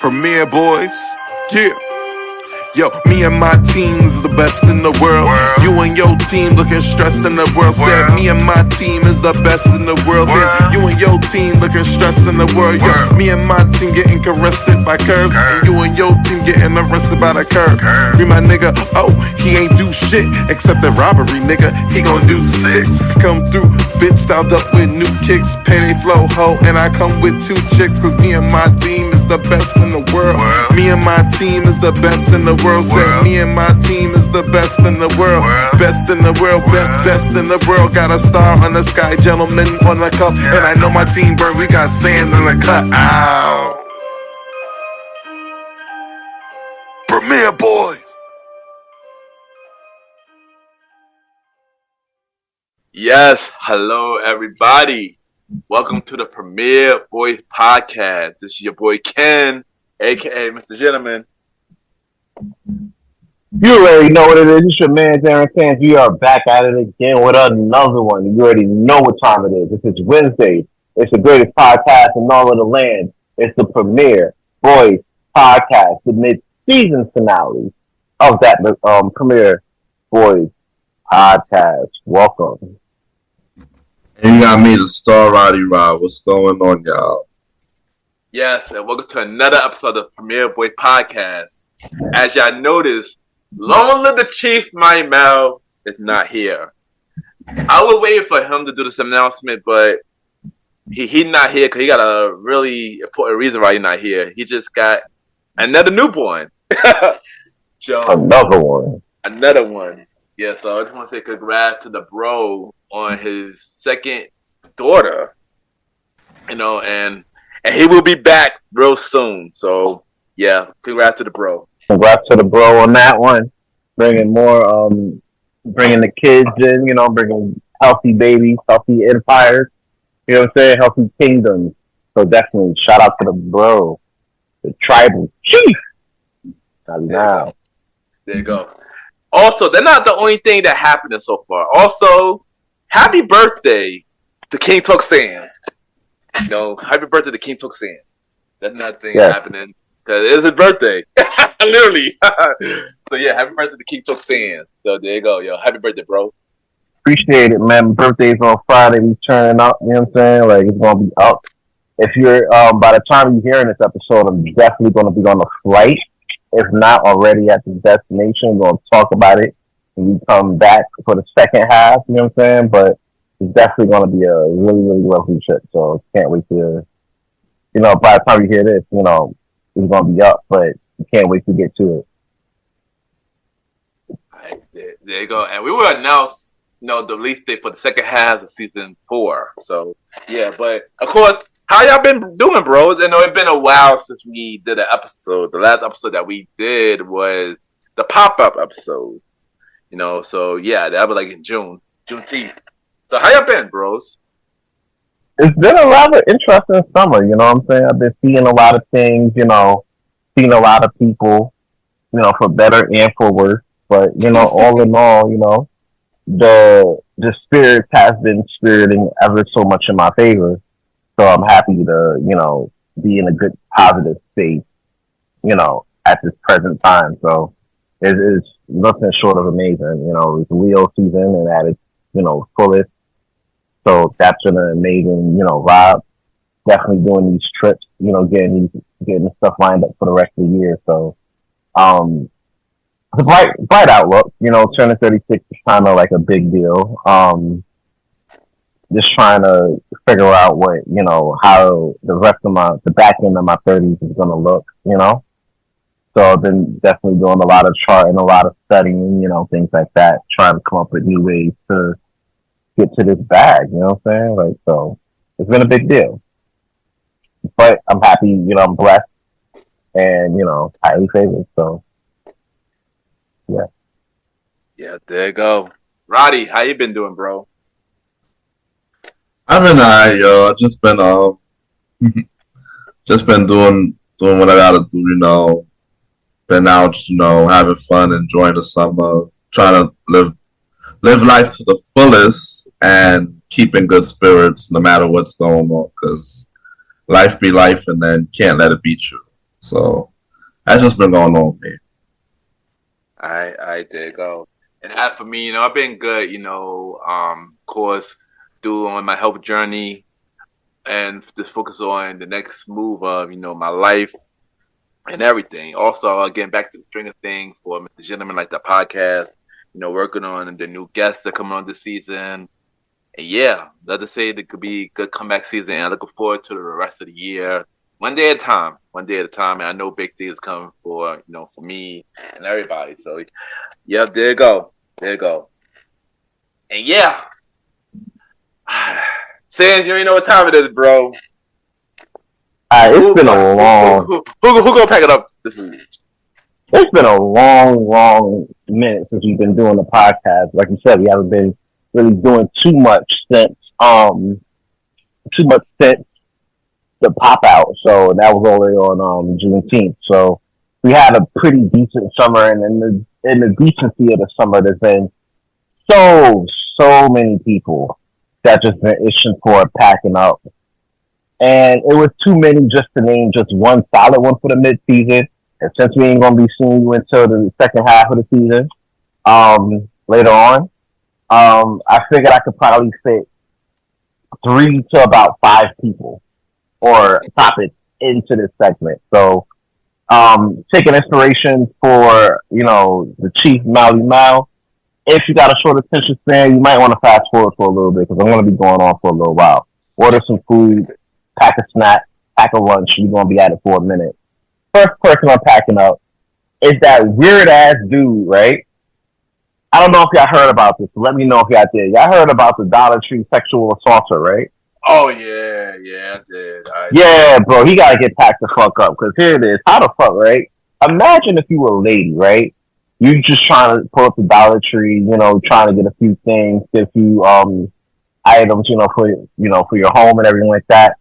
Premier Boyz, yeah. Yo, me and my team is the best in the world. You and your team looking stressed in the world. Said me and my team is the best in the world. Then you and your team looking stressed in the world. Yo, me and my team getting arrested by curves, and you and your team getting arrested by the curb. Me my nigga, oh, he ain't do shit except the robbery, nigga. He gon' do 6. Come through, bitch styled up with new kicks, payday flow ho, and I come with 2 chicks. Cause me and my team is the best in the world. Me and my team is the best in the world. Said me and my team is the best in the world. Best in the world, best in the world. Got a star on the sky, gentleman on the cup. And I know my team burns, we got sand in the cut. Ow. Premier Boyz. Yes, hello everybody. Welcome to the Premier Boyz podcast. This is your boy Ken, aka Mr. Gentleman. You already know what it is. It's your man, Darren Sands. We are back at it again with another one. You already know what time it is. This is Wednesday. It's the greatest podcast in all of the land. It's the Premier Boyz podcast, the mid-season finale of that Premier Boyz podcast. Welcome. And you got me, the star Roddy Rod. What's going on, y'all? Yes, and welcome to another episode of Premier Boyz podcast. As y'all notice, Long Live the Chief Malimal is not here. I was waiting for him to do this announcement, but he not here because he got a really important reason why he's not here. He just got another newborn. So, Another one. Yeah, so I just want to say congrats to the bro on his second daughter. You know, and he will be back real soon. So, yeah, congrats to the bro. Congrats to the bro on that one. Bringing more, bringing the kids in, you know, bringing healthy babies, healthy empires, you know what I'm saying? Healthy kingdoms. So definitely shout out to the bro, the tribal chief. Now. There you go. Also, they're not the only thing that happened so far. Also, happy birthday to King Toxan. You know, happy birthday to King Toxan. That's another thing happening. Because it's his birthday. Literally. So yeah, happy birthday to King Toxan. So there you go, yo. Happy birthday, bro. Appreciate it, man. My birthday's on Friday. We turning up, you know what I'm saying? Like, it's going to be up. If you're, by the time you're hearing this episode, I'm definitely going to be on a flight. If not already at the destination, we're going to talk about it when we come back for the second half, you know what I'm saying? But it's definitely going to be a really, really lovely trip. So can't wait to, you know, by the time you hear this, you know, it's going to be up, but you can't wait to get to it. Right, there you go. And we will announce, you know, the release date for the second half of season 4. So, yeah, but of course, how y'all been doing, bros? I know it's been a while since we did an episode. The last episode that we did was the pop-up episode. You know, so yeah, that was like in Juneteenth. So how y'all been, bros? It's been a rather interesting summer, you know what I'm saying? I've been seeing a lot of things, you know, seeing a lot of people, you know, for better and for worse. But, you know, all in all, you know, the spirits has been spiriting ever so much in my favor. So I'm happy to, you know, be in a good positive state, you know, at this present time. So it is nothing short of amazing. You know, it's Leo season and at its, you know, fullest. So that's been an amazing, you know, vibe. Definitely doing these trips, you know, getting stuff lined up for the rest of the year. So it's a bright outlook, you know, turning 36 is kind of like a big deal. Just trying to figure out what, you know, how the back end of my 30s is going to look, you know. So I've been definitely doing a lot of charting, a lot of studying, you know, things like that, trying to come up with new ways to get to this bag, you know what I'm saying? Like, so it's been a big deal. But I'm happy, you know, I'm blessed and, you know, highly favored. So, yeah. Yeah, there you go. Roddy, how you been doing, bro? I've been alright, yo. I just been doing what I gotta do, you know. Been out, you know, having fun, enjoying the summer, trying to live life to the fullest and keep in good spirits no matter what's going on, because life be life and then can't let it beat you. So that's just been going on with me. I did go. And as for me, I've been good, of course, doing my health journey and just focus on the next move of, my life and everything. Also, again, back to the string of things for Mr. Gentleman, like the podcast, working on the new guests that come on this season. And yeah, let's just say it could be a good comeback season, and I'm looking forward to the rest of the year. One day at a time. And I know big things coming for, for me and everybody. So, yeah, there you go. And yeah. Sans, you already know what time it is, bro. It's been a long. Who gonna pack it up this week? It's been a long minute since we've been doing the podcast. Like you said, we haven't been really doing too much since the pop out. So that was already on Juneteenth. So we had a pretty decent summer, and in the decency of the summer, there's been so many people that just been itching for packing up. And it was too many just to name just one solid one for the mid-season. And since we ain't going to be seeing you until the second half of the season, later on, I figured I could probably fit 3 to about 5 people or topics into this segment. So, taking inspiration for, the Chief Malimal. If you got a short attention span, you might want to fast forward for a little bit, because I'm going to be going on for a little while. Order some food, pack a snack, pack a lunch. You're going to be at it for a minute. First person I'm packing up is that weird ass dude, right? I don't know if y'all heard about this. So let me know if y'all did. Y'all heard about the Dollar Tree sexual assaulter, right? Oh yeah, I did. Yeah, bro, he gotta get packed the fuck up, because here it is. How the fuck, right? Imagine if you were a lady, right? You just trying to pull up the Dollar Tree, trying to get a few things, get a few items, for your home and everything like that.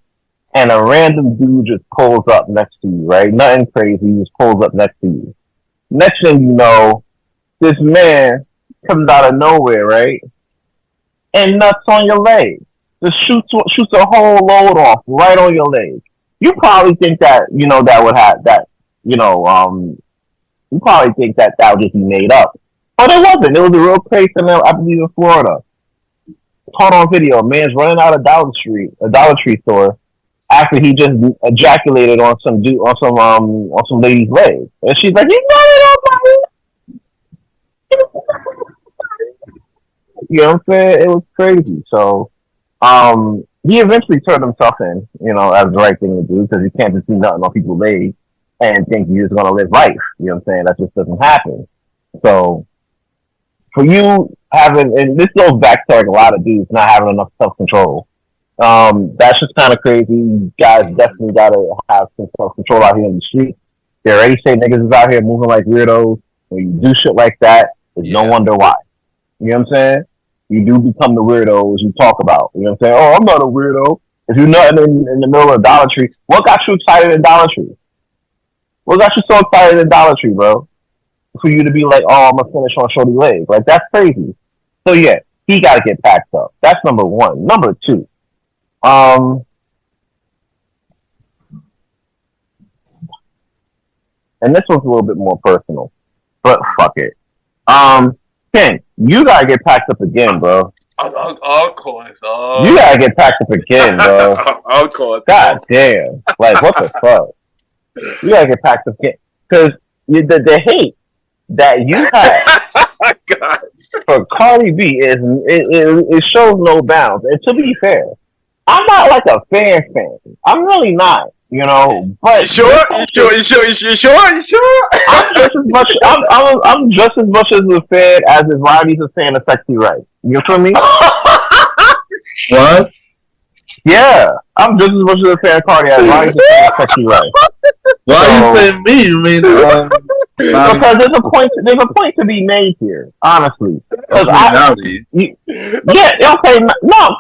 And a random dude just pulls up next to you, right? Nothing crazy, he just pulls up next to you. Next thing you know, this man comes out of nowhere, right? And nuts on your leg. Just shoots a whole load off right on your leg. You probably think that, that would have that, you probably think that would just be made up. But it wasn't. It was a real case I believe in Florida. Caught on video. A man's running out of Dollar Tree store, after he just ejaculated on some dude, on some lady's leg. And she's like, "You got it on my." You know what I'm saying? It was crazy. So, he eventually turned himself in, as the right thing to do, because you can't just do nothing on people's legs and think you're just gonna live life. You know what I'm saying? That just doesn't happen. So, for you and this goes back to like a lot of dudes not having enough self-control. That's just kind of crazy. You guys definitely gotta have some self-control out here in the street. They already say niggas is out here moving like weirdos. When you do shit like that, there's no wonder why. You know what I'm saying? You do become the weirdos you talk about. You know what I'm saying? Oh, I'm not a weirdo. If you're not in the middle of Dollar Tree, what got you excited in Dollar Tree? What got you so excited in Dollar Tree, bro? For you to be like, oh, I'm gonna finish on shorty leg. Like, that's crazy. So yeah, he gotta get packed up. That's number one. Number two. And this one's a little bit more personal, but fuck it. Ken, you gotta get packed up again, bro. Of course. You gotta get packed up again, bro. Of course. God damn. Like, what the fuck? You gotta get packed up again. Because the hate that you have for Cardi B it shows no bounds. And to be fair, I'm not like a fan. I'm really not. But you sure? I'm just as much as a fan as if Roddy's a fan of Sexy Right. You feel me? What? Yeah, I'm just as much as a fan of Cardi as Roddy's a fan of Sexy Right. Why are you saying me? You mean because there's a point to be made here, honestly. Okay, no,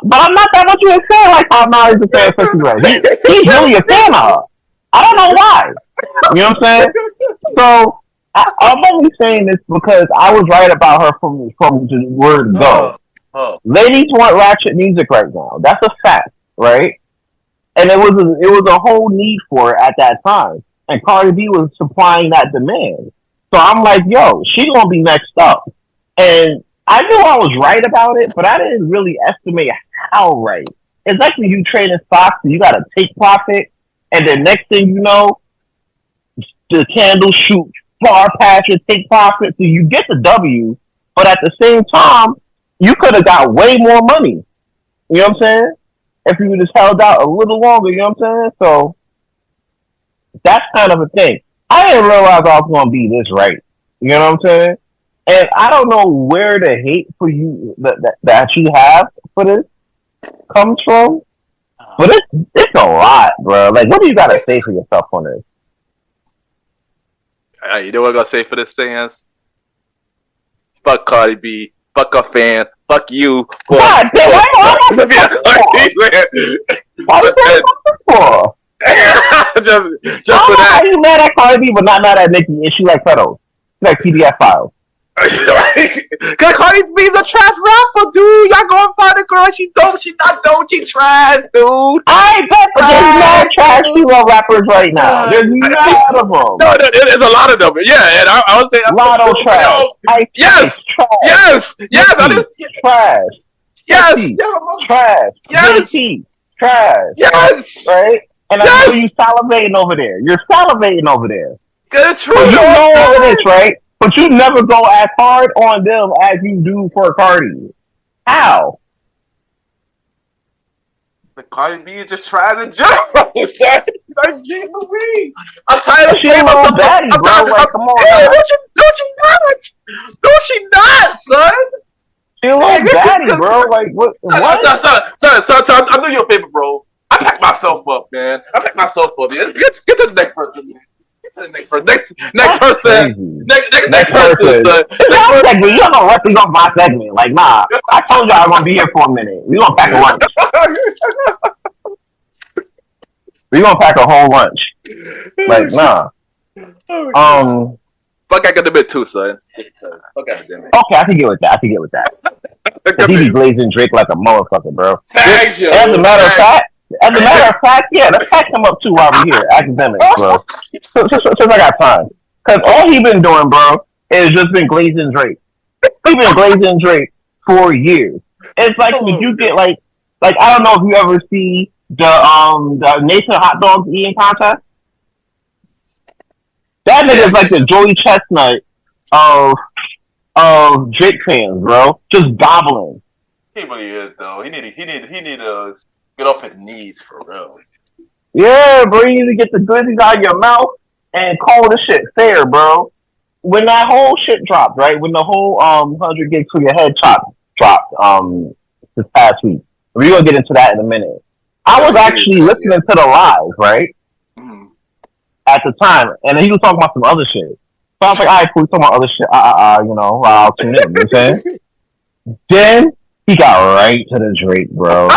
but I'm not that much of a fan like how Molly's a fan of Sexy Right. He's really a fan of her. I don't know why. You know what I'm saying? So I'm only saying this because I was right about her from the word go. Ladies want ratchet music right now. That's a fact, right? And it was a whole need for it at that time. and Cardi B was supplying that demand. So I'm like, yo, she gonna be next up. And I knew I was right about it, but I didn't really estimate how right. It's like when you trade in stocks and you gotta take profit, and then next thing you know, the candle shoot far past your take profit, so you get the W, but at the same time, you could have got way more money. You know what I'm saying? If you just held out a little longer, you know what I'm saying? So that's kind of a thing. I didn't realize I was gonna be this right. You know what I'm saying? And I don't know where the hate for you that you have for this comes from, but it's a lot, bro. Like, what do you gotta say for yourself on this? You know what I'm gonna say for this thing is? Fuck Cardi B, fuck her fan, fuck you. God damn, why you for? Just for that. How you mad at Cardi B but not mad at Nicki? And she like Fittest, like PDF files. Cause Cardi B's a trash rapper, dude. Y'all go and find a girl. She dope. She not dope. She trash, dude. I bet there's mad trash female rappers right now. There's mad of them. No, there's a lot of them. Yeah, and I would say Lotto trash. Yes, yes, yes. Trash. Yes, trash. Yes, trash. Yes, right. And I know you salivating over there. You're salivating over there. Good, true. So you know all of this, right? But you never go as hard on them as you do for Cardi. How? The Cardi B is just trying to jump. I'm tired of she a little baddie, bro. Like, come on. No, she not, son. She a little baddie, bro. Like, what? Son, I'm doing you a favor, bro. I packed myself up, man. Get to the next person, man. Next person. Segment. You gonna rush me on my segment? Like, nah. I told y'all I'm gonna be here for a minute. We gonna pack a lunch. We gonna pack a whole lunch. Like, nah. Fuck academic too, son. Fuck academic. Okay, I can get with that. Cause he be blazing Drake like a motherfucker, bro. As a matter of fact, yeah, let's pack him up too while we're here. Academics, bro. Since I got time. Because all he been doing, bro, is just been glazing Drake. He been glazing Drake for years. It's like when you get like I don't know if you ever see the Nation Hot Dogs eating contest. That nigga's like the Joey Chestnut of Drake fans, bro. Just gobbling. He really is though. He need to get off his knees for real. Yeah, bro, you need to get the glizzies out of your mouth and call this shit fair, bro. When that whole shit dropped, right? When the whole 100 gigs for your head dropped this past week. We're gonna get into that in a minute. I was actually listening to the live, right? Mm-hmm. At the time, and then he was talking about some other shit. So I was like, all right, cool, talking about other shit. I'll tune in. You know what I'm saying? Then he got right to the Drake, bro.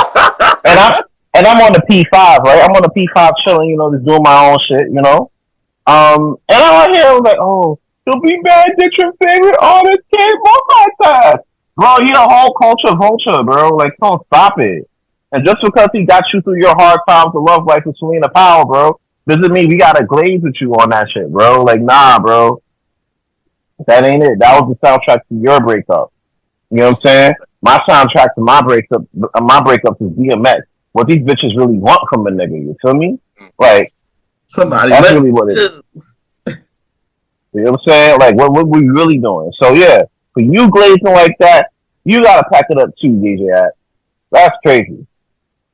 And I'm on the P5, right? I'm on the P5 chilling, just doing my own shit, And I'm out here, I was like, oh, you'll be mad that your favorite artist can't multitask. Bro, he a whole culture vulture, bro. Like, don't stop it. And just because he got you through your hard times of love life with Selena Powell, bro, doesn't mean we gotta glaze with you on that shit, bro. Like, nah, bro. That ain't it. That was the soundtrack to your breakup. You know what I'm saying? My soundtrack to my breakup is DMX. What these bitches really want from a nigga, you feel me? Like, that's really what it is. You know what I'm saying? Like, what we really doing? So, yeah, for you glazing like that, you gotta pack it up too, DJ. That's crazy.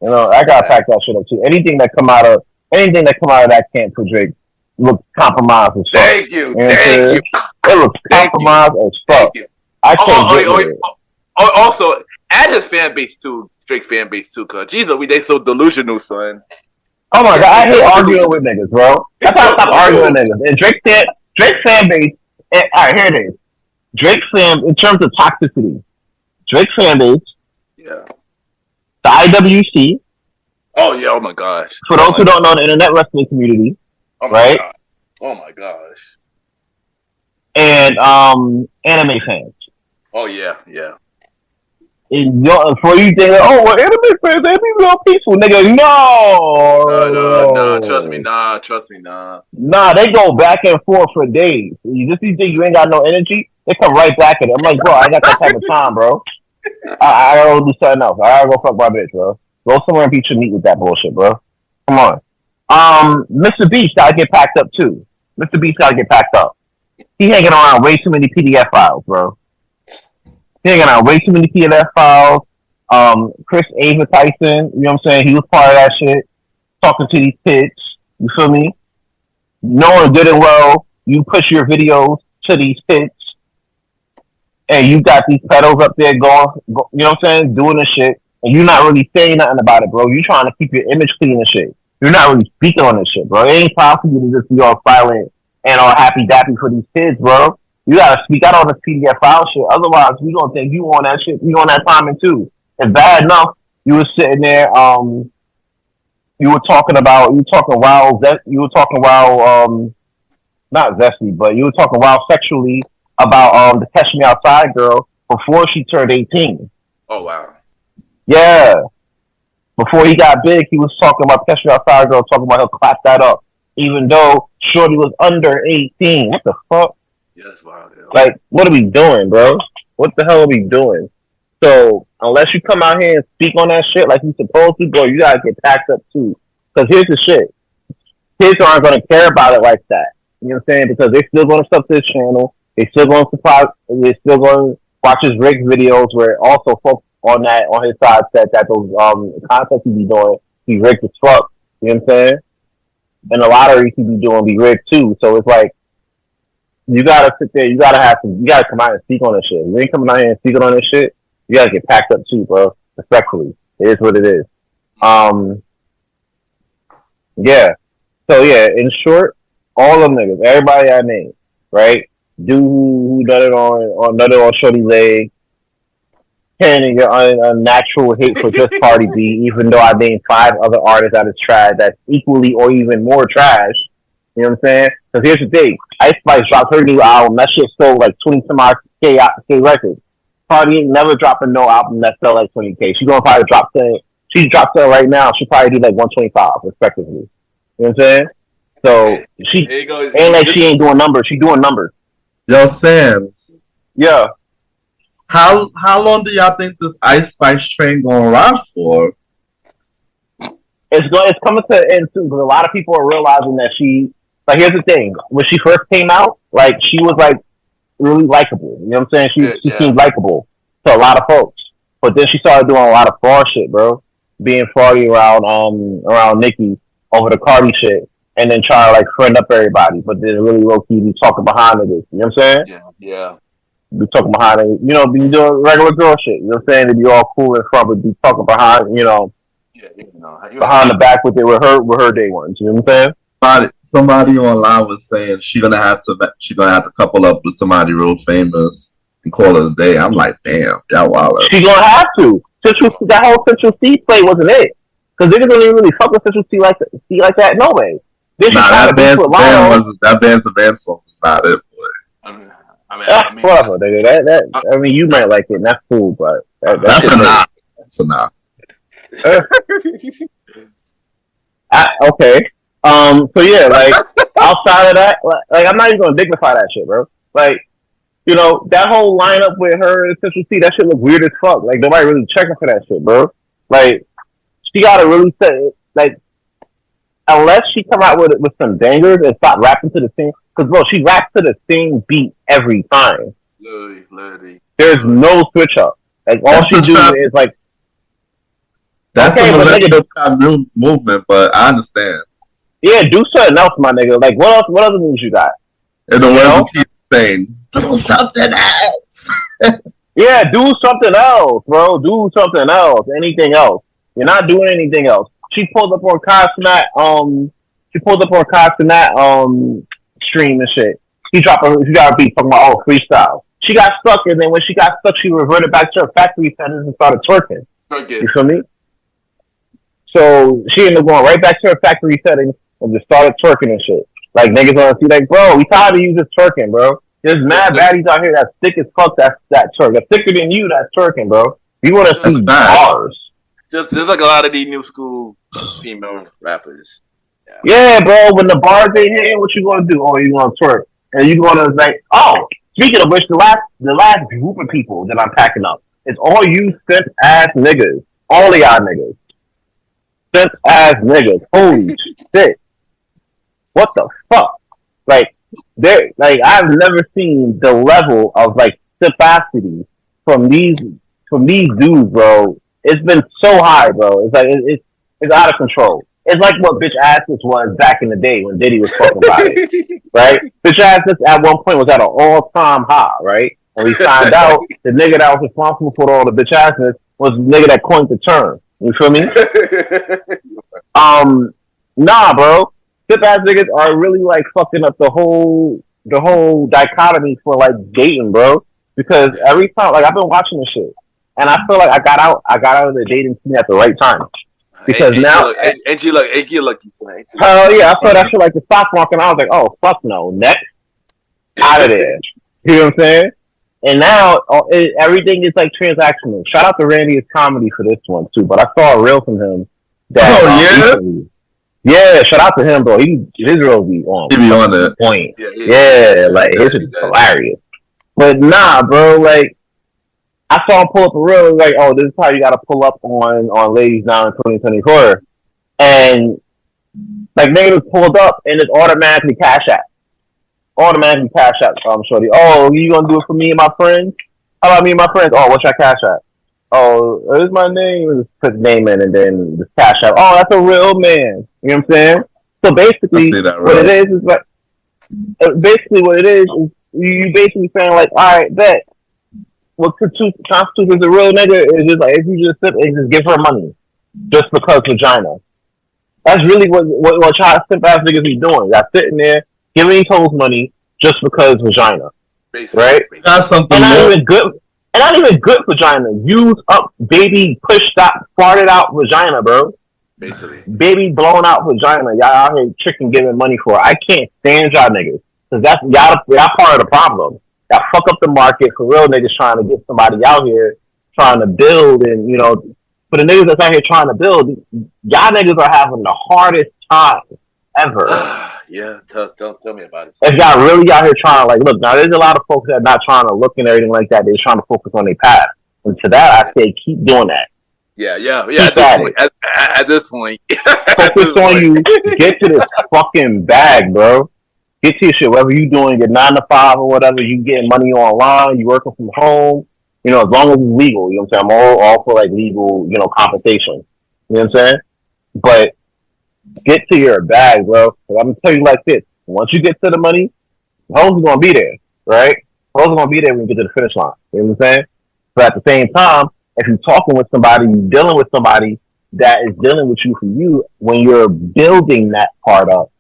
I gotta pack that shit up too. Anything that come out of that camp for Drake looks compromised as fuck. Thank you. It looks compromised as fuck. I can't get it. Also, add his fan base too, Drake fan base too, cause Jesus, they so delusional, son. Oh my god, I hate arguing with niggas, bro. That's why I stop arguing with niggas. And Drake fan base. Alright, here it is. Drake fan, in terms of toxicity, Drake fan base. Yeah. The IWC. Oh yeah. Oh my gosh. For those who don't know, the internet wrestling community. Oh my right? God. Oh my gosh. And anime fans. Oh yeah. For you think, oh, well, anime fans, they be real peaceful, nigga. No, trust me, nah. Nah, they go back and forth for days. You think you ain't got no energy? They come right back at it. I'm like, bro, I ain't got that type of time, bro. I gotta go do something else. I gotta go fuck my bitch, bro. Go somewhere and beat your meat with that bullshit, bro. Come on. Mr. Beast gotta get packed up too. Mr. Beast gotta get packed up. He hanging around way too many PDF files, bro. He hanging around way too many PDF files. Chris Ava Tyson, you know what I'm saying? He was part of that shit. Talking to these kids. You feel me? Knowing good and well, you push your videos to these kids. And you got these pedals up there going, you know what I'm saying? Doing this shit. And you're not really saying nothing about it, bro. You're trying to keep your image clean and shit. You're not really speaking on this shit, bro. It ain't time for you to just be all silent and all happy dappy for these kids, bro. You gotta speak out on this PDF file shit. Otherwise, we gonna think you on that shit. You on that timing too. It's bad enough you were sitting there, you were talking not zesty, but you were talking wild sexually about the Catch Me Outside girl before she turned 18. Oh wow. Yeah. Before he got big, he was talking about Catch Me Outside girl, talking about he'll clap that up. Even though Shorty was under 18. What the fuck? Yeah, that's wild. Yeah. Like, what are we doing, bro? What the hell are we doing? So, unless you come out here and speak on that shit like you supposed to, bro, you gotta get packed up too. Because here's the shit. Kids aren't gonna care about it like that. You know what I'm saying? Because they're still gonna sub to his channel. They're still gonna watch his Rick videos where it also focus on his side set that those concepts he be doing, he rigged as fuck. You know what I'm saying? And a lot of he be doing be rigged too. So it's like you gotta sit there, you gotta come out and speak on this shit. You ain't coming out here and speaking on this shit, you gotta get packed up too, bro. Respectfully. It is what it is. Yeah. So yeah, in short, all them niggas, everybody I named, right? Dude who nutted on Shorty leg, handing your unnatural hate for just Cardi B, even though I named 5 other artists that is trash, that's equally or even more trash. You know what I'm saying? Because here's the thing. Ice Spice dropped her new album. That shit sold like 20-some-odd K records. Cardi ain't never dropping no album that sell like 20K. She gonna probably drop that. She dropped that right now. She probably do like 125, respectively. You know what I'm saying? So she ain't like she ain't doing numbers. She doing numbers. Yo, Sans. Yeah. How long do y'all think this Ice Spice train gonna ride for? It's coming to an end soon because a lot of people are realizing that she. Like, here's the thing: when she first came out, like she was like really likable. You know what I'm saying? She seemed likable to a lot of folks. But then she started doing a lot of fraud shit, bro. Being fraudy around Nicki over the Cardi shit, and then trying to like friend up everybody. But then really low key be talking behind niggas. You know what I'm saying? Yeah. Be talking behind it, you know, be doing regular girl shit. You know what I'm saying? To be all cool in front, but be talking behind, you know, behind the back with her day ones. You know what I'm saying? Somebody online was saying she's gonna have to couple up with somebody real famous and call it a day. I'm like, damn, y'all wild. She gonna have to. That whole Central C play wasn't it? Because they didn't really fuck with Central C like that. No way. That band's advance song was not it, boy. Whatever, nigga. I mean, you might like it, and that's cool, but that's a nah. That's a nah. Okay. So yeah, like outside of that, like I'm not even gonna dignify that shit, bro. Like, you know, that whole lineup with her and Central C, that shit look weird as fuck. Like nobody really checking for that shit, bro. Like she gotta really say, like, unless she come out with some bangers and stop rapping to the same. Because bro, she raps to the same beat every time. Literally. There's no switch up. Like all she do is like. That's the millennial movement, but I understand. Yeah, do something else, my nigga. Like, what other moves you got? In the words of Keith saying, do something else. Yeah, do something else, bro. Do something else. Anything else. You're not doing anything else. She pulled up on Cosnat, stream and shit. She got a beat talking about, freestyle. She got stuck, and then when she got stuck, she reverted back to her factory settings and started twerking. Okay. You feel me? So she ended up going right back to her factory settings and just started twerking and shit. Like niggas want to see, like, bro, we tired of you just twerking, bro. There's mad baddies out here that's thick as fuck. That twerk, that's thicker than you. That's twerking, bro. You want to see bars. Just like a lot of these new school female rappers. Yeah, bro. When the bars ain't hitting, what you gonna do? Oh, you gonna twerk, and you gonna like, oh. Speaking of which, the last group of people that I'm packing up is all you simp ass niggas, all of y'all niggas, simp ass niggas. Holy shit! What the fuck? Like, I've never seen the level of like simpacity from these dudes, bro. It's been so high, bro. It's like it's out of control. It's like what bitch asses was back in the day when Diddy was talking about it, right? Bitch asses at one point was at an all-time high, right? And we found out the nigga that was responsible for all the bitch asses was the nigga that coined the term. You feel me? Nah, bro. Tip ass niggas are really like fucking up the whole dichotomy for like dating, bro. Because every time, like I've been watching this shit, and I feel like I got out of the dating scene at the right time. Because now, and you lucky tonight. Hell yeah, I saw that shit like the stock market, and I was like, oh fuck no, next, out of there. You know what I'm saying? And now everything is like transactional. Shout out to Randy's comedy for this one too. But I saw a reel from him. Recently. Yeah, shout out to him, bro. His reel be on. He be on that point. Yeah, like his is hilarious. But nah, bro, like. I saw him pull up a reel like, oh, this is how you got to pull up on ladies now in 2024, and like niggas pulled up and it's automatically cash app, shorty. Oh, you gonna do it for me and my friends? How about me and my friends? Oh, what's your cash app? Oh, here's my name. Just put the name in and then the cash app. Oh, that's a real man. You know what I'm saying? So basically, what it is like, what it is you basically saying like, all right, bet. What constitutes as a real nigga is just like if you just sit and just give her money just because vagina. That's really what child simp ass niggas be doing. Y'all sitting there giving these hoes money just because vagina, basically, right? That's something. And not even good vagina. Used up, baby, pushed out, farted out vagina, bro. Basically, baby blown out vagina. Y'all out here chicken giving money for. I can't stand y'all niggas because that's y'all part of the problem. That fuck up the market for real niggas trying to get somebody out here trying to build, and you know, for the niggas that's out here trying to build, y'all niggas are having the hardest time ever. Yeah, tell me about it. If y'all really out here trying to like look, now there's a lot of folks that are not trying to look and everything like that. They're trying to focus on their path, and to that I say keep doing that. Yeah. At this point, focus on you. Get to this fucking bag, bro. Get to your shit, whether you doing your 9 to 5 or whatever, you getting money online, you working from home, you know, as long as it's legal, you know what I'm saying? I'm all for like legal, you know, compensation. You know what I'm saying? But get to your bag, bro. I'm gonna tell you like this. Once you get to the money, hoes are gonna be there, right? Hoes are gonna be there when you get to the finish line. You know what I'm saying? But at the same time, if you're talking with somebody, you're dealing with somebody that is dealing with you for you, when you're building that part up,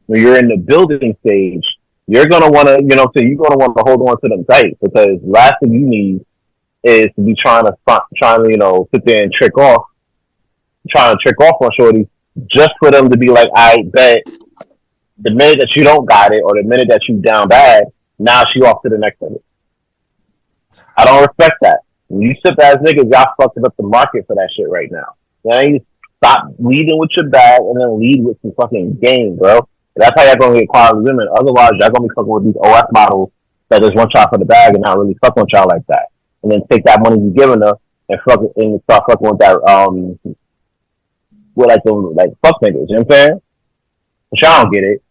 when you're in the building stage, you're going to want to, you know, so you're going to want to hold on to them tight, because the last thing you need is to be trying to, you know, sit there and trick off on shorty just for them to be like, I bet the minute that you don't got it or the minute that you down bad, now she off to the next one. I don't respect that. When you sip ass niggas, y'all fucking up the market for that shit right now. You stop leading with your bag and then lead with some fucking game, bro. That's how y'all gonna get quality women. Otherwise, y'all gonna be fucking with these OS models that just want y'all for the bag and not really fucking with y'all like that. And then take that money you're giving her and start fucking with that with like them like fuck niggas. You know what I'm saying? But y'all don't get it.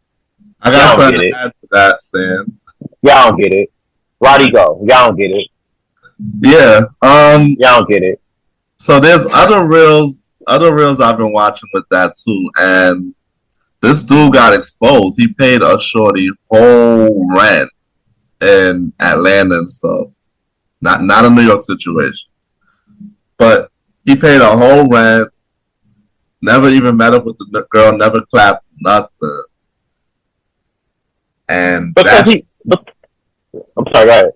I got something to add to that, Sans. Y'all don't get it. Roddy, go. Y'all don't get it. Yeah. Y'all don't get it. So there's other reels I've been watching with that too, and this dude got exposed. He paid a shorty whole rent in Atlanta and stuff. Not a New York situation. But he paid a whole rent, never even met up with the girl, never clapped nothing. And I'm sorry, go ahead.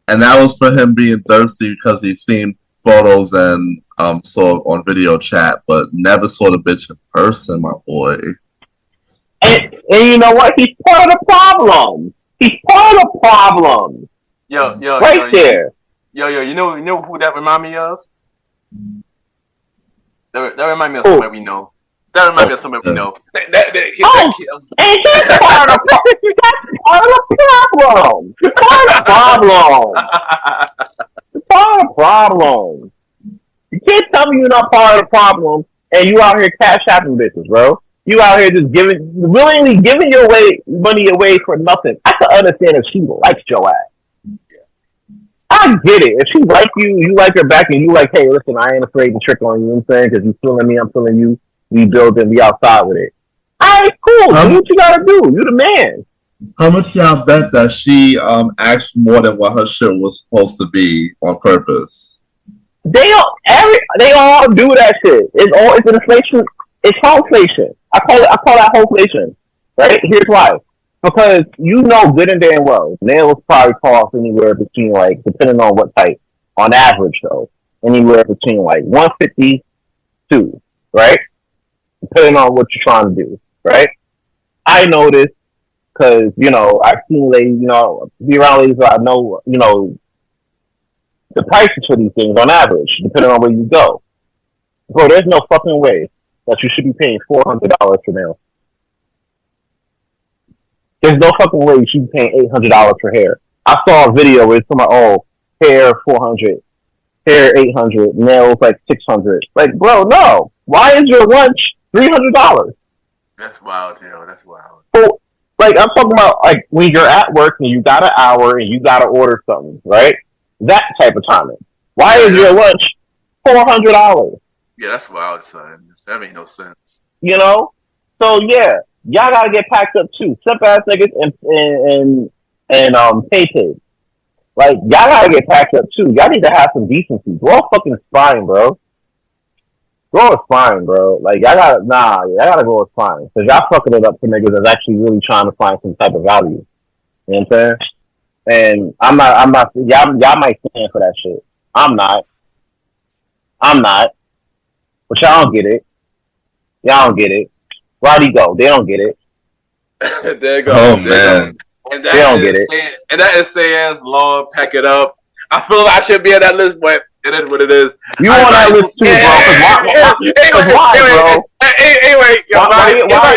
And that was for him being thirsty because he seen photos and saw on video chat, but never saw the bitch in person, my boy. And you know what? He's part of the problem. He's part of the problem. Yo, right there. Yo, you know who that remind me of? That remind me of somebody we know. That remind me of somebody we know. And he's part of the problem. You can't tell me you're not part of the problem and you out here cash shopping bitches, bro. You out here just willingly giving your money away for nothing. I can understand if she likes your ass. I get it. If she like you, you like her back, and you like, hey, listen, I ain't afraid to trick on you. You know what I'm saying? Because you feeling me, I'm feeling you. We build and be outside with it. All right, cool. Do what you gotta do. You the man. How much y'all bet that she asked more than what her shit was supposed to be on purpose? They all do that shit. It's an inflation. It's inflation. I call that inflation. Right? Here's why. Because you know good and damn well, nails probably cost anywhere between, like, depending on what type, on average though, anywhere between like $150 right? Depending on what you're trying to do, right? I know this because, you know, I've seen ladies, you know, be around ladies that I know, you know, the prices for these things on average, depending on where you go. Bro, there's no fucking way that you should be paying $400 for nails. There's no fucking way you should be paying $800 for hair. I saw a video where it's somebody, hair $400, hair $800, nails like $600. Like, bro, no. Why is your lunch $300? That's wild, yo. That's wild. So, like, I'm talking about, like, when you're at work and you got an hour and you got to order something, right? That type of timing. Why is your lunch $400? Yeah, that's wild, son. That make no sense. You know? So, yeah. Y'all gotta get packed up too. Simp ass niggas and pay. Like, y'all gotta get packed up too. Y'all need to have some decency. Grow fucking spine, bro. Grow a spine, bro. Like, y'all gotta grow a spine. Cause y'all fucking it up for niggas that's actually really trying to find some type of value. You know what I'm saying? And I'm not, y'all might stand for that shit. I'm not. But y'all don't get it. Y'all don't get it. Roddy go. They don't get it. There you go. Oh, man. And they don't get it. And that is saying, Lord, pack it up. I feel like I should be on that list, but it is what it is. You on that list too, bro. Anyway,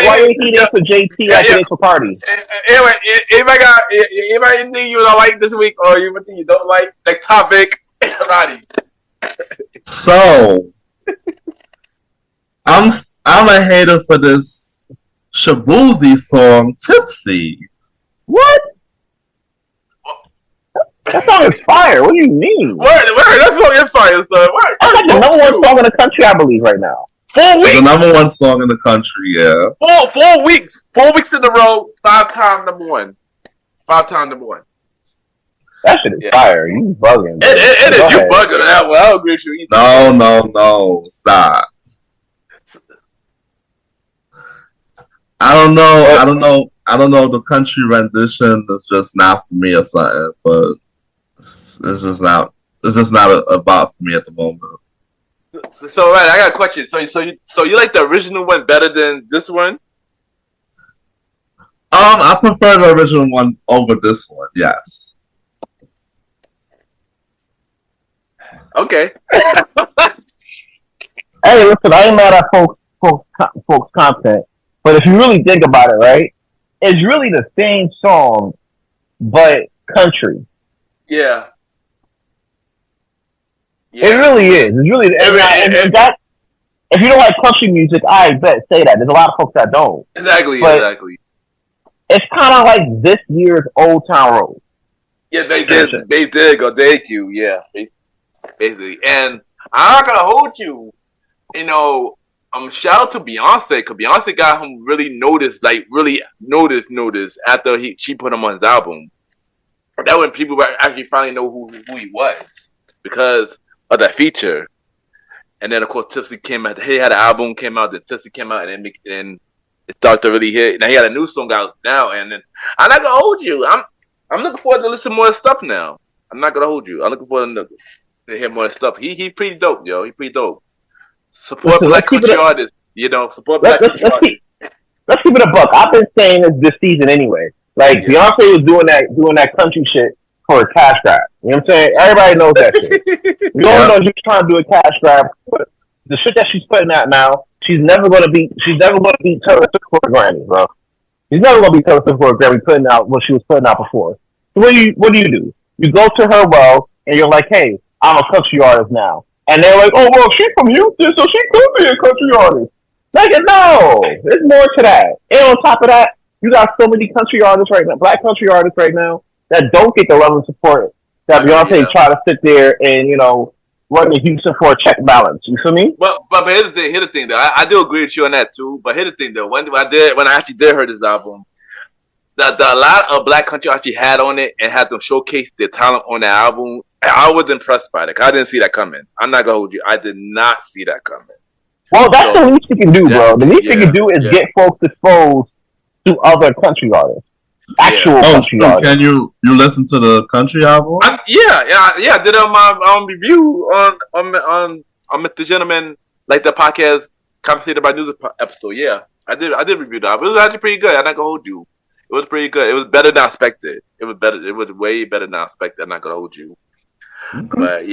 why ain't he there for JT like he is for Cardi? Anyway, if I anything you don't like this week or you think you don't like topic, Roddy. So, I'm a hater for this Shabuzi song, Tipsy. What? That song is fire. What do you mean? Word, that song is fire, son. Word. That's like the number one song in the country, I believe, right now. 4 weeks. The number one song in the country, yeah. 4 weeks. 4 weeks in a row, 5-time number one. 5-time number one. That shit is fire. You bugging. It is. You bugging that one. I don't agree with you. No. Stop. I don't know. The country rendition is just not for me or something, but it's just not a bop for me at the moment. So right, I got a question. So you like the original one better than this one? I prefer the original one over this one. Yes. Okay. Hey, listen, I ain't mad at folks' content, but if you really think about it, right, it's really the same song, but country. Yeah. It really is. It's really that. If you don't like country music, I bet say that. There's a lot of folks that don't. Exactly. It's kind of like this year's Old Town Road. Yeah, they did go. Thank you. Yeah, basically. And I'm not gonna hold you. You know, shout out to Beyonce, because Beyonce got him really noticed after she put him on his album. That when people were actually finally know who he was because of that feature. And then of course Tipsy came out. He had an album came out. The Tipsy came out, and then it started to really hit. Now he had a new song out now, and then I'm not gonna hold you. I'm looking forward to listen to more stuff now. I'm not gonna hold you. I'm looking forward to hear more stuff. He pretty dope, yo. He pretty dope. Support black country artists. You know, support black country artists. Let's keep it a buck. I've been saying this season anyway. Like Beyonce was doing that country shit for a cash grab. You know what I'm saying? Everybody knows that shit. We all know she's trying to do a cash grab. But the shit that she's putting out now, she's never gonna beat Taylor Swift for a Grammy, bro. She's never gonna beat Taylor Swift for a Grammy putting out what she was putting out before. So what do? You go to her and you're like, hey, I'm a country artist now. And they're like, oh well, she's from Houston, so she could be a country artist. Like, no, there's more to that. And on top of that, you got so many country artists right now, black country artists right now, that don't get the love and support that Beyonce try to sit there and, run to Houston for a check balance. You feel me? But here's the thing though. I do agree with you on that too. But here's the thing though. When I actually did hear this album, the a lot of black country actually had on it and had them showcase their talent on the album. I was impressed by it. I didn't see that coming. I'm not gonna hold you. I did not see that coming. Well, that's the least you can do, bro. The least you can do is get folks exposed to other country artists. Actual country artists. Can you listen to the country album? I did it on my review on Mr. Gentleman, like the podcast Conversated by News episode. Yeah, I did review that. It was actually pretty good. I'm not gonna hold you. It was pretty good. It was better than I expected. It was better. It was way better than I expected. I'm not gonna hold you. Mm-hmm. But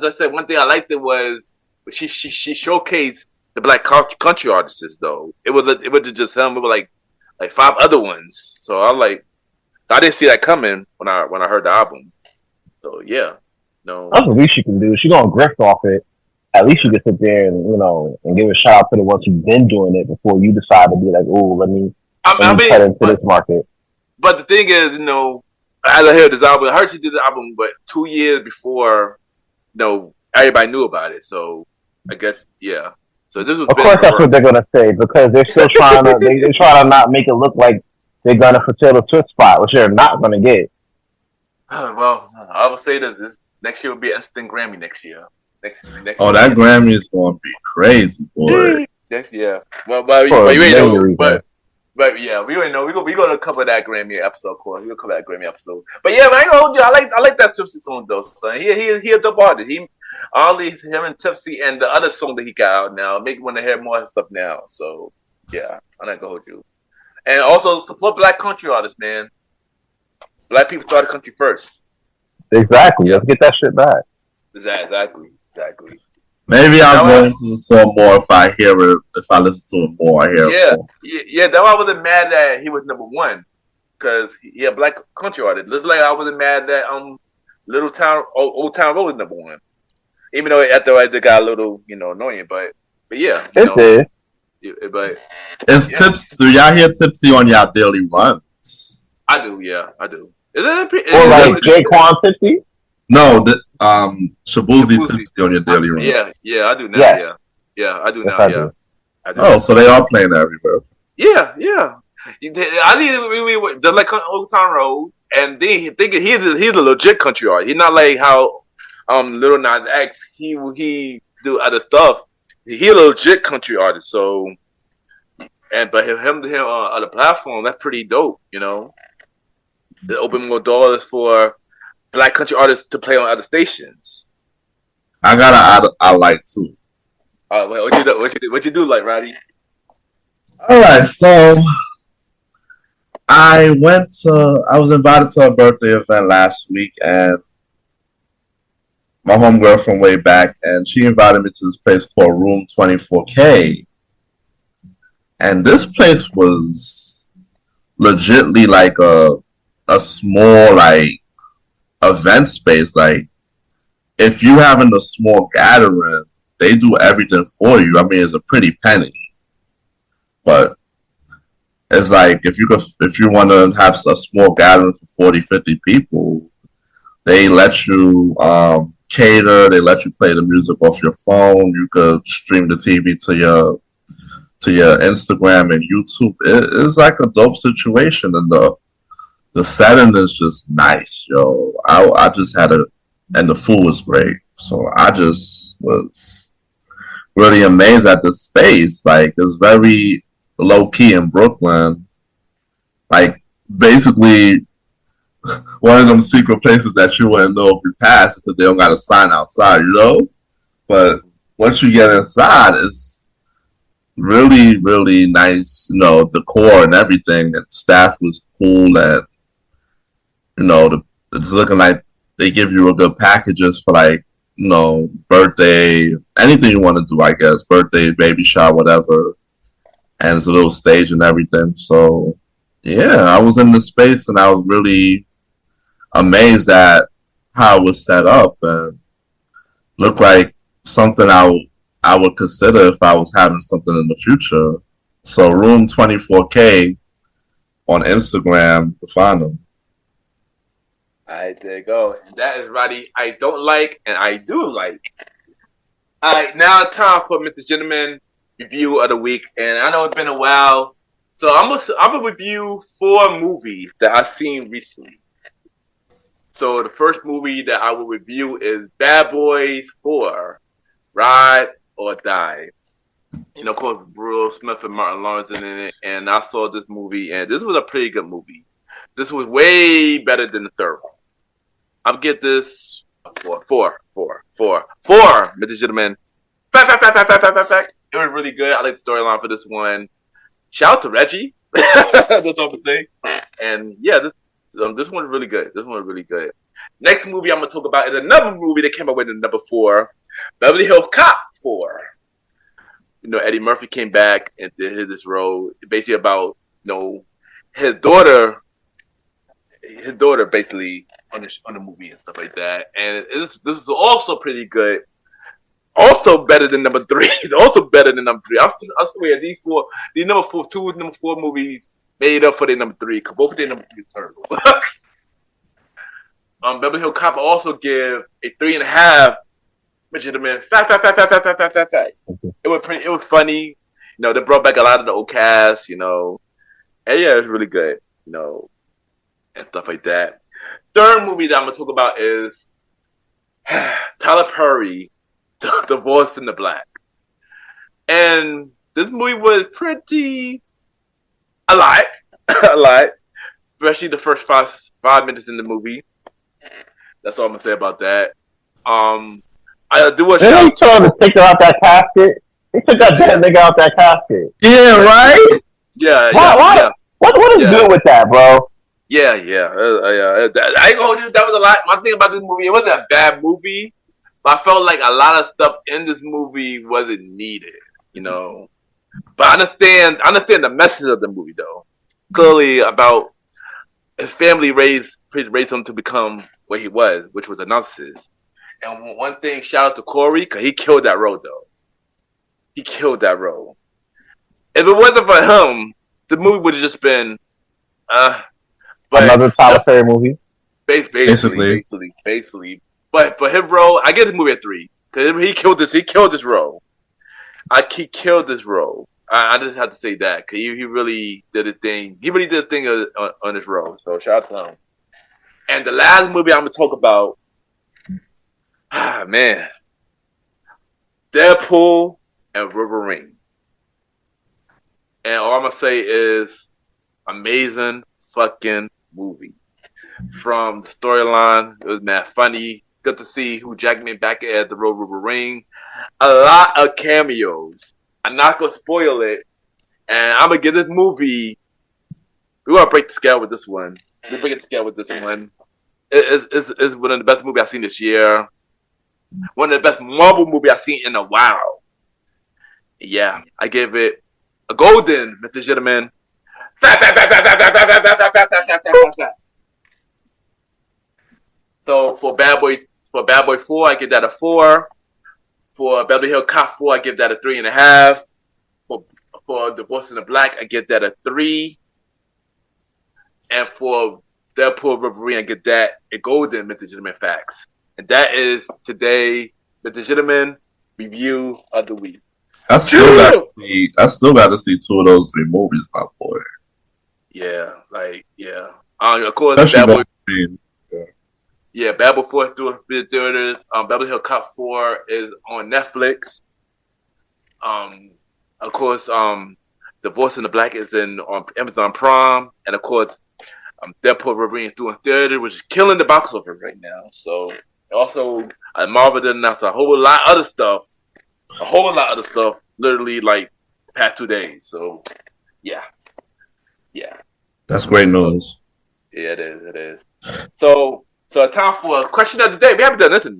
I said one thing I liked it was she showcased the black country artists though. It wasn't just him. It was like 5 other ones. So I didn't see that coming when I heard the album. So yeah, no. That's the least you can do. She gonna grift off it. At least you can sit there and give a shout out to the ones who've been doing it before you decide to be like, oh, let me cut into this market. But the thing is, as I heard this album, I heard she did the album, but 2 years before, everybody knew about it. So I guess, yeah. So this was. Of course, that's what they're gonna say because they're still trying to. They're trying to not make it look like they're gonna for Taylor Swift spot, which they're not gonna get. Well, I will say that this next year will be an instant Grammy next year. Next that Grammy is gonna be crazy, boy. Yeah. But you ain't know. But yeah, we already know we gonna cover that Grammy episode, of course. We'll cover that Grammy episode. But yeah, man, I ain't gonna hold you. I like that Tipsy song though, son. He a dope artist. Him and Tipsy and the other song that he got out now make me want to hear more stuff now. So yeah, I'm not gonna hold you. And also support black country artists, man. Black people started country first. Exactly. Let's get that shit back. Exactly. Maybe I'll go into the song more if I hear it. If I listen to it more, I hear it more. Yeah. That's why I wasn't mad that he was number 1 because he a black country artist. Just like I wasn't mad that Old Town Road is number 1, even though after it got a little annoying. But yeah, it did. But Tips. Do y'all hear Tipsy on y'all daily runs? I do. Yeah, I do. Is Jaquan Tipsy? No, Shabuzi Tipsy on your daily run. Yeah, I do now. Yeah, I do now. I do. Oh, so they are playing that everywhere. Yeah. I think they're like Old Town Road, and they think he's a legit country artist. He's not like how Lil Nas X he do other stuff. He a legit country artist. So, but him on the platform, that's pretty dope. They open more doors for black country artists to play on other stations. I like too. What you do like, Roddy? All right, so I was invited to a birthday event last week, and my homegirl from way back, and she invited me to this place called Room 24K, and this place was legitly like a small event space. Like, if you having a small gathering, they do everything for you. I mean, it's a pretty penny, but it's like if you want to have a small gathering for 40, 50 people, they let you cater. They let you play the music off your phone. You could stream the TV to your Instagram and YouTube. It's like a dope situation, and the setting is just nice, yo. I just had and the food was great. So I just was really amazed at the space. Like, it's very low key in Brooklyn. Like, basically one of them secret places that you wouldn't know if you pass because they don't got a sign outside, But once you get inside, it's really, really nice, decor and everything. And staff was cool, and it's looking like they give you a good packages for like, birthday, anything you want to do, I guess, birthday, baby shower, whatever. And it's a little stage and everything. So yeah, I was in the space and I was really amazed at how it was set up and looked like something I would consider if I was having something in the future. So Room 24K on Instagram to find them. Alright, there you go. That is Roddy. I don't like and I do like. Alright, now time for Mr. Gentleman review of the week. And I know it's been a while. So I'm gonna review 4 movies that I've seen recently. So the first movie that I will review is Bad Boys 4, Ride or Die. Of course, Will Smith and Martin Lawrence in it. And I saw this movie, and this was a pretty good movie. This was way better than the third one. I'll get this 4, Mr. Gentleman. Fact. It was really good. I like the storyline for this one. Shout out to Reggie. That's all I'm saying. And yeah, this one's really good. This one's really good. Next movie I'm gonna talk about is another movie that came out with the number 4, Beverly Hills Cop 4. Eddie Murphy came back and did this role, basically about his daughter basically on the movie and stuff like that. And this is also pretty good. Also better than number 3. Also better than number 3. I swear these number 4 movies made up for their number 3, because both of their number 3 is terrible. Beverly Hills Cop also give a 3.5. Gentleman, fact. It was funny. They brought back a lot of the old cast. And yeah, it was really good. And stuff like that. Third movie that I'm gonna talk about is Tyler Perry, Divorce in the Black. And this movie was pretty a lot, especially the first 5 minutes in the movie. That's all I'm gonna say about that. I do a shout. They trying to take her out that casket. They took that damn nigga out that casket. Yeah, right. Yeah. What is good with that, bro? Yeah. I ain't gonna hold you. That was a lot. My thing about this movie, it wasn't a bad movie, but I felt like a lot of stuff in this movie wasn't needed. But I understand the message of the movie though. Clearly about his family raised him to become what he was, which was a narcissist. And one thing, shout out to Corey, because he killed that role, though. He killed that role. If it wasn't for him, the movie would have just been... another Tyler Perry movie? Basically. But for his role, I give the movie a 3. Because he killed this role. He killed this role. I just have to say that, because he really did a thing. He really did a thing on this role. So shout out to him. And the last movie I'm going to talk about... man. Deadpool and Wolverine. And all I'm going to say is amazing fucking movie. From the storyline, it was mad funny. Good to see Hugh Jackman back at the role of Wolverine. A lot of cameos. I'm not going to spoil it. And I'm going to give this movie... We're going to break the scale with this one. It's one of the best movies I've seen this year. One of the best Marvel movies I've seen in a while. Yeah, I gave it a golden, Mr. Gentleman. So for Bad Boy 4, I give that a 4. For Beverly Hills Cop 4, I give that a 3.5. For Divorce in the Black, I give that a 3. And for Deadpool Wolverine, I give that a golden, Mr. Gentleman Facts. And that is today the Gentleman review of the week. I still got to see 2 of those 3 movies, my boy. Yeah. Of course, Bad Boy. Yeah, Bad Boy 4 is doing theaters. Beverly Hills Cop 4 is on Netflix. Of course, Divorce in the Black is on Amazon Prime, and of course, Deadpool Wolverine is doing theater, which is killing the box office right now. So. Also, Marvel did announce a whole lot of other stuff, literally like the past 2 days. So, yeah. That's great news. Yeah, it is. So So time for a question of the day. We haven't done this in a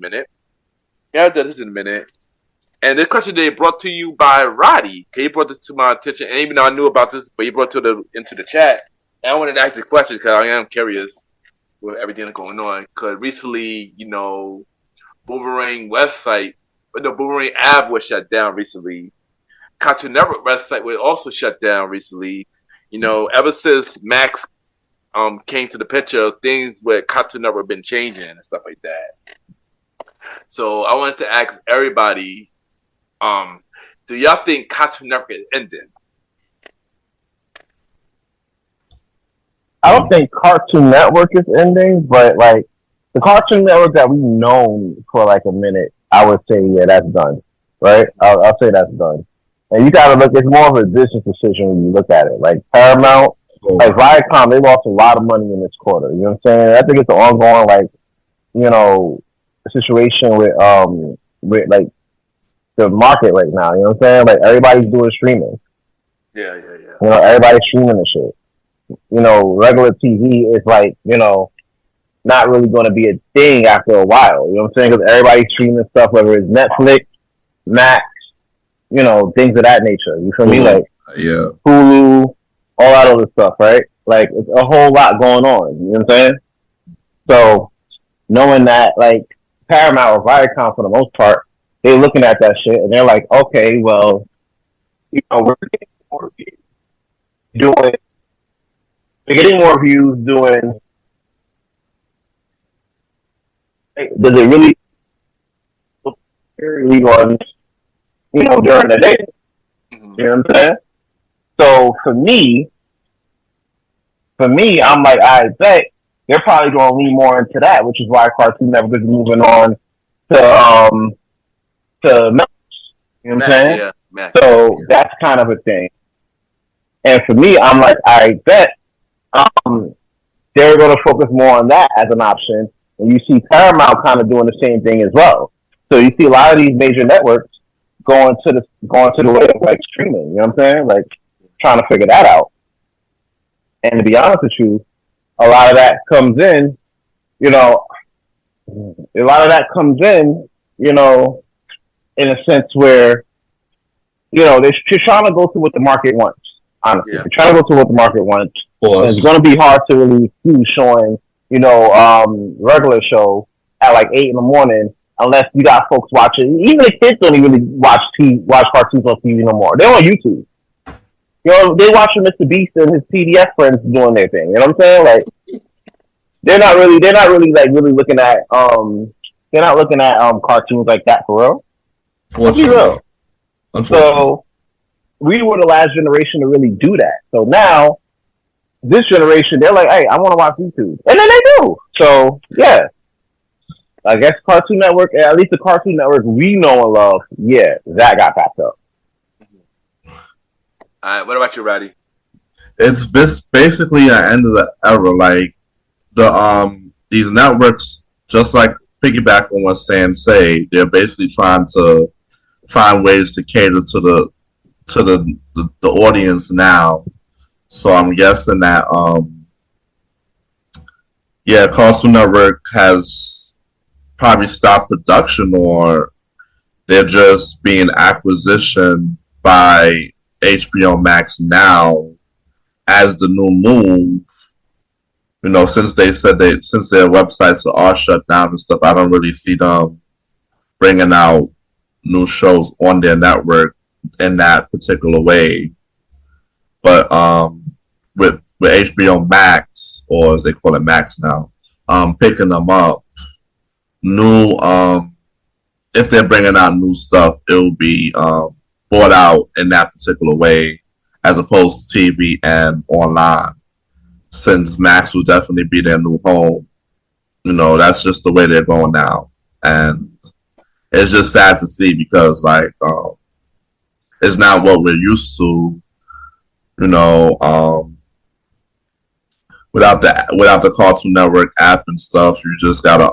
minute. And this question today brought to you by Roddy. He brought it to my attention, and even though I knew about this, but he brought it into the chat. And I wanted to ask the question because I am curious with everything that's going on. Because recently, Boomerang app was shut down recently. Cartoon Network website was also shut down recently. Ever since Max came to the picture, things with Cartoon Network been changing and stuff like that. So I wanted to ask everybody, do y'all think Cartoon Network is ending? I don't think Cartoon Network is ending, but like the Cartoon Network that we've known for like a minute, I would say, yeah, that's done. Right? I'll say that's done. And you gotta look, it's more of a business decision when you look at it. Like Paramount, like Viacom, they lost a lot of money in this quarter. You know what I'm saying? I think it's an ongoing, situation with like the market right now. You know what I'm saying? Like everybody's doing streaming. Yeah. Everybody's streaming the shit. Regular TV is like, not really going to be a thing after a while. You know what I'm saying? Because everybody's streaming stuff, whether it's Netflix, Max, things of that nature. You feel me? Like Hulu, all that other stuff, right? Like it's a whole lot going on. You know what I'm saying? So knowing that, like Paramount or Viacom for the most part, they're looking at that shit and they're like, okay, well, we're getting more views doing. Does it really on during the day? Mm-hmm. You know what I'm saying? So for me, I'm like, I bet they're probably going to lean more into that, which is why Cartoon Network is moving on to Max. You know what I'm saying? Yeah, Max. So that's kind of a thing. And for me, I'm like, I bet they're going to focus more on that as an option. And you see Paramount kind of doing the same thing as well. So you see a lot of these major networks going to the way of like streaming. You know what I'm saying? Like trying to figure that out. And to be honest with you, a lot of that comes in, in a sense where, they're trying to go to what the market wants. Honestly, they're trying to go to what the market wants. And it's going to be hard to really see showing, regular show at like 8 a.m, unless you got folks watching. Even the kids don't even really watch cartoons on TV no more. They're on YouTube. They watching Mr. Beast and his PDF friends doing their thing. You know what I'm saying? Like they're not really like really looking at cartoons like that for real. Let's be real. So we were the last generation to really do that. So now this generation, they're like, hey, I want to watch YouTube. And then they do. So yeah. I guess Cartoon Network, at least the Cartoon Network we know and love, yeah, that got packed up. All right, what about you, Roddy? It's basically an end of the era. Like these networks, just like piggyback on what Say, they're basically trying to find ways to cater to the audience now. So I'm guessing that Cartoon Network has probably stopped production, or they're just being acquisitioned by HBO Max now as the new move. Since they said since their websites are all shut down and stuff, I don't really see them bringing out new shows on their network in that particular way. But with HBO Max, or as they call it Max now, picking them up, new if they're bringing out new stuff, it will be bought out in that particular way, as opposed to TV and online. Since Max will definitely be their new home, that's just the way they're going now, and it's just sad to see because it's not what we're used to. Without the Cartoon Network app and stuff, you just gotta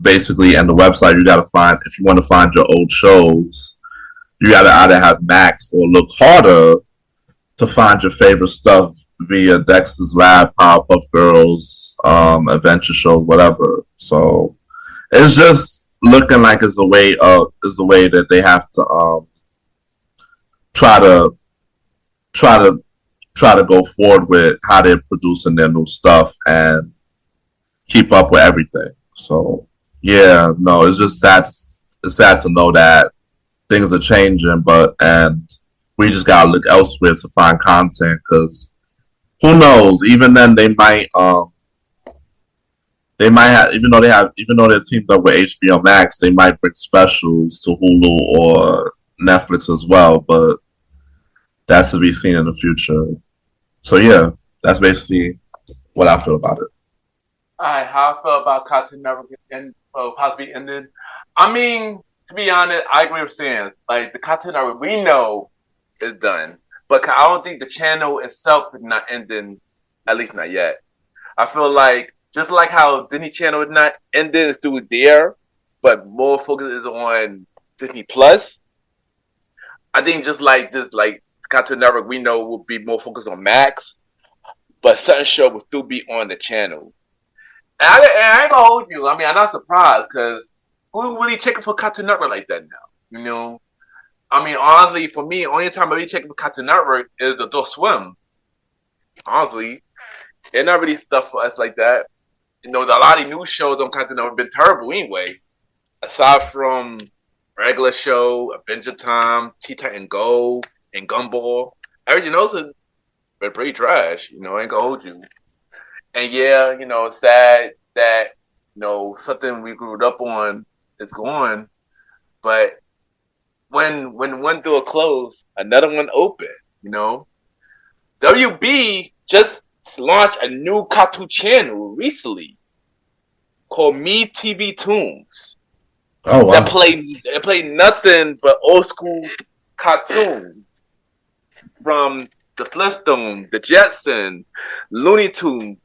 basically, and the website, you gotta find, if you want to find your old shows, you gotta either have Max or look harder to find your favorite stuff via Dexter's Lab, Powerpuff Girls, adventure shows, whatever. So it's just looking like it's a way that they have to try to go forward with how they're producing their new stuff and keep up with everything. So yeah, no, it's just sad. It's sad to know that things are changing, and we just gotta look elsewhere to find content, because who knows? Even then, they might have, even though they're teamed up with HBO Max, they might bring specials to Hulu or Netflix as well. But that's to be seen in the future. So yeah, that's basically what I feel about it. Alright, how I feel about Cartoon Network and possibly ending. I mean, to be honest, I agree with Sam. Like, the Cartoon Network we know is done, but I don't think the channel itself is not ending, at least not yet. I feel like, just like how Disney Channel is not ending through there, but more focus is on Disney Plus. I think just like this, like Cartoon Network we know will be more focused on Max, but certain show will still be on the channel. And I ain't gonna hold you. I mean, I'm not surprised, because who really checking for Cartoon Network like that now? You know, I mean, honestly, for me, only time I really checking for Cartoon Network is Adult Swim. Honestly, they're not really stuff for us like that. You know, a lot of new shows on Cartoon Network have been terrible anyway. Aside from regular show, Adventure Time, Teen Titan Go, and Gumball, everything else has been pretty trash. You know, I ain't gonna hold you. And yeah, you know, it's sad that, you know, something we grew up on is gone. But when one door closed, another one opened, you know. WB just launched a new cartoon channel recently called Me TV Toons. Oh wow! They play nothing but old school cartoons from the Flintstones, the Jetsons, Looney Tunes,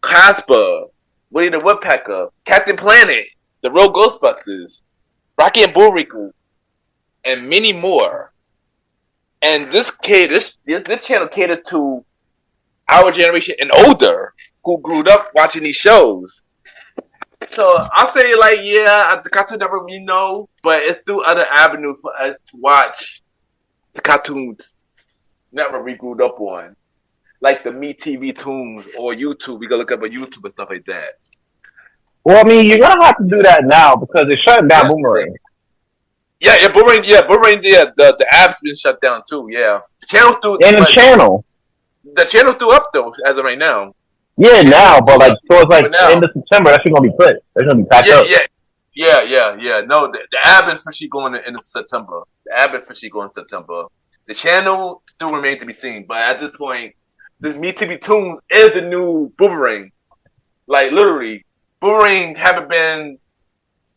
Casper, Woody the Woodpecker, Captain Planet, The Real Ghostbusters, Rocky and Bullwinkle, and many more. And this channel catered to our generation and older who grew up watching these shows. So I'll say, like, yeah, the Cartoon Network we know, but it's through other avenues for us to watch the Cartoon Network we grew up on. Like the Me TV Toons or YouTube. We go look up on YouTube and stuff like that. Well, I mean, you're gonna have to do that now because they're shutting down Boomerang. Yeah, Boomerang. The app's been shut down too. Yeah, the channel through the channel through up though as of right now. Yeah, now, but like so it's like end of September. That's gonna be put. They're gonna be packed up. Yeah. No, the app is officially going in September. The channel still remains to be seen, but at this point, this Me TV Toons is the new Boomerang. Like literally, Boomerang haven't been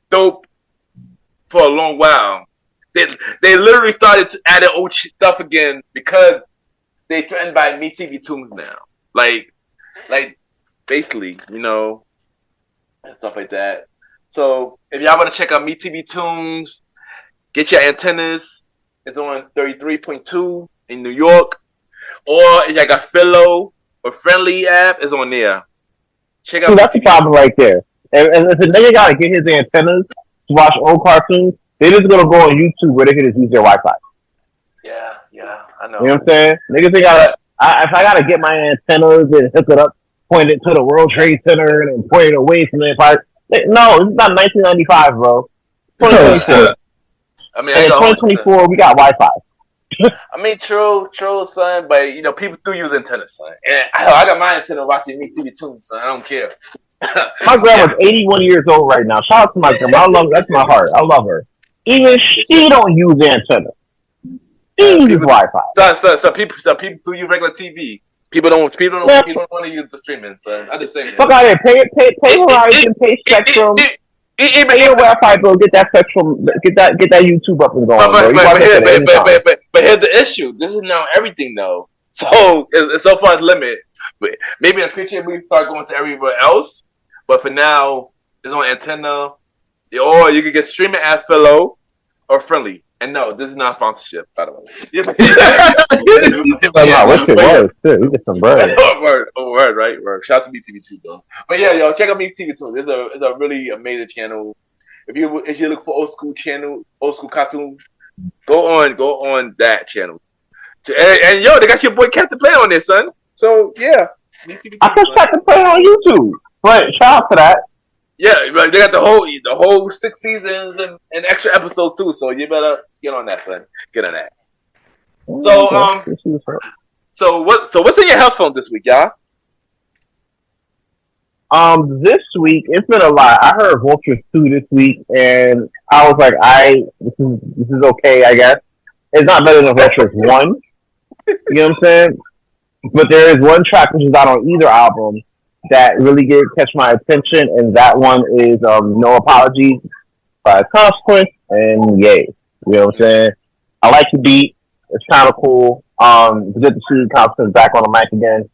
dope for a long while. They literally started to add old stuff again because they threatened by Me TV Toons now. Like basically, you know, and stuff like that. So if y'all want to check out Me TV Toons, get your antennas. It's on 33.2 in New York. Or if y'all got Philo or Friendly app, it's on there. Check out. See, that's the problem right there. And if a nigga gotta get his antennas to watch old cartoons, they're just gonna go on YouTube where they can just use their Wi-Fi. Yeah, I know. You know what I'm saying? Niggas, if I gotta get my antennas and hook it up, point it to the World Trade Center and then point it away from the Empire. No, it's not 1995, bro. 2024. I mean, and in 2024, we got Wi-Fi. I mean, true, son. But you know, people do use antennas, son. And I got my antenna watching Me TV Toons, son. I don't care. My grandma's 81 years old right now. Shout out to my grandma. That's my heart. I love her. Even she don't use antenna. She uses Wi-Fi. So people do use regular TV. People don't want to use the streaming. So I just say, fuck out here. Pay Verizon, pay Spectrum. Pay your Wi-Fi bill. Get that Spectrum. Get that YouTube up and going. But here's the issue. This is now everything though. So so far it's limit. But maybe in the future we start going to everywhere else. But for now, it's on antenna. Or you can get streaming at Philo or Friendly. And no, this is not sponsorship, by the way. Wish it was too. We get some bread. Word, right? Word. Shout out to MeTV2 though. But yeah, yo, check out MeTV2. It's a really amazing channel. If you look for old school cartoons, go on that channel. And yo, they got your boy Captain Play on there, son. So yeah, I just Captain Play on YouTube. But shout out to that. Yeah, right. They got the whole 6 seasons and extra episode too. So you better get on that, son. Get on that. So what's in your headphones this week, y'all? This week it's been a lot. I heard Vultures 2 this week, and I was like, this is okay, I guess. It's not better than Vultures 1. You know what I'm saying? But there is one track which is not on either album that really did catch my attention, and that one is No Apologies by Consequence and Yay. You know what I'm saying? I like the beat. It's kind of cool. It's good to see Consequence back on the mic again.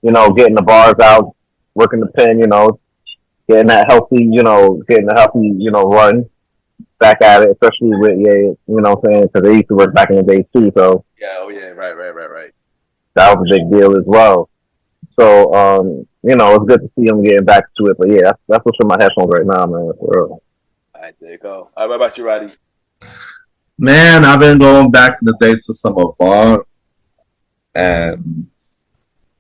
You know, getting the bars out, working the pen, you know, getting a healthy run back at it, especially with Yay, you know what I'm saying? Because they used to work back in the day too, so. Yeah, right. That was a big deal as well. So, you know, it's good to see him getting back to it. But yeah, that's what's in my headphones right now, man. For real. All right, there you go. All right, what about you, Roddy? Man, I've been going back in the day to some Avant, and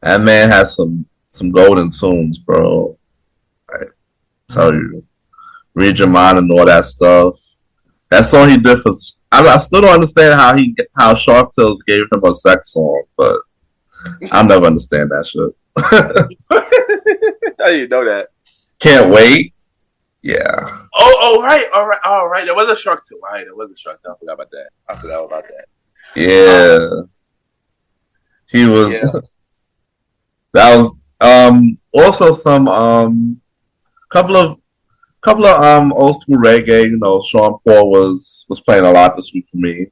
that man has some golden tunes, bro. I tell you, Read Your Mind and all that stuff. That song he did for, I still don't understand how Shark Tales gave him a sex song, but I'll never understand that shit. How do you know that? Can't Wait. Yeah. Oh, right. There was a Shark Tale. Right, there was a Shark Tale. I forgot about that. Yeah. He was. Yeah. That was also some couple of old school reggae. You know, Sean Paul was playing a lot this week for me.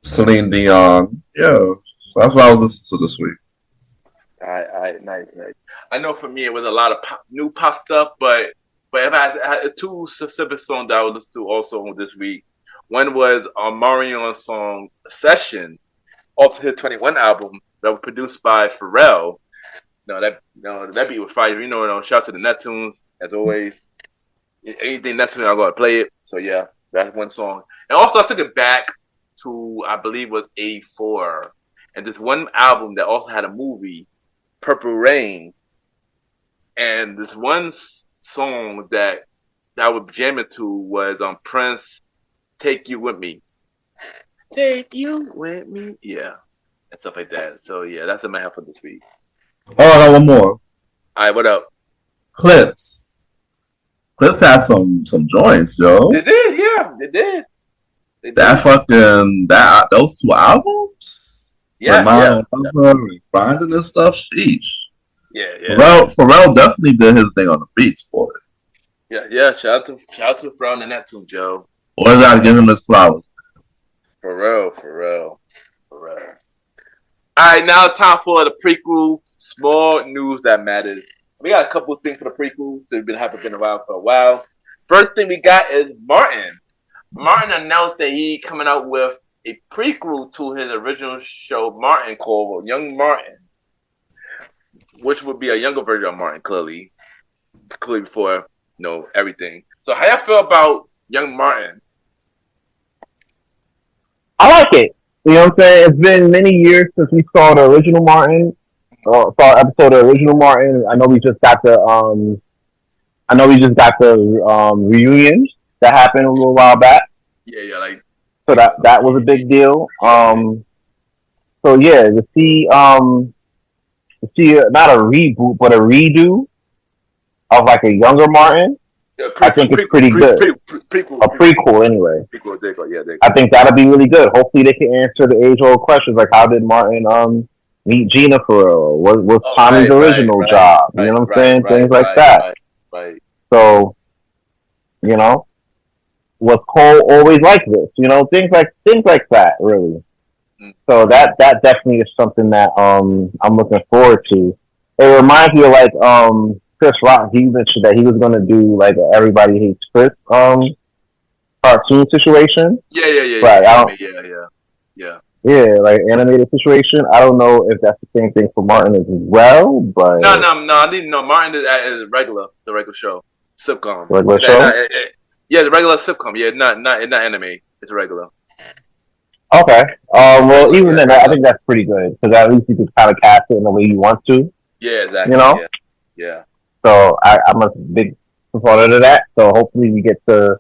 Celine Dion. Yeah. So that's what I was listening to this week. Nice. I know for me it was a lot of new pop stuff, but if I had two specific songs that I would listen to also this week. One was Marion's song Session off his 21 album that was produced by Pharrell. That beat was fire. You know, shout out to the Neptunes as always. Anything Neptune, I'm gonna play it. So yeah, that's one song. And also I took it back to I believe was A4. And this one album that also had a movie, Purple Rain, and this one song that I would jam it to was Prince, Take You With Me. Take you with me. Yeah. And stuff like that. So yeah, that's in my head for this week. Oh, I got one more. All right, what up? Clips had some joints, yo. They did, yeah. They did. Those two albums? Yeah. Grinding and stuff. Sheesh. Yeah. Pharrell definitely did his thing on the beats, boy. Yeah. Shout out to Pharrell and that tune, Joe. Or is that giving him his flowers? Pharrell. All right, now time for the prequel. Small news that matters. We got a couple of things for the prequel. So we've been around for a while. First thing we got is Martin. Martin announced that he coming out with a prequel to his original show, Martin, called Young Martin, which would be a younger version of Martin, clearly before everything. So how y'all feel about Young Martin? I like it. You know what I'm saying? It's been many years since we saw the original Martin. Saw an episode of the original Martin. I know we just got the reunions that happened a little while back. Yeah. So that was a big deal. So yeah, to see not a reboot but a redo of like a younger Martin. Yeah, I think it's pretty good. Prequel anyway. Prequel. I think that'll be really good. Hopefully they can answer the age-old questions like how did Martin meet Gina for real? What was Tommy's original job? You know what I'm saying? Things like that. Right. So, was Cole always like this? Things like that, really. So that definitely is something that I'm looking forward to. It reminds me of like Chris Rock. He mentioned that he was going to do like Everybody Hates Chris cartoon situation. Yeah. Right. Yeah, like animated situation. I don't know if that's the same thing for Martin as well, but No. I didn't know. Martin is regular, the regular show, sitcom. regular show. Yeah, the regular sitcom. Yeah, not anime. It's regular. Okay. Well, even then, I regular. think that's pretty good because at least you can kind of cast it in the way you want to. Yeah, exactly. You know. Yeah. So I'm a big proponent of that. So hopefully we get to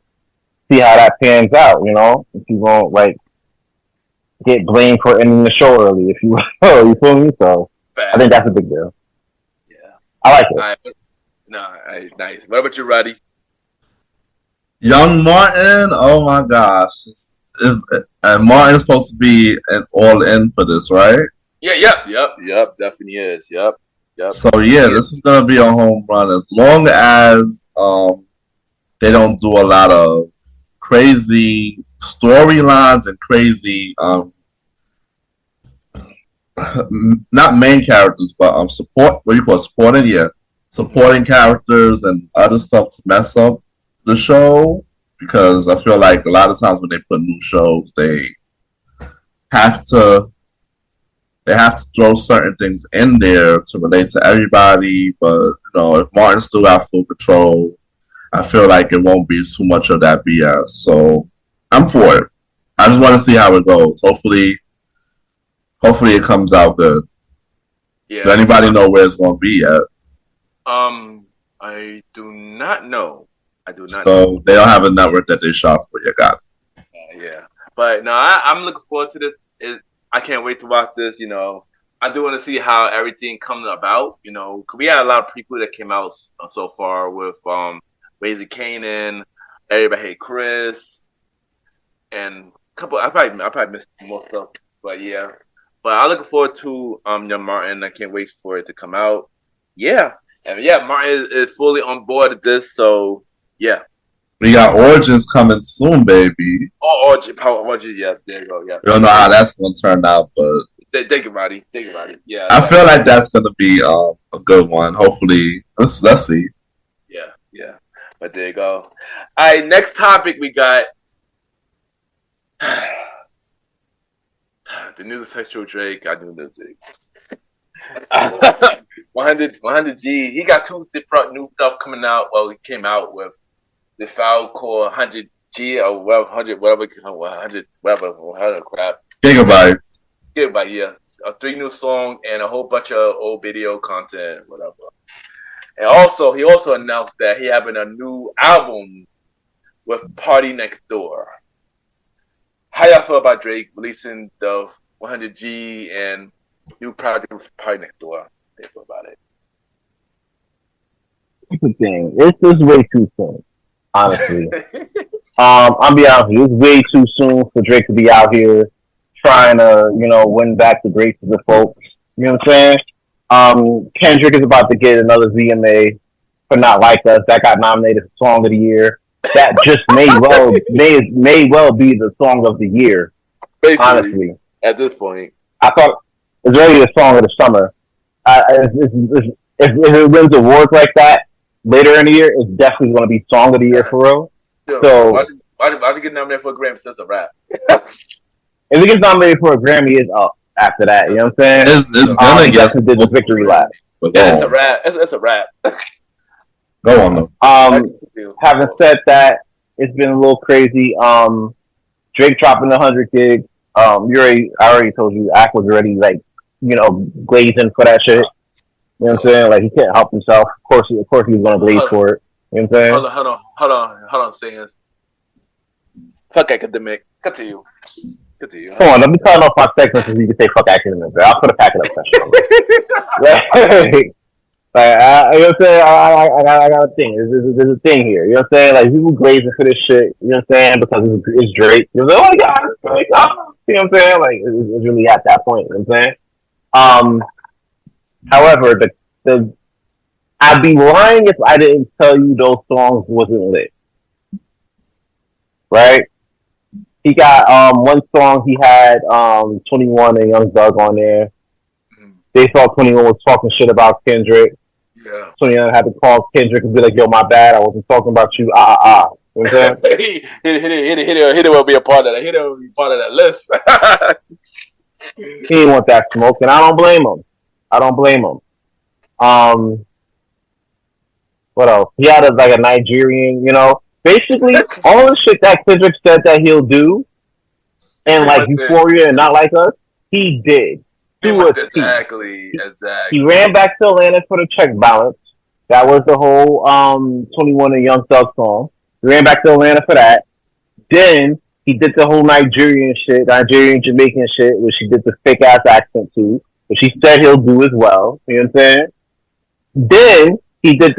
see how that pans out. You know, if you won't like get blamed for ending the show early, if you will. You feel me? So Bad. I think that's a big deal. Yeah. I like it. Nice. What about you, Roddy? Young Martin, oh my gosh. And Martin's supposed to be an all in for this, right? Yeah, yep, definitely is. Yep. So yeah, this is gonna be a home run as long as they don't do a lot of crazy storylines and crazy not main characters, but support. What do you call it? Supporting? Yeah, supporting characters and other stuff to mess up the show. Because I feel like a lot of times when they put new shows, they have to throw certain things in there to relate to everybody. But you know, if Martin still got full control, I feel like it won't be too much of that BS. So I'm for it. I just want to see how it goes. Hopefully it comes out good. Yeah. Does anybody know where it's going to be at? I do not know. So they don't have a network that they shot for. You got it. Yeah, but no, I'm looking forward to this. I can't wait to watch this. You know, I do want to see how everything comes about. You know, 'cause we had a lot of people that came out so far with Raising Kanan, Everybody Hate Chris, and a couple. I probably missed more stuff, but yeah. But I'm looking forward to Young Martin. I can't wait for it to come out. Yeah, and yeah, Martin is fully on board with this. So yeah. We got Origins coming soon, baby. Oh, Origins, yeah, there you go, yeah. We don't know how that's going to turn out, but Think about it. Yeah, I feel like that's going to be a good one. Hopefully, let's see. Yeah. But there you go. All right, next topic we got the new sexual Drake. I knew this. 100G. He got two different new stuff coming out. Well, he came out with the file called 100G or 100 whatever crap. Gigabytes, yeah. 3 new songs and a whole bunch of old video content, whatever. And also, he also announced that he having a new album with Party Next Door. How y'all feel about Drake releasing the 100G and new project with Party Next Door? How you feel about it? Here's the thing. It's way too soon, honestly. I'll be honest with you. It's way too soon for Drake to be out here trying to, win back the graces of folks. You know what I'm saying? Kendrick is about to get another VMA for Not Like Us. That got nominated for Song of the Year. That just may well be the Song of the Year. Basically, honestly, at this point, I thought it's already the Song of the Summer. If it wins awards like that later in the year, it's definitely going to be Song of the Year for real. Sure. So, why should get nominated for a Grammy since a rap? If it gets nominated for a Grammy, it's up after that. You know what I'm saying? It's gonna get did the victory lap. Yeah, it's a rap. It's a rap. Go on though. Having said that, it's been a little crazy. Drake dropping 100 gigs. I already told you, Ak was already glazing for that shit. You know what I'm saying? Like, he can't help himself. Of course he was gonna glaze for it. You know what I'm saying? Hold on, Sans. Fuck academic. Continue. Come on, let me turn off my segment so you can say fuck academic. I'll put a packet up session. You know what I'm saying? I got a thing. There's a thing here. You know what I'm saying? Like, people glazing for this shit. You know what I'm saying? Because it's Drake. You're like, oh my god, it's Drake. Oh. You know what I'm saying? Like, it's really at that point. You know what I'm saying? However, I'd be lying if I didn't tell you those songs wasn't lit. Right? He got one song. He had 21 and Young Thug on there. They thought 21 was talking shit about Kendrick. Yeah. 21 had to call Kendrick and be like, "Yo, my bad. I wasn't talking about you." You know what I'm saying? He will be a part of that. He will be part of that list. He didn't want that smoke, and I don't blame him. What else? He had like a Nigerian, basically all the shit that Kendrick said that he'll do, and like Euphoria and Not Like Us, he did. Exactly. He ran back to Atlanta for the check balance. That was the whole 21 and Young Thug song. He ran back to Atlanta for that. Then he did the whole Nigerian Jamaican shit, which he did the fake ass accent to, which he said he'll do as well. You know what I'm saying? Then he did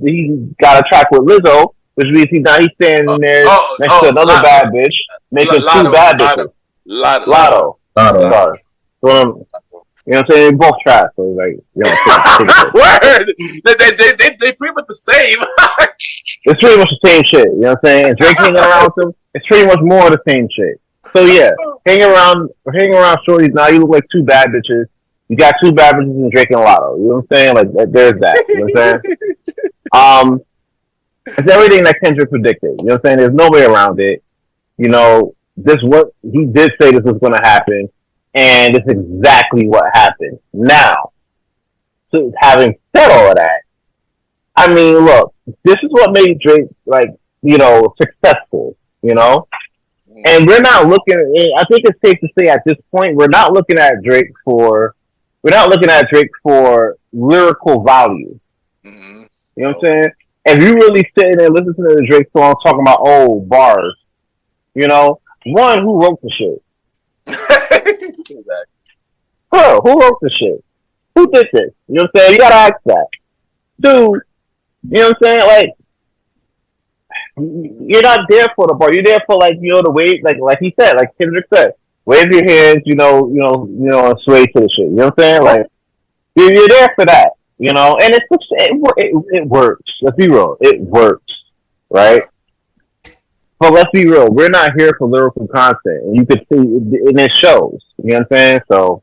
he got a track with Lizzo, which means he's standing there next to another bad bitch, making two bad bitches. Lotto. Sorry. You know what I'm saying? They're both trash. So like, Word! They pretty much the same. It's pretty much the same shit. You know what I'm saying? Drake hanging around with them, it's pretty much more of the same shit. So yeah, hanging around shorties, now you look like two bad bitches. You got two bad bitches and Drake and Lotto. You know what I'm saying? Like, there's that. You know what I'm saying? It's everything that Kendrick predicted. You know what I'm saying? There's no way around it. He did say this was going to happen, and it's exactly what happened. Now, so having said all of that, I mean, look, this is what made Drake, successful, And we're not looking, I think it's safe to say at this point, we're not looking at Drake for lyrical value. Mm-hmm. You know what I'm saying? If you really sit there and listen to the Drake song talking about, bars, one, who wrote the shit? Bro, who wrote the shit? Who did this? You know what I'm saying? You gotta ask that. Two, you know what I'm saying? Like, you're not there for the bar. You're there for the wave, like he said, like Kendrick said, wave your hands, and sway to the shit. You know what I'm saying? Like, you're there for that, and it works. Let's be real, it works, right? But let's be real, we're not here for lyrical content, and you can see, and it shows. You know what I'm saying? So,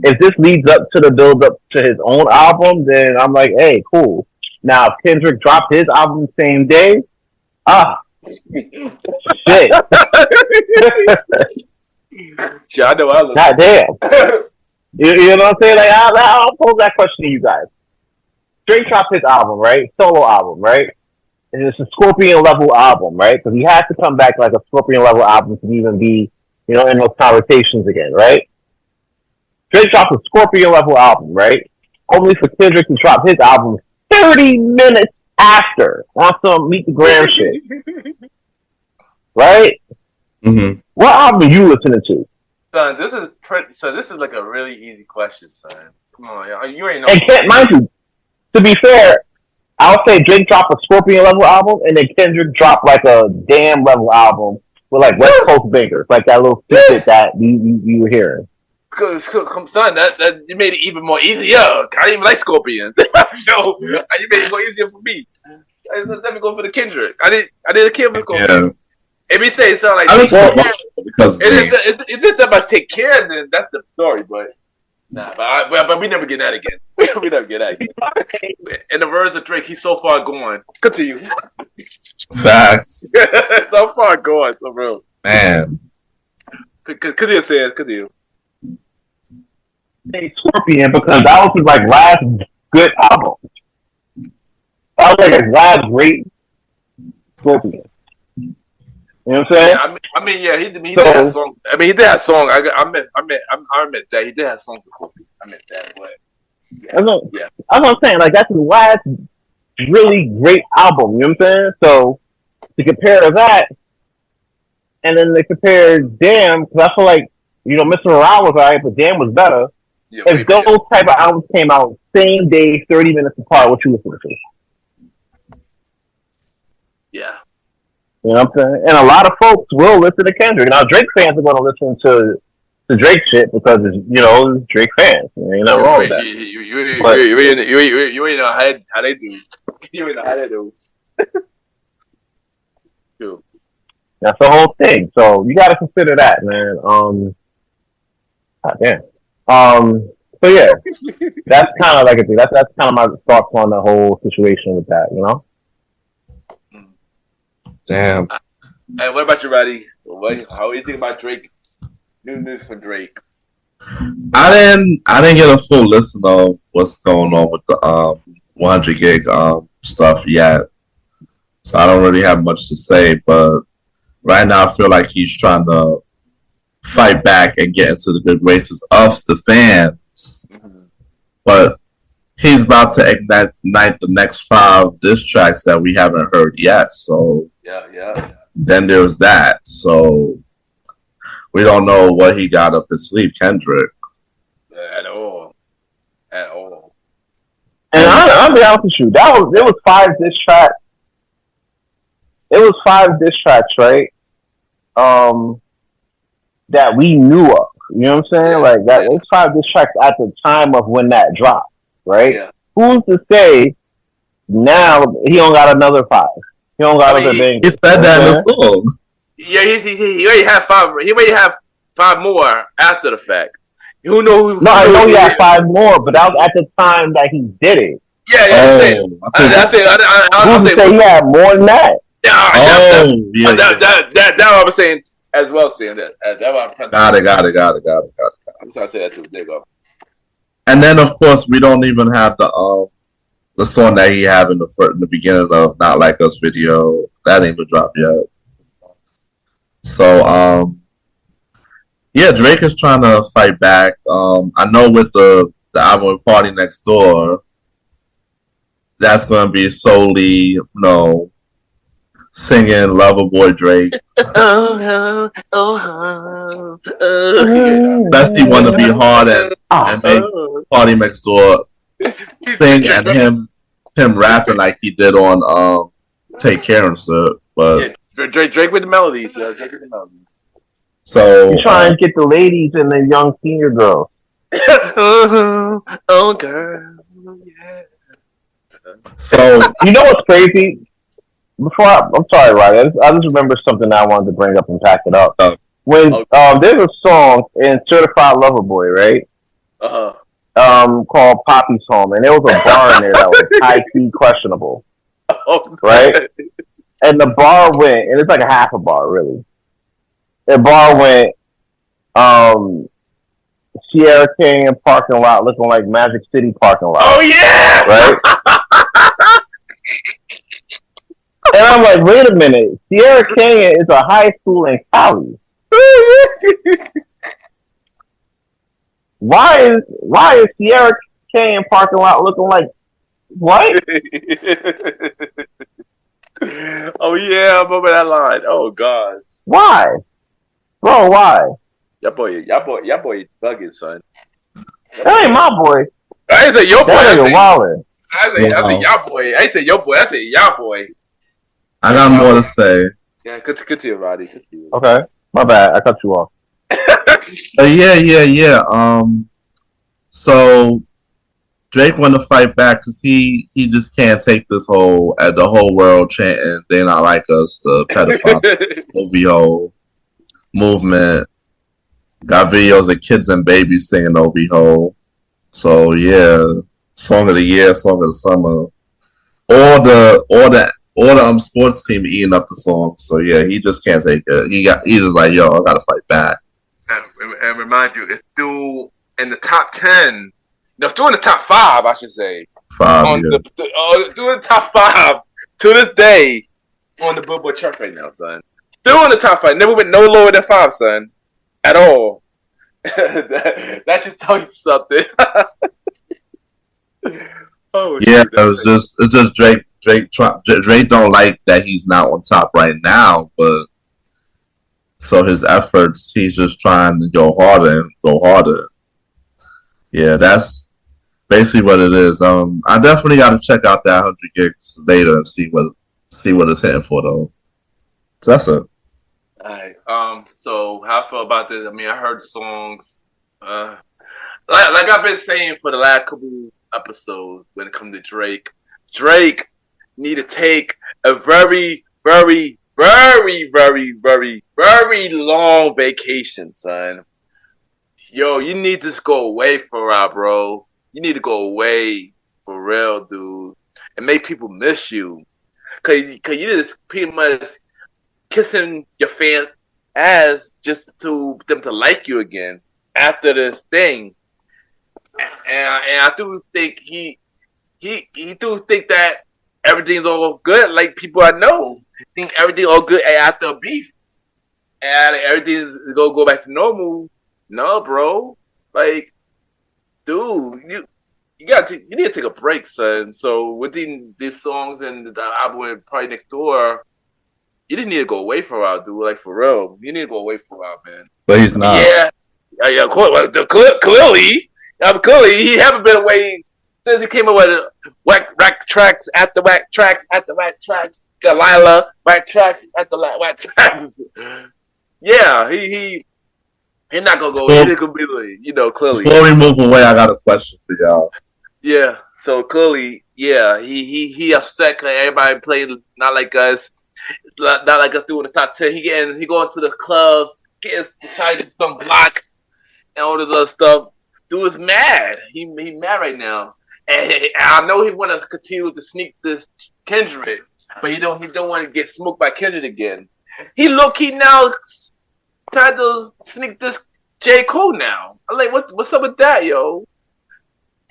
if this leads up to the build up to his own album, then I'm like, hey, cool. Now, if Kendrick dropped his album the same day, shit. God damn. You know what I'm saying? Like, I'll pose that question to you guys. Drake dropped his album, right? Solo album, right? And it's a Scorpion level album, right? Because he has to come back like a Scorpion level album to even be, in those conversations again, right? Drake dropped a Scorpion level album, right? Only for Kendrick to drop his album 30 minutes after on some Meet the Gram shit. Right? Mm-hmm. What album are you listening to? Son, this is like a really easy question, son. Come on, you ain't know. And mind you, to be fair, I'll say Drake dropped a Scorpion level album, and then Kendrick dropped like a Damn level album with like West Coast bangers, like that little snippet that you were hearing. Son, that you made it even more easier. I didn't even like Scorpions, so you made it more easier for me. Let me go for the Kendrick. I did a Kendrick for Scorpion. Yeah. If you say something like because it's about take care, then that's the story. But nah, but we never get that again. We never get that again. In the words of Drake, he's so far gone. Continue. Facts. So far gone, so real. Man. Continue. Scorpion, because that was his last good album. That was his last great Scorpion. You know what I'm saying? Yeah, I mean, yeah, he did have songs. I mean, he did have songs. I meant that he did have songs with Scorpion. I meant that, but yeah. That's what I'm saying. Like, that's his last really great album. You know what I'm saying? So to compare to that, and then they compare Damn, because I feel like Mr. Morale was alright, but Damn was better. Yeah, if those type of albums came out same day, 30 minutes apart, what you listen to? Yeah. You know what I'm saying? And a lot of folks will listen to Kendrick. Now, Drake fans are going to listen to Drake shit because it's Drake fans. Ain't nothing wrong with that. You ain't know how they do. You ain't know how they do. That's the whole thing. So you got to consider that, man. God damn. So yeah, that's kind of like a thing. That's kind of my thoughts on the whole situation with that. Damn. Hey, what about you, Roddy? How do you think about Drake? New news for Drake. I didn't get a full listen of what's going on with the 100 gig stuff yet, so I don't really have much to say. But right now, I feel like he's trying to fight back and get into the good graces of the fans. Mm-hmm. But he's about to ignite the next 5 diss tracks that we haven't heard yet. So Yeah. then there's that. So we don't know what he got up his sleeve, Kendrick. At all. And I'll be honest with you, it was 5 diss tracks. It was 5 diss tracks, right? That we knew of. You know what I'm saying? Yeah. Like that. It's 5 diss tracks at the time of when that dropped, right? Yeah. Who's to say now he don't got another 5? He don't got another thing. He said that in the song. Yeah, he already had 5. He already had 5 more after the fact. Who knows? No, I know he had 5 more, but that was at the time that he did it. Yeah. I Who's to say he had more than that? That what I'm saying as well. Saying that. That's what I'm Got it. I'm trying to say that too. There you go. And then, of course, we don't even have the song that he had in the beginning of "Not Like Us" video. That ain't even dropped yet. So, yeah, Drake is trying to fight back. I know with the album Party Next Door, that's going to be solely, singing Loverboy Drake. Especially want to be hard and make Party Next Door sing and him rapping like he did on Take Care and stuff. But yeah, Drake with the melodies. Drake with the melodies. So you try and get the ladies and the young senior girls. Oh girl, yeah. So you know what's crazy? I'm sorry, Roddy. I just remember something I wanted to bring up and pack it up. When there's a song in Certified Lover Boy, right? Called Poppy's Home, and there was a bar in there that was high key questionable, right? And the bar went, and it's like a half a bar, really. The bar went, Sierra Canyon parking lot looking like Magic City parking lot. Oh yeah, right. And I'm like, wait a minute, Sierra Canyon is a high school in Cali. Why is Sierra Canyon parking lot looking like what? Oh yeah, I remember that line. Oh god. Why? Bro, why? Y'all boy bugging, son. That ain't my boy. I ain't say your boy. That nigga wildin'. I say y'all boy. I ain't say your boy. I say y'all boy. I got more to say. Yeah, good to you, Roddy. Okay, my bad. I cut you off. Yeah. So Drake want to fight back because he just can't take this the whole world chanting "They Not Like Us" the pedophile OVO movement. Got videos of kids and babies singing OVO. So yeah, song of the year, song of the summer. All the sports team eating up the song. So yeah, he just can't take it. He just like, yo, I gotta fight back. And remind you, it's still in the top 10. No, still in the top 5, I should say. 5. Still in the top 5 to this day on the Billboard chart right now, son. Still in the top 5. Never went no lower than 5, son. At all. that should tell you something. Oh, yeah, it's just Drake. Drake don't like that he's not on top right now, but so his efforts, he's just trying to go harder. Yeah, that's basically what it is. I definitely got to check out that 100 gigs later and see what it's hitting for though. So that's it. Alright. So how I feel about this? I mean, I heard songs. Like I've been saying for the last couple episodes when it comes to Drake. Drake need to take a very, very, very, very, very, very long vacation, son. Yo, you need to just go away for a while, bro. You need to go away for real, dude, and make people miss you. Cause you just pretty much kissing your fans' ass just to them to like you again after this thing. And I do think he do think that everything's all good. Like people I know think everything all good after a beef, and everything's gonna go back to normal. No, bro. Like, dude, you need to take a break, son. So with these songs and the album with Party Next Door, you didn't need to go away for a while, dude. Like for real, you need to go away for a while, man. But he's not. Yeah. Clearly, he haven't been away since he came up with whack tracks after whack tracks after whack tracks. Delilah, whack tracks after whack tracks. Yeah, he's not gonna go. He's gonna be like, clearly. Before we move away, I got a question for y'all. Yeah, so clearly, yeah, he upset because everybody playing not like us doing the top 10. He going to the clubs, getting tied to some block and all this other stuff. Dude is mad. He mad right now, and I know he want to continue to sneak this Kendrick, but he don't want to get smoked by Kendrick again. He low key now tried to sneak this J. Cole now. I'm like, what's up with that, yo?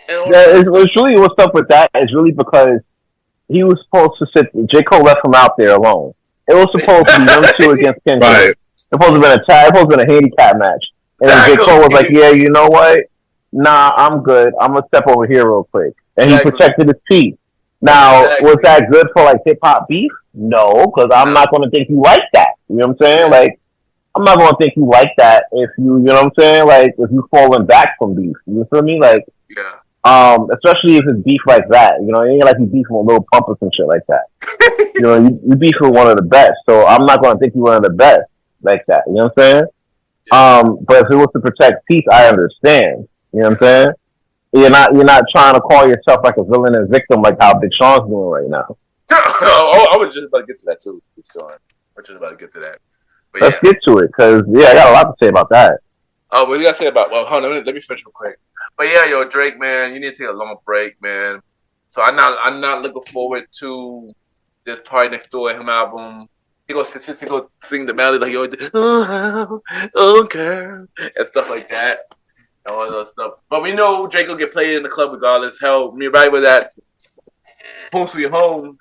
It's really what's up with that is really because he was supposed to sit. J. Cole left him out there alone. It was supposed to be them two against Kendrick. Right. It was supposed to have been a tie. It was supposed to have been a handicap match. And then J. Cole was like, "Yeah, you know what? Nah, I'm good. I'm gonna step over here real quick." And he protected his peace. Now, was that good for like hip hop beef? No, because I'm not gonna think you like that. You know what I'm saying? Like, I'm not gonna think you like that if you know what I'm saying? Like, if you falling back from beef. You feel me? Like, yeah. Especially if it's beef like that, it ain't like you beef with Lil Pumpers and shit like that. You beef with one of the best, so I'm not gonna think you one of the best like that. You know what I'm saying? Yeah. But if it was to protect peace, I understand. You know what I'm saying? You're not trying to call yourself like a villain and victim like how Big Sean's doing right now. I was just about to get to that too, Big Sean. We're just about to get to that. But let's get to it, because I got a lot to say about that. Oh, what you gotta say about? Well, hold on, let me finish real quick. But yeah, yo, Drake, man, you need to take a long break, man. So I'm not looking forward to this Party Next Door him album. He gonna sing the melody like he always did, oh girl, and stuff like that, and all that stuff. But we know Drake will get played in the club regardless. Hell, me right with that Home Sweet Home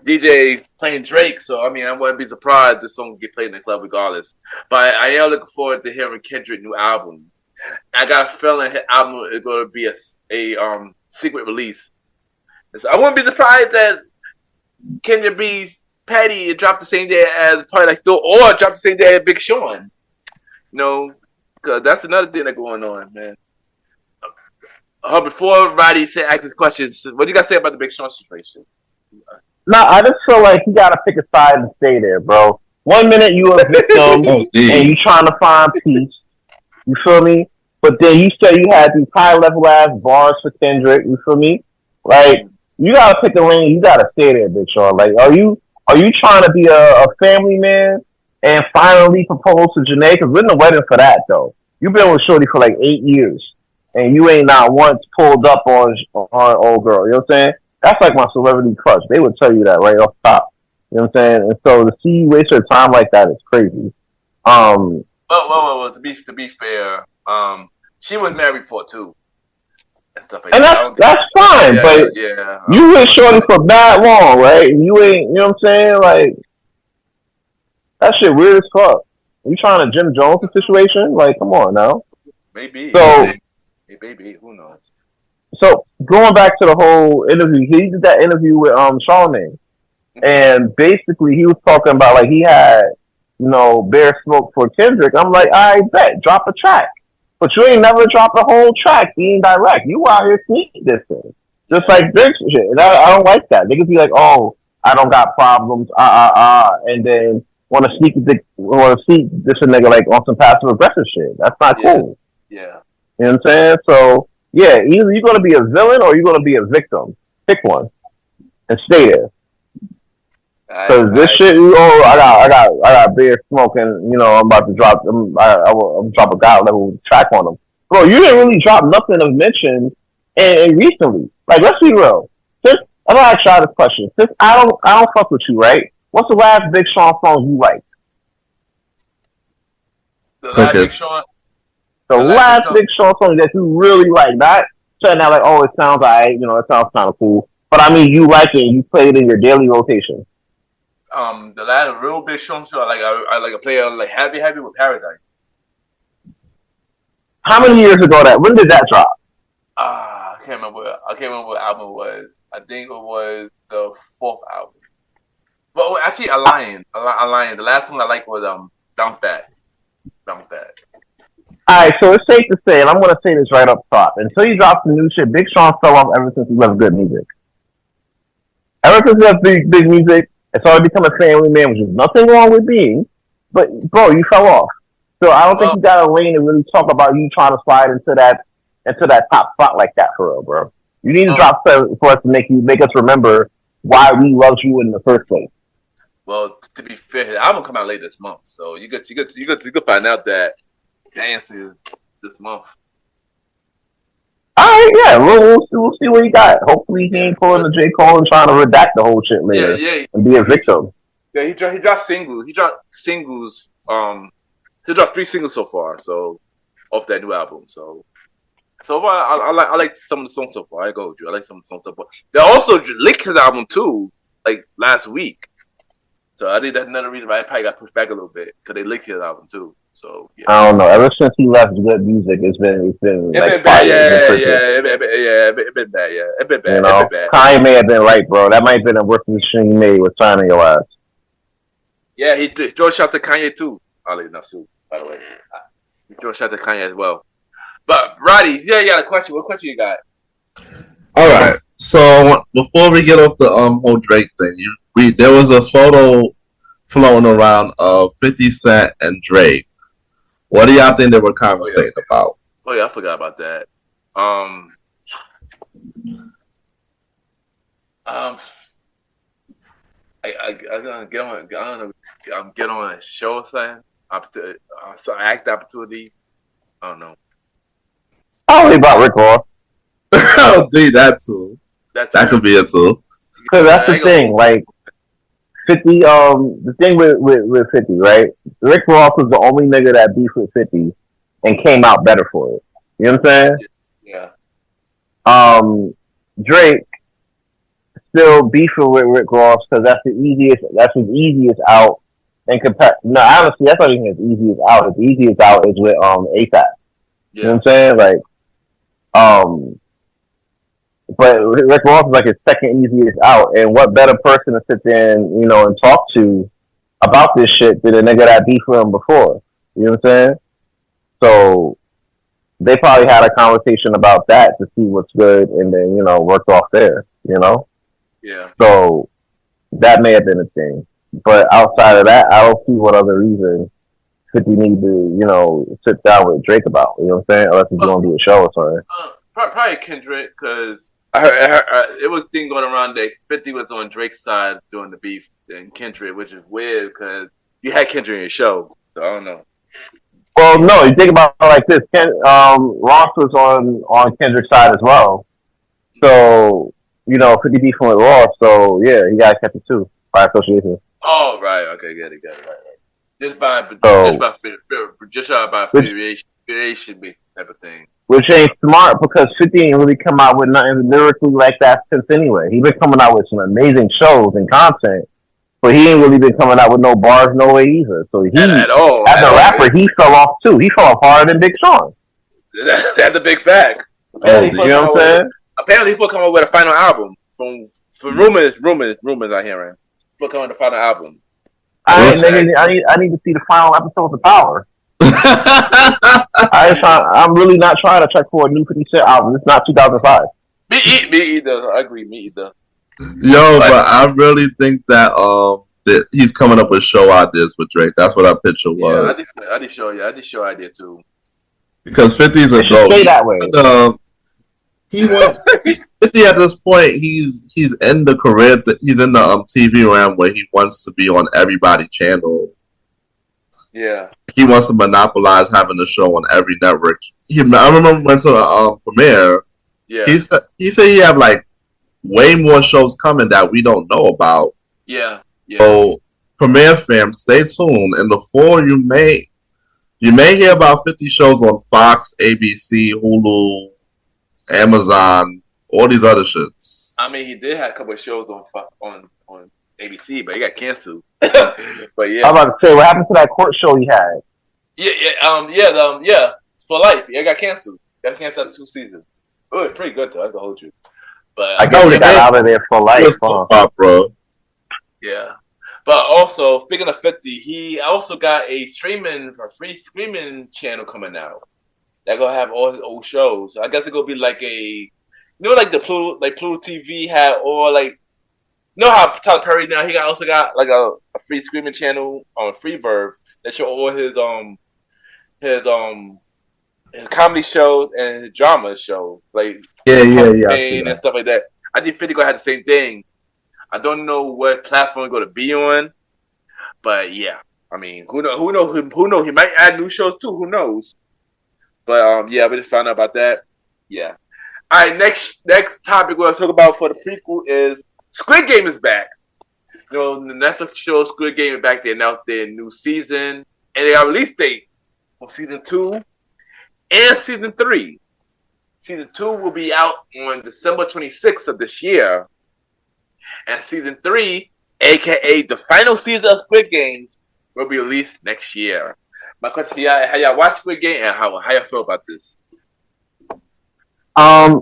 DJ playing Drake, so I mean I wouldn't be surprised this song get played in the club regardless. But I am looking forward to hearing Kendrick's new album. I got a feeling his album is going to be a secret release. So I wouldn't be surprised that Kendrick B's Patty dropped the same day as Party Next Door, or dropped the same day as Big Sean. Because that's another thing that's going on, man. Before Roddy asked his questions, what do you got to say about the Big Sean situation? No, I just feel like you got to pick a side and stay there, bro. 1 minute you a victim and you trying to find peace. You feel me? But then you said you had these high level ass bars for Kendrick. You feel me? Like, you gotta pick a lane. You gotta stay there, Big Sean. Like, are you trying to be a family man and finally propose to Janae? Because we're in the wedding for that, though. You've been with Shorty for like 8 years, and you ain't not once pulled up on old girl. You know what I'm saying? That's like my celebrity crush. They would tell you that right off top. You know what I'm saying? And so to see you waste your time like that is crazy. Well, to be fair, she was married before too. And that's fine, but you with Shorty for that long, right? And you ain't, you know what I'm saying? Like, that shit weird as fuck. You trying to Jim Jones the situation? Like, come on now. Maybe. So, maybe. Who knows? So, going back to the whole interview, he did that interview with Charlamagne. And basically, he was talking about, like, he had, Bear Smoke for Kendrick. I'm like, I bet, drop a track. But you ain't never dropped a whole track being direct. You out here sneaking this thing. Just like this shit. And I don't like that. They could be like, oh, I don't got problems, and then want to sneak this nigga like on some passive aggressive shit. That's not cool. Yeah. You know what I'm saying? So, yeah, either you're going to be a villain or you're going to be a victim. Pick one. And stay there. Because this shit, I got Bear Smoke, and I'm about to drop. I'll drop a God level track on him, bro. You didn't really drop nothing of mention, and recently, like, let's be real. I'm gonna try this question. Since I don't fuck with you, right? What's the last Big Sean song you liked? The last Big Sean. The last Big Sean song that you really like, not saying out like, oh, it sounds alright, it sounds kind of cool. But I mean, you like it, and you play it in your daily rotation. The last real Big Sean show, I like a player like Happy with Paradise. How many years ago when did that drop? I can't remember what album it was. I think it was the 4th album. Well, actually, a lion. The last one I liked was Bounce Back. All right, so it's safe to say, and I'm going to say this right up top. Until he drops the new shit, Big Sean fell off ever since he left good music. Ever since he left big music, it's already become a family man, which is nothing wrong with being. But, bro, you fell off. So I don't think you got a lane to really talk about you trying to slide into that top spot like that for real, bro. You need to drop stuff for us to make us remember why we loved you in the first place. Well, to be fair, the album come out later this month, so you could find out that the answer is this month. All right, yeah, we'll see what he got. Hopefully, he ain't pulling the J. Cole and trying to redact the whole shit later and be a victim. Yeah, he dropped singles. He dropped 3 singles so far. So off that new album. So far, I like some of the songs so far. I go with you. I like some of the songs so far. They also linked his album too, like last week. So I think that's another reason why I probably got pushed back a little bit because they linked his album too. So yeah. I don't know. Ever since he left good music, it's been like bad. It's been bad. It's been bad. Kanye may have been right, bro. That might have been a work machine he made with signing your ass. Yeah, he threw a shot to Kanye too. Oddly enough, too. By the way, he threw a shot to Kanye as well. But Roddy, you got a question. What question you got? All right. So before we get off the whole Drake thing, there was a photo floating around of 50 Cent and Drake. What do y'all think they were conversating about? Oh yeah, I forgot about that. I gonna get on. Get on a show or something. Act opportunity. I don't know. Probably about Rick Ross. I'll do that too. That could be it too. Because that's the thing, like 50. The thing with 50, right? Rick Ross was the only nigga that beefed with 50 and came out better for it. You know what I'm saying? Yeah. Drake still beefing with Rick Ross because that's his easiest out. And no, honestly, that's not even his easiest out. His easiest out is with ASAP. Yeah. You know what I'm saying? Like, but Rick Ross is like his second easiest out. And what better person to sit there and and talk to about this shit than a nigga that beefed with him before? You know what I'm saying? So they probably had a conversation about that to see what's good, and then worked off there. Yeah. So that may have been a thing. But outside of that, I don't see what other reason 50 need to, sit down with Drake about. You know what I'm saying? Unless he's going to do a show or something. Probably Kendrick, because I heard it was a thing going around that 50 was on Drake's side doing the beef and Kendrick, which is weird because you had Kendrick in your show. So I don't know. Well, no, you think about it like this. Ross was on Kendrick's side as well. So, 50 beefing with Ross. So, yeah, he got kept it too by association. Oh, right. Okay, got it. Right. Just by affiliation type of thing. Which ain't smart because 50 ain't really come out with nothing lyrically like that since anyway. He been coming out with some amazing shows and content, but he ain't really been coming out with no bars no way either. So he, at all, as a rapper, he fell off too. He fell off harder than Big Sean. That's a big fact. You know what I'm saying? Apparently, he's supposed to come up with a final album. From rumors I hearing. He's coming with a final album. I need to see the final episode of The Power. I'm really not trying to check for a new 50 Cent album. It's not 2005. Me either. I agree. Me either. But I really think that he's coming up with show ideas with Drake. That's what our picture was. Yeah, I did show idea too. Because 50's a goat. Stay that way. He went 50 at this point. He's in the career. He's in the TV realm where he wants to be on everybody's channel. Yeah, he wants to monopolize having a show on every network. I remember we went to the premiere. Yeah, he said he have like way more shows coming that we don't know about. Yeah. So Premiere fam, stay tuned. In the fall, you may hear about 50 shows on Fox, ABC, Hulu, Amazon, all these other shits. I mean, he did have a couple of shows on ABC, but he got canceled. But yeah, I'm about to say, what happened to that court show he had? Yeah, it's for life. Yeah, it got canceled. Got canceled after 2 seasons. It was pretty good though. I can hold you. But I guess he got out of there for life, huh? Bro. Yeah. But also, speaking of 50, he also got a free streaming channel coming out. They're gonna have all his old shows. So I guess it's gonna be like like the Pluto TV had all like, how Tyler Perry now he also got like a free streaming channel on Freeverb that show all his comedy shows and his drama shows, like and stuff like that. I think 50 gonna have the same thing. I don't know what platform it's gonna be on, but yeah, I mean, who knows? He might add new shows too. Who knows? But we just found out about that. Yeah. All right, next topic we're gonna talk about for the prequel is Squid Game is back. The Netflix show Squid Game is back. They announced their new season, and they got a release date for season 2 and season 3. Season 2 will be out on December 26th of this year. And season 3, aka the final season of Squid Games, will be released next year. My question to y'all, how y'all watch Squid Game and how y'all feel about this? I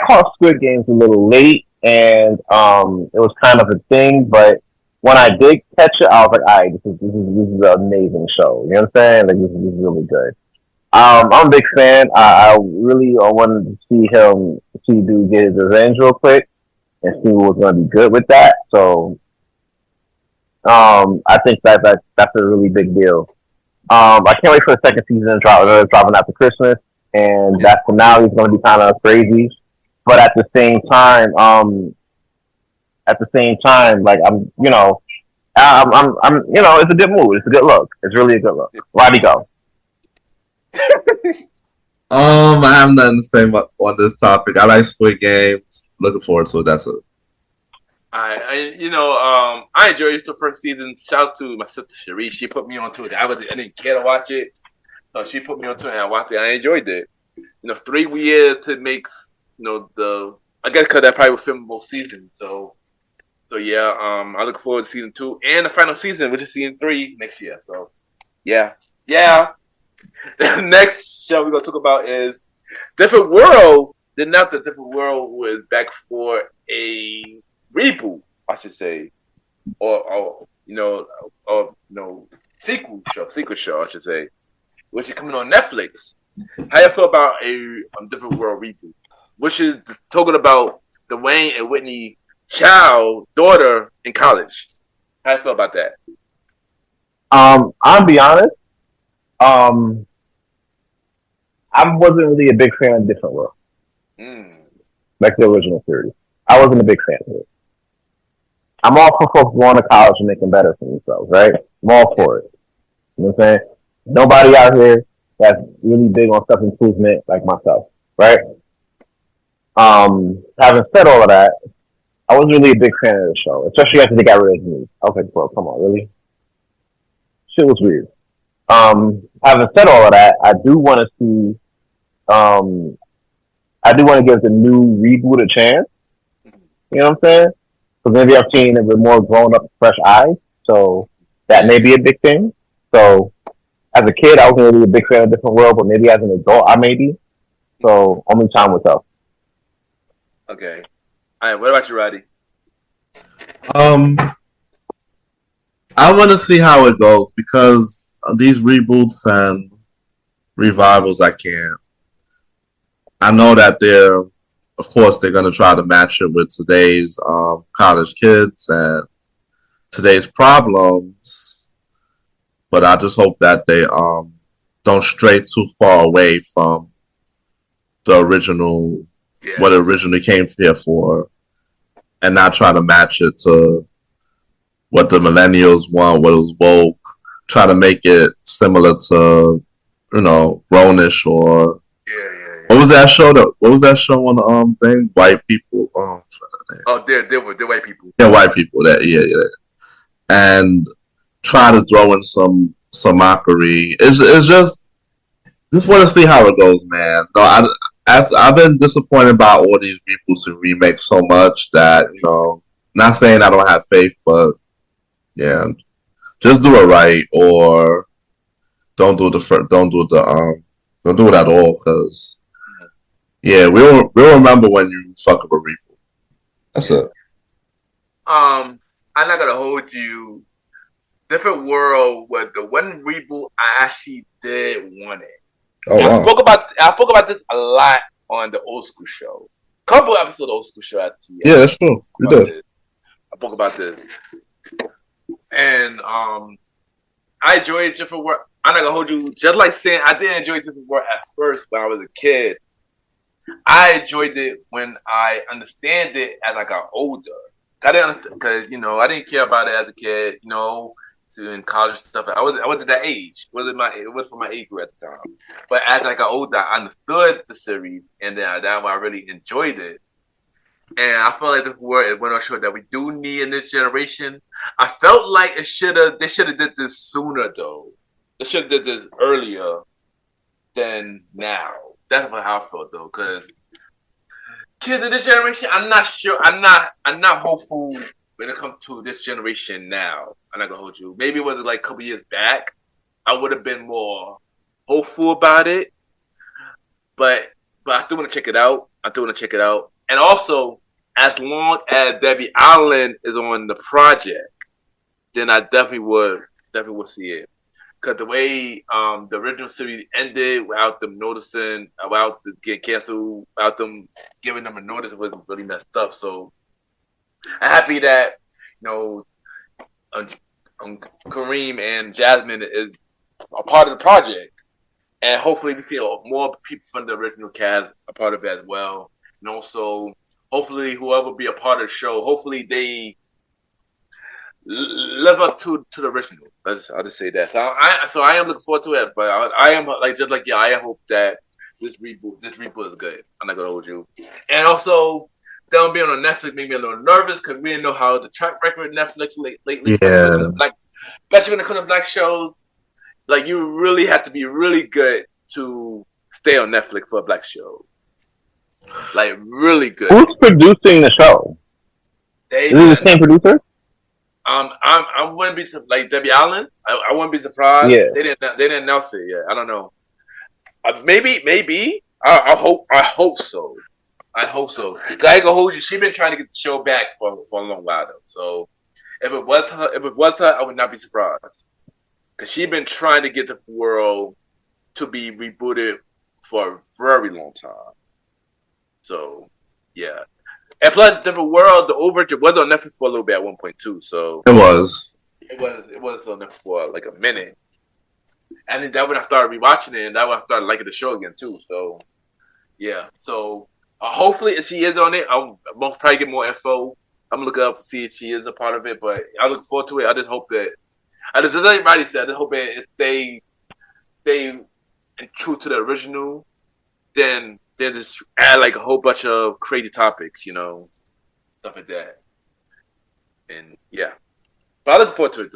caught Squid Games a little late, and it was kind of a thing, but when I did catch it, I was like, all right, this is an amazing show. You know what I'm saying? Like, this is really good. I'm a big fan. I really wanted to see dude get his revenge real quick and see what was going to be good with that. So, I think that's a really big deal. I can't wait for the second season dropping after Christmas, and that finale is going to be kind of crazy. But at the same time, like I'm it's a good move. It's a good look. It's really a good look. Roddy, go. I have nothing to say on this topic. I like Squid Games. Looking forward to it. That's it. I enjoyed the first season. Shout out to my sister Cherie. She put me onto it. I didn't care to watch it, so she put me onto it and I watched it. I enjoyed it. 3 years to make I guess because that probably will film both seasons. So yeah. I look forward to season 2 and the final season, which is season 3 next year. So yeah. The next show we're gonna talk about is Different World. Not the Different World was back for a reboot, I should say, or sequel show, I should say, which is coming on Netflix. How you feel about a Different World reboot, which is talking about the Wayne and Whitney daughter in college? How you feel about that? I'll be honest. I wasn't really a big fan of Different World, like the original series. I wasn't a big fan of it. I'm all for folks going to college and making better for themselves, right? I'm all for it. You know what I'm saying? Nobody out here that's really big on self-improvement like myself, right? Having said all of that, I wasn't really a big fan of the show, especially after they got rid of me. I was like, bro, come on, really? Shit was weird. Having said all of that, I do want to see, I do want to give the new reboot a chance. You know what I'm saying? Because maybe I've seen it with more grown up, fresh eyes. So that may be a big thing. So as a kid, I wasn't really a big fan of Different World, but maybe as an adult, I may be. So only time will tell. Okay. All right. What about you, Roddy? I want to see how it goes because these reboots and revivals, I know that of course, they're going to try to match it with today's college kids and today's problems. But I just hope that they don't stray too far away from the original, what it originally came here for, and not try to match it to what the millennials want, what was woke. Try to make it similar to, Grownish or what was that show? What was that show on the thing? White people. They're white people. Yeah, white people. And try to throw in some mockery. It's just want to see how it goes, man. No, I've been disappointed by all these reboots and remakes so much that not saying I don't have faith, but yeah, just do it right or don't do don't do it at all, because yeah, we'll remember when you fuck up a reboot. That's it. I'm not gonna hold you. Different World was the one reboot I actually did want it. Oh, wow. I spoke about this a lot on the Old School Show. Couple episodes of Old School Show actually. Yeah, that's true. You did. I spoke about this, and I enjoyed Different World. I'm not gonna hold you. Just like saying I didn't enjoy Different World at first when I was a kid. I enjoyed it when I understand it as I got older. I didn't understand because I didn't care about it as a kid. In college stuff, I wasn't that age. It was for my age group at the time. But as I got older, I understood the series, and then that's why I really enjoyed it. And I felt like it went on show that we do need in this generation. I felt like they should have did this sooner though. They should have did this earlier than now. That's how I felt though, because kids of this generation, I'm not sure. I'm not hopeful when it comes to this generation now. I'm not gonna hold you. Maybe it was like a couple years back, I would have been more hopeful about it. But I still want to check it out. And also, as long as Debbie Allen is on the project, then I definitely would see it. Because the way the original series ended without them noticing, about to get canceled, without them giving them a notice, was really messed up. So I'm happy that Kareem and Jasmine is a part of the project, and hopefully we see more people from the original cast a part of it as well. And also, hopefully, whoever be a part of the show, hopefully they live up to the original. I'll just say that. So I am looking forward to it, but I am just like I hope that this reboot is good. I'm not gonna hold you. And also, them being on Netflix made me a little nervous because we didn't know how the track record of Netflix lately. Yeah. Like, especially when it comes to black shows, like you really have to be really good to stay on Netflix for a black show. Like really good. Who's producing the show? Is it the same producer? I wouldn't be like Debbie Allen. I wouldn't be surprised. Yeah. They didn't announce it yet. I don't know. Maybe. I hope so. I hope so. I ain't gonna hold you. She's been trying to get the show back for a long while though. So if it was her, I would not be surprised. Because she's been trying to get the world to be rebooted for a very long time. So yeah. And plus, Different World, the overture was on Netflix for a little bit at one point too. So it was on Netflix for like a minute. And then that when I started rewatching it, and that when I started liking the show again too. So yeah. So hopefully, if she is on it, I'll probably get more info. I'm gonna look up, see if she is a part of it. But I look forward to it. I just hope that, as everybody said, I just hope that if they true to the original, then just add like a whole bunch of crazy topics, stuff like that. And yeah, but I'm looking forward to it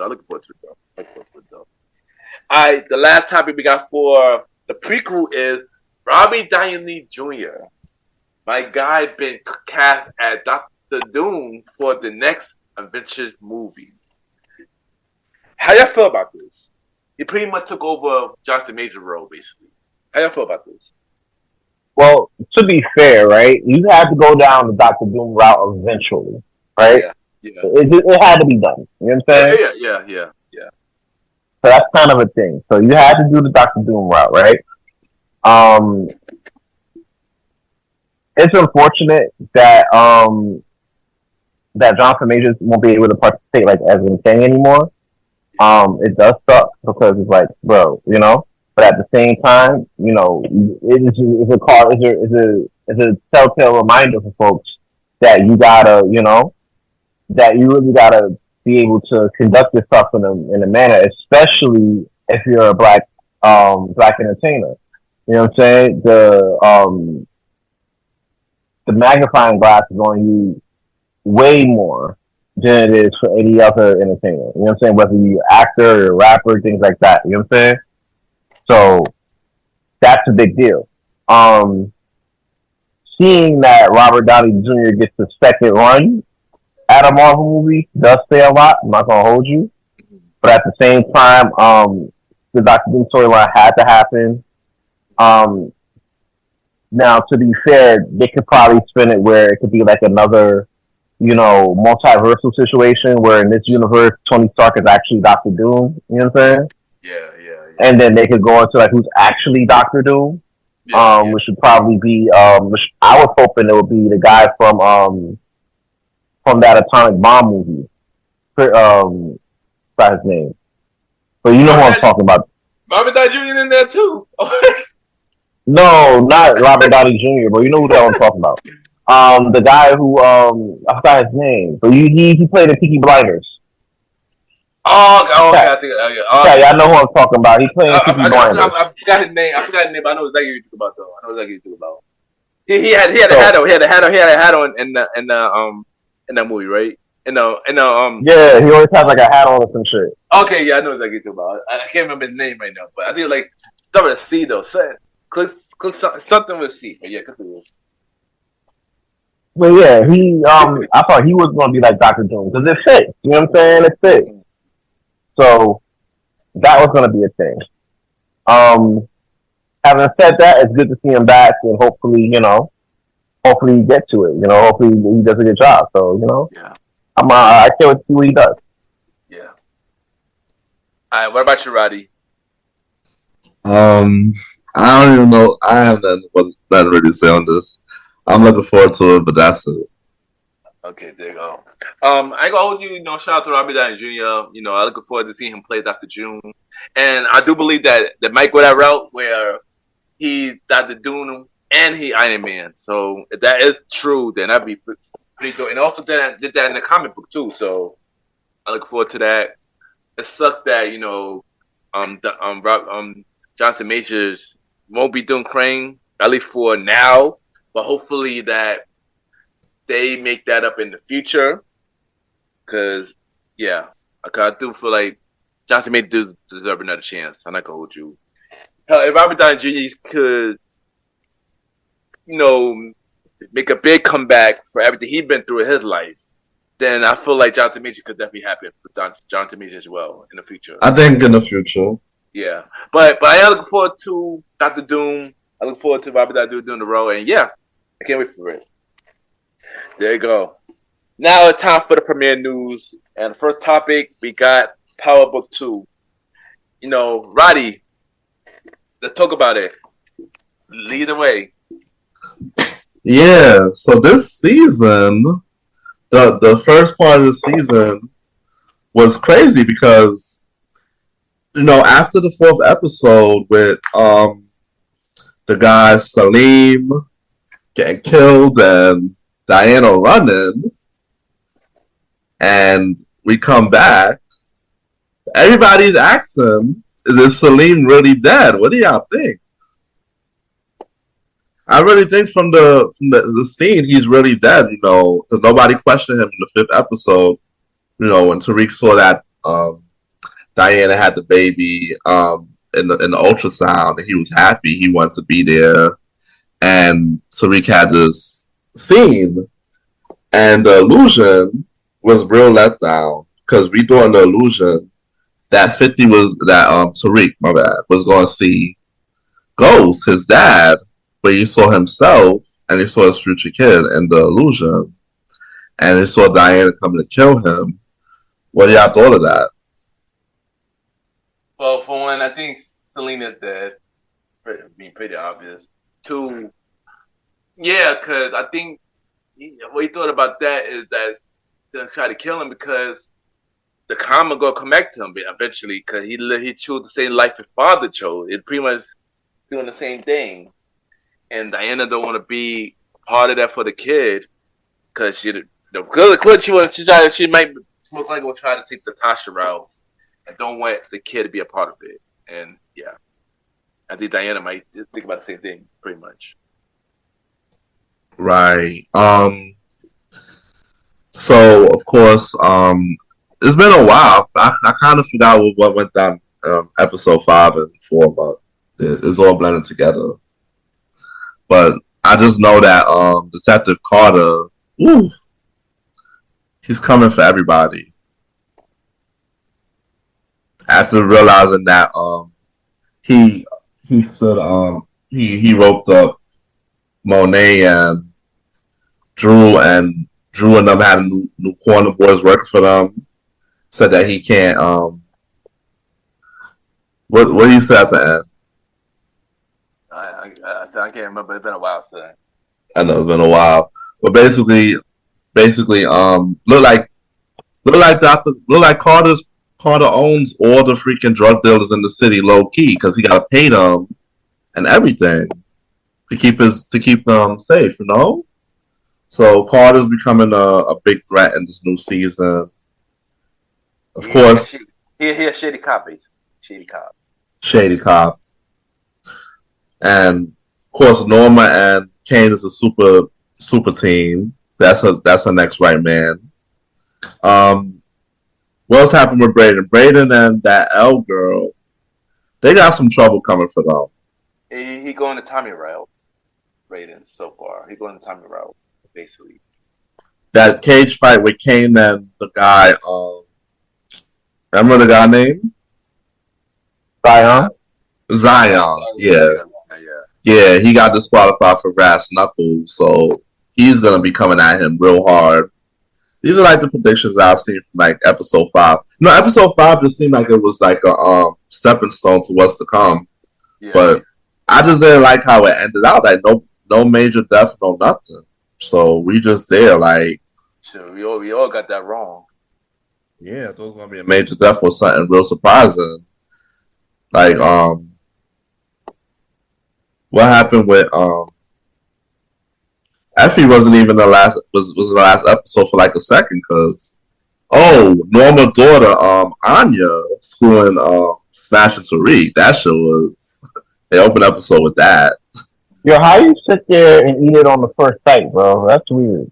though. All right, the last topic we got for the prequel is Robbie Downey Jr. My guy been cast as Dr. Doom for the next Avengers movie. How y'all feel about this? He pretty much took over Jonathan Major's role, basically. How y'all feel about this? Well, to be fair, right, you had to go down the Dr. Doom route eventually, right? Yeah. It had to be done. You know what I'm saying? Yeah. So that's kind of a thing. So you had to do the Dr. Doom route, right? It's unfortunate that that Jonathan Majors won't be able to participate like as in thing anymore. It does suck because it's like, bro, But at the same time, it's a telltale reminder for folks that you gotta, that you really gotta be able to conduct yourself in a manner, especially if you're a black entertainer. You know what I'm saying? The magnifying glass is on you way more than it is for any other entertainer. You know what I'm saying? Whether you're actor or rapper, things like that. You know what I'm saying? So that's a big deal. Seeing that Robert Downey Jr. gets the second run at a Marvel movie does say a lot. I'm not gonna hold you, but at the same time, the Doctor Doom storyline had to happen. Um, Now, to be fair, they could probably spin it where it could be like another, multiversal situation where in this universe, Tony Stark is actually Doctor Doom. You know what I'm saying? Yeah, yeah, yeah. And then they could go into like who's actually Doctor Doom, which would probably be, which I was hoping it would be the guy from that atomic bomb movie. What's his name? But you know who I'm talking about. Robert Downey Jr. in there too. No, not Robert Downey Jr., but you know who the hell I'm talking about. The guy who I forgot his name, but he played in Peaky Blinders. Okay, yeah. I think. Yeah, I know who I'm talking about. He played in Peaky Blinders. I forgot his name. But I know exactly what you're talking about, though. I know exactly what you're talking about. He had a hat on. He had a hat on in that movie, right? Yeah, he always has like a hat on or some shit. Okay, yeah, I know exactly what you're talking about. I can't remember his name right now, but I think like start with a C though. Click something with C. But yeah, continue. But yeah, I thought he was gonna be like Dr. Doom because it fits. You know what I'm saying? It fits. So that was gonna be a thing. Having said that, it's good to see him back, and hopefully you get to it. Hopefully he does a good job. So yeah, I can't wait to see what he does. Yeah. All right. What about you, Roddy? I don't even know. I have nothing really to say on this. I'm looking forward to it, but that's it. Okay, there you go. I ain't gonna hold you. Shout out to Robert Downey Jr. I looking forward to seeing him play Dr. Doom, and I do believe that might go that route where he Dr. Doom and he Iron Man. So if that is true, then that'd be pretty dope. And also did that in the comic book too. So I look forward to that. It sucked that Jonathan Majors won't be doing Crane at least for now, but hopefully that they make that up in the future. Cause I do feel like Jonathan Majors does deserve another chance. I'm not gonna hold you. Hell, if Robert Downey Jr. could, make a big comeback for everything he's been through in his life, then I feel like Jonathan Majors could definitely happen for Jonathan Majors as well in the future. I think in the future. Yeah, but I am looking forward to Dr. Doom. I look forward to Robert Downey Jr. doing the role, and I can't wait for it. There you go. Now it's time for the premiere news, and the first topic we got Power Book 2. Roddy, let's talk about it. Lead the way. Yeah, so this season, the first part of the season was crazy because, after the fourth episode with the guy Salim getting killed and Diana running, and we come back, everybody's asking, is Salim really dead? What do y'all think? I really think from the scene, he's really dead, because nobody questioned him in the fifth episode, when Tariq saw that Diana had the baby in the ultrasound, and he was happy, he wanted to be there, and Tariq had this scene, and the illusion was real letdown, because we thought in the illusion that Tariq, my bad, was going to see Ghost, his dad, but he saw himself, and he saw his future kid in the illusion, and he saw Diana coming to kill him. What do y'all thought of that? Well, for one, I think Selena's dead. Pretty obvious. Two, because I think what he thought about that is that they'll try to kill him because the karma gonna come back to him eventually because he chose the same life his father chose. It pretty much doing the same thing. And Diana don't want to be part of that for the kid because she might most likely will try to take the Tasha route and don't want the kid to be a part of it. And I think Diana might think about the same thing pretty much. Right. So of course, it's been a while. I kind of forgot what went down episode 5 and 4, but it's all blended together. But I just know that Detective Carter, ooh, he's coming for everybody. After realizing that he said he roped up Monet and Drew and them had a new corner boys working for them. Said that he can't what he said at the end. I can't remember. It's been a while since. I know it's been a while, but basically, look like Carter owns all the freaking drug dealers in the city, low key, because he got to pay them and everything to keep them safe, you know. So Carter's becoming a big threat in this new season. Of course, he shady copies, shady cop, and of course Norma and Kane is a super team. That's her next right man. What's happened with Braden? Braden and that L girl, they got some trouble coming for them. He going the Tommy route. Braden so far, he going the Tommy route basically. That cage fight with Kane and the guy. Remember the guy name? Zion. Yeah. He got disqualified for brass knuckles, so he's gonna be coming at him real hard. These are like the predictions I've seen from like episode 5. No, episode 5 just seemed like it was like a stepping stone to what's to come. Yeah. But I just didn't like how it ended out. Like no major death, no nothing. So we just there like. Sure, we all got that wrong. Yeah, those gonna be a major death or something real surprising. Like what happened with Effie wasn't even the last episode for like a second because Norma's daughter Anya screwing smashing Tariq. That shit was they opened episode with that. Yo, how you sit there and eat it on the first sight, bro? That's weird.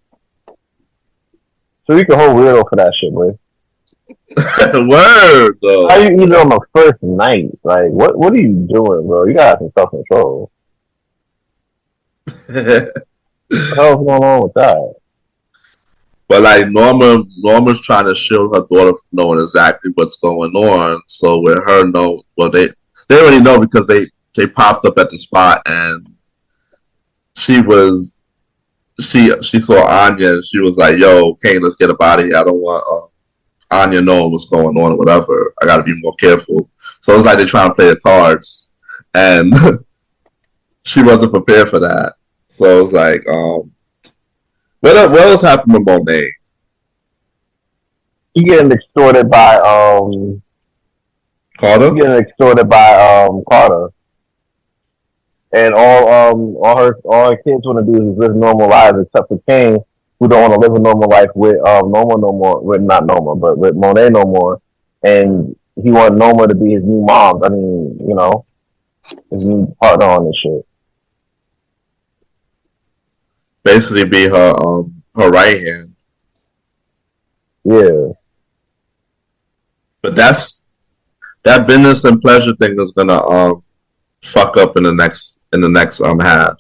So you can hold weirdo for that shit, bro. Word though. How you eat it on the first night? Like what are you doing, bro? You gotta have some self control. What the hell's going on with that? But like Norma's trying to shield her daughter from knowing exactly what's going on. So with her they already know because they popped up at the spot and she saw Anya and she was like, "Yo, Kane, let's get up out of here. I don't want Anya knowing what's going on or whatever. I got to be more careful." So it's like they're trying to play the cards, and she wasn't prepared for that. So it's like, what else happened with Monet? He getting extorted by Carter. He getting extorted by Carter. And all her kids want to do is live normal lives, except for Kane, who don't want to live a normal life with Noma no more. With not Noma, but with Monet no more. And he want Noma to be his new mom. I mean, you know, his new partner on this shit. Basically, be her right hand. Yeah. But that business and pleasure thing is gonna fuck up in the next half.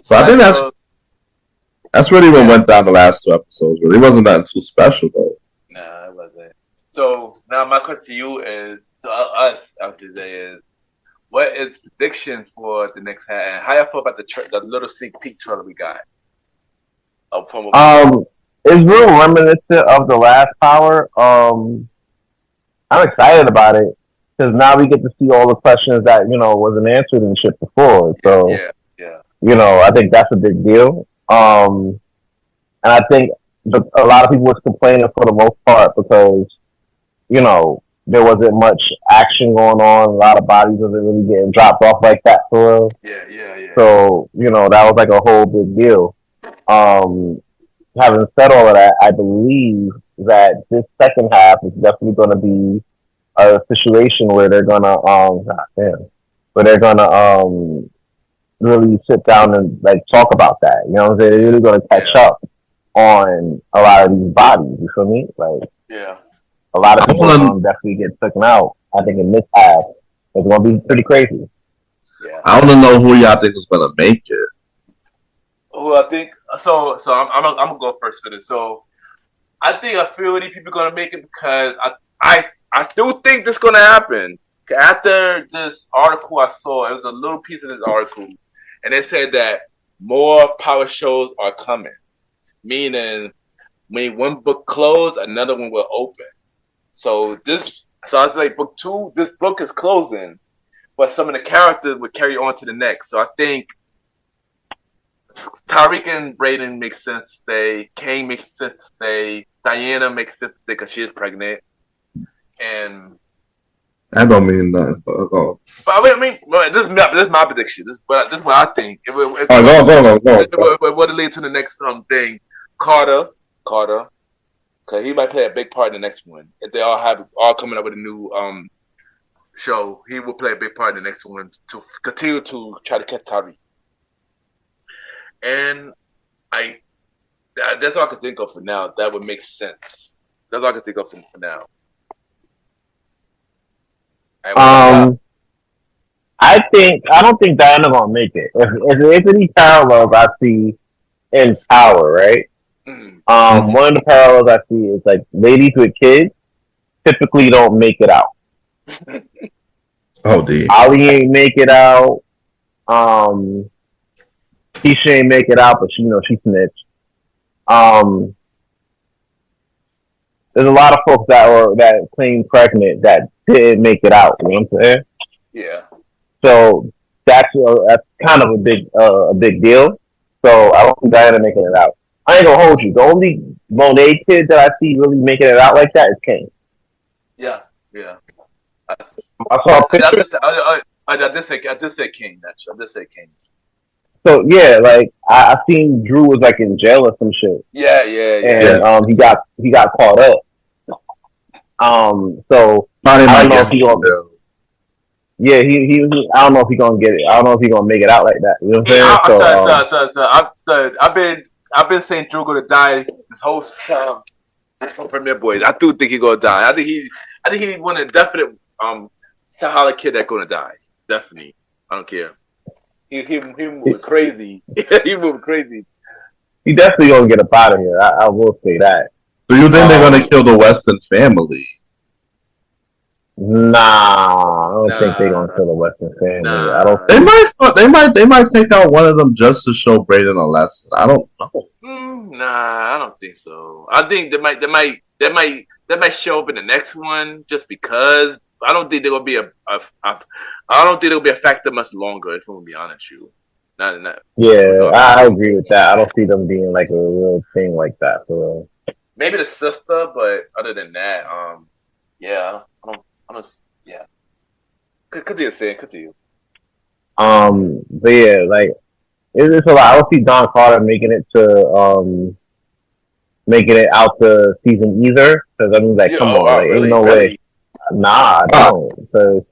So I think that's really what went down the last 2 episodes. Really wasn't nothing too special though. Nah, it wasn't. So now my question to you is to us out today is what is prediction for the next half and how you feel about the little sneak peek trailer we got? It's real reminiscent of the last Power. I'm excited about it. Because now we get to see all the questions that, wasn't answered and shit before. So, yeah. I think that's a big deal. And I think a lot of people was complaining for the most part because, there wasn't much action going on. A lot of bodies wasn't really getting dropped off like that for real. Yeah. So, that was like a whole big deal. Having said all of that, I believe that this second half is definitely going to be a situation where they're gonna really sit down and like talk about that. You know what I'm saying? They're really gonna catch up on a lot of these bodies. You feel me? Like Yeah. a lot of I people wanna, definitely get taken out. I think in this half, it's gonna be pretty crazy. Yeah. I want to know who y'all think is gonna make it. Who I think so I'm gonna go first for this. So I think a few of these people are gonna make it because I do think this is gonna happen. After this article I saw, it was a little piece of this article, and it said that more power shows are coming. Meaning, when one book closed, another one will open. So I feel like book 2, this book is closing, but some of the characters would carry on to the next. So I think Tariq and Brayden makes sense to stay. Kane makes sense to stay. Diana makes sense to stay because she is pregnant. And That don't mean nothing. Go. but I mean, this is my prediction. This is what I think. It would lead to the next thing. Carter, because he might play a big part in the next one. If they all coming up with a new show, he will play a big part in the next one to continue to try to catch Tariq. And that's all I can think of for now. That would make sense. That's all I can think of for now. I don't think Diana gonna make it. If there's any parallels I see in Power, right? Mm-hmm. One of the parallels I see is like ladies with kids typically don't make it out. Oh, D. Ali ain't make it out. Keisha ain't make it out, but she snitched. There's a lot of folks that claim pregnant that didn't make it out. You know what I'm saying? Yeah. So that's kind of a big deal. So I don't think Diana making it out. I ain't gonna hold you. The only Monet kid that I see really making it out like that is Kane. Yeah. I saw a picture. I just said King. I just said King. So yeah, like I seen Drew was like in jail or some shit. Yeah. And he got caught up. So I don't know if he gonna. Yeah, he I don't know if he gonna get it. I don't know if he gonna make it out like that. You know what I'm saying? I've been saying Drew gonna die this whole time. From Premier Boys, I do think he gonna die. I think he one of the definite Tahala kid that's gonna die. Definitely, I don't care. He moving crazy. He moving crazy. He definitely gonna get up out of here. I will say that. Do you think they're gonna kill the Weston family? Nah, I don't think they're gonna kill the Western family. I don't. They might take out one of them just to show Brayden a lesson. I don't know. Nah, I don't think so. I think they might show up in the next one just because. I don't think they're gonna be I don't think they'll be a factor much longer. If I'm gonna be honest, with you. Not. Yeah, I agree with that. I don't see them being like a real thing like that for real. Maybe the sister, but other than that, yeah, yeah. Continue. But yeah, like it's a lot. I don't see Don Carter making it out to season either. Because I mean, like, come on, like, ain't no way. Nah, I don't. Because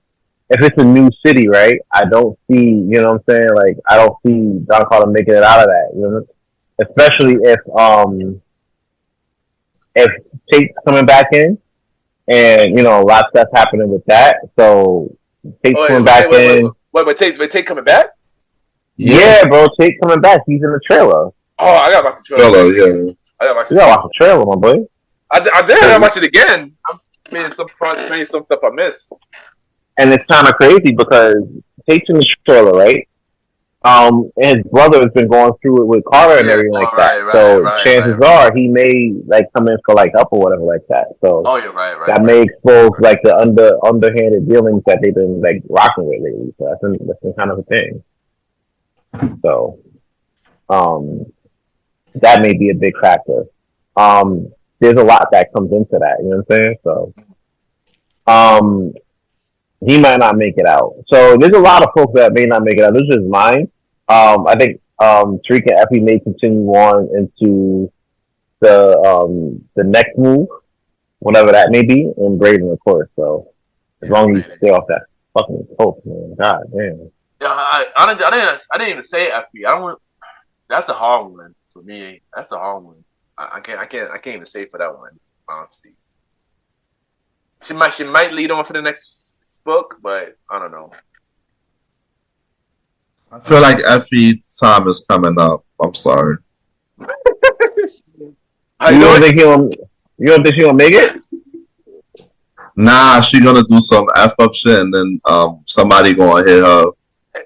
if it's a new city, right? I don't see. You know what I'm saying? Like, I don't see Don Carter making it out of that. You know, especially if Tate's coming back in, and a lot of stuff happening with that. So Tate's coming back in. Wait, Tate coming back? Yeah, bro, Tate coming back. He's in the trailer. Oh, I gotta watch the trailer. Yeah. I gotta watch the trailer, my boy. I gotta watch it again. I'm maybe some stuff I missed. And it's kind of crazy because Tate's in the trailer, right? And his brother has been going through it with Carter and everything like that. So chances are he may like come in for like help or whatever like that. So you're right. That may expose like the underhanded dealings that they've been like rocking with lately. So that's been kind of a thing. So, that may be a big factor. There's a lot that comes into that. You know what I'm saying? So, he might not make it out. So there's a lot of folks that may not make it out. This is mine. I think Tariq and Effie may continue on into the next move, whatever that may be, and Brayden, of course. So as long as you stay off that fucking post, man. God damn. Yeah, I didn't even say Effie. I don't. That's a hard one for me. That's a hard one. I can't even say for that one, honestly. She might lead on for the next book, but I don't know. I feel like Effie's time is coming up. I'm sorry. You don't think she'll make it? Nah, she gonna do some F up shit and then somebody gonna hit her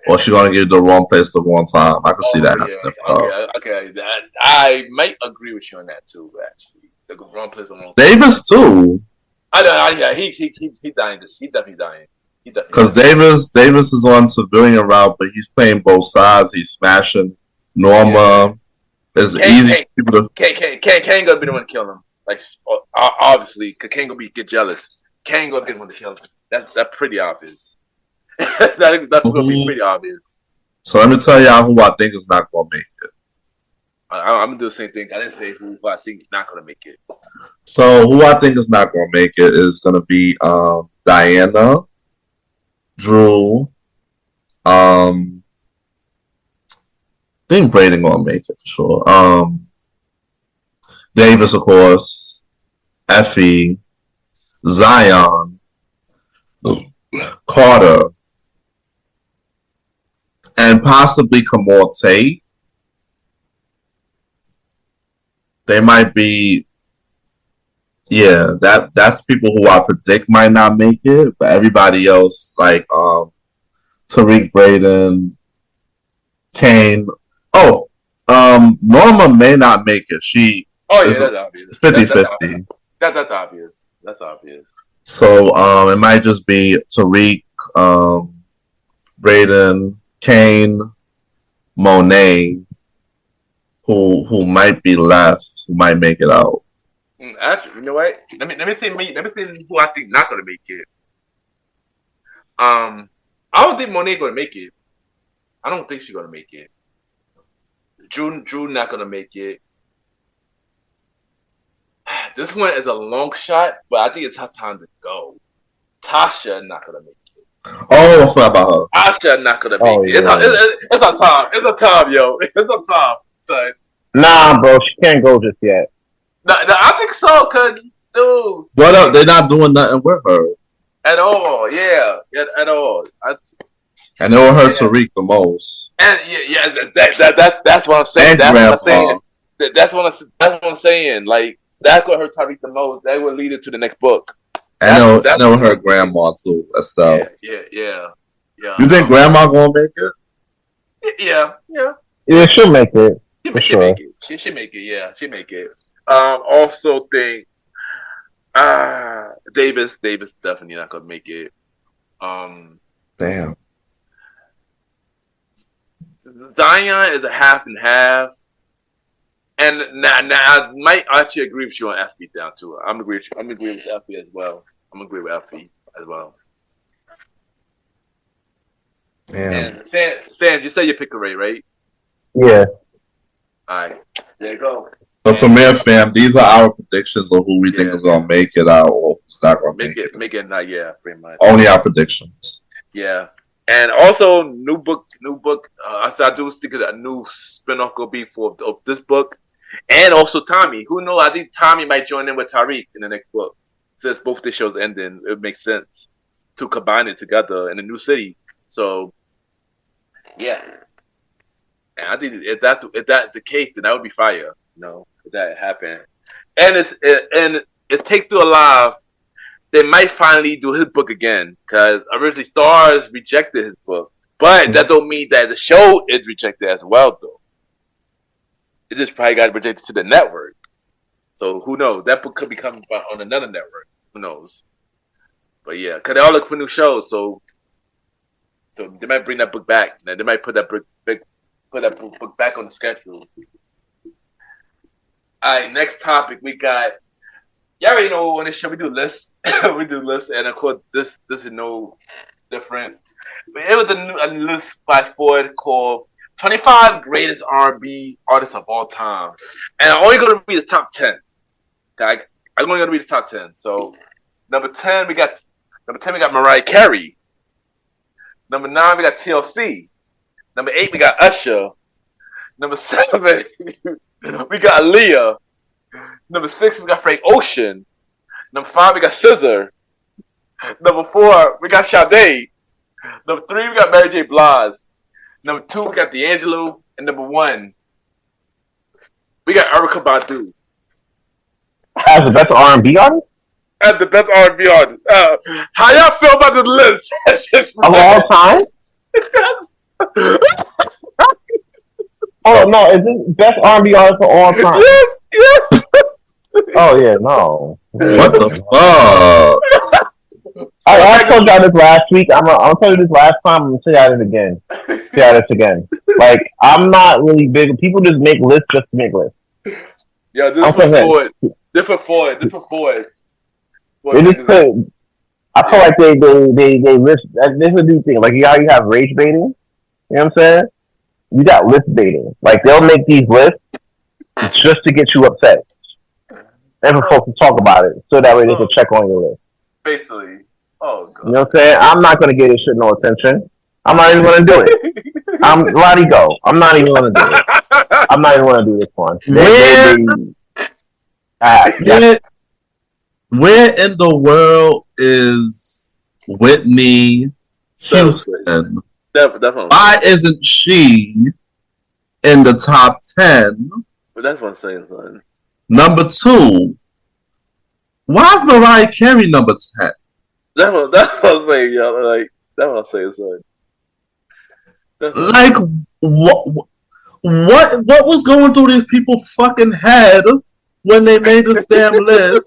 or she gonna get the wrong place the wrong time. I can see that happening. Okay. I might agree with you on that too. Actually, the wrong place, the wrong. Davis too. I know. Yeah, he dying. He definitely dying. Because Davis is on civilian route, but he's playing both sides. He's smashing Norma. Yeah. It's easy. Kane gonna be the one to kill him. Like obviously, cause Kane gonna get jealous. Kane gonna be the one to kill him. That's pretty obvious. that's gonna be pretty obvious. So let me tell y'all who I think is not gonna make it. I'm gonna do the same thing. I didn't say who I think is not gonna make it. So who I think is not gonna make it is gonna be Diana, Drew. I think Braden gonna make it for sure. Davis, of course, Effie, Zion, Carter, and possibly Kamal Tate. They might be, yeah. That's people who I predict might not make it, but everybody else, like Tariq Braden, Kane. Oh, Norma may not make it. That's obvious. 50-50. That's obvious. That's obvious. So it might just be Tariq, Braden, Kane, Monet, who might be left, who might make it out. Actually, you know what? Let me see who I think not gonna make it. I don't think Monet gonna make it. I don't think she's gonna make it. Drew not gonna make it. This one is a long shot, but I think it's her time to go. Tasha not gonna make it. Oh, I forgot about her. Tasha not gonna make it. Yeah. It's her time. It's her time, yo. It's her time, son. Nah, bro, she can't go just yet. No, I think so, cause dude. What up? They're not doing nothing with her at all. Yeah, at all. And it will hurt Tariq the most. And that's what I'm saying. That's what I'm saying. Like that's what hurt Tariq the most. That would lead it to the next book. I know her grandma too. Estelle. Yeah. You think grandma gonna make it? Yeah. Yeah, she'll make it. She make it. She make it. Yeah, she make it. Also think Davis definitely not gonna make it. Damn. Zion is a half and half. And now I might actually agree with you on Effie down too. I'm agree with Effie as well. Damn. And Sands, you say you pick a Ray, right? Yeah. Alright. There you go. So Premier fam, these are our predictions of who we think is gonna make it out or who's not gonna make it. Make it not, yeah, pretty much. Only our predictions. Yeah. And also new book. I do think a new spinoff gonna be for this book. And also Tommy. Who knows? I think Tommy might join in with Tariq in the next book. Since both the shows ending, it makes sense to combine it together in a new city. So yeah. And I think if that's the case, then that would be fire. If that happened. And it Take Two Alive, they might finally do his book again. Because originally Stars rejected his book. But that don't mean that the show is rejected as well though. It just probably got rejected to the network. So who knows? That book could be coming on another network. Who knows? But yeah, because they all look for new shows, so they might bring that book back. They might put that book back on the schedule. All right, next topic we got. You already know on this show we do lists. We do lists, and of course this is no different. It was a list by Ford called 25 Greatest R&B Artists of All Time, and I'm only going to be the top 10. Okay, I'm only going to be the top 10. So number 10 we got Mariah Carey. Number 9 we got TLC. Number 8 we got Usher. Number 7 we got Aaliyah. Number 6, we got Frank Ocean. Number 5, we got SZA. Number 4, we got Sade. Number 3, we got Mary J. Blige. Number 2, we got D'Angelo. And number 1, we got Erykah Badu. As the best R&B artist? As the best R&B artist. How y'all feel about this list? Of all time? Oh, no. Is this best R&B artist of all time? Yes. Oh, yeah, no. What the fuck? I told y'all this last week. I'm gonna tell you this last time. I'm gonna tell y'all this again. Like, I'm not really big. People just make lists just to make lists. Yeah, this is for Ford. It just could. I feel like they list. This is a new thing. Like, you have rage baiting. You know what I'm saying? You got list baiting. Like, they'll make these lists just to get you upset. And for folks to talk about it, so that way they can check on your list. Basically. Oh, God. You know what I'm saying? I'm not gonna give this shit no attention. I'm not even gonna do it. Roddy, go. I'm not even gonna do it. I'm not even gonna do this one. Where in the world is Whitney Houston? Definitely. Why isn't she in the top 10? But that's what I'm saying, son. Number 2, why is Mariah Carey number 10? That's what I'm saying, y'all. Like, that's what I'm saying, son. Like, what was going through these people's fucking head when they made this damn list?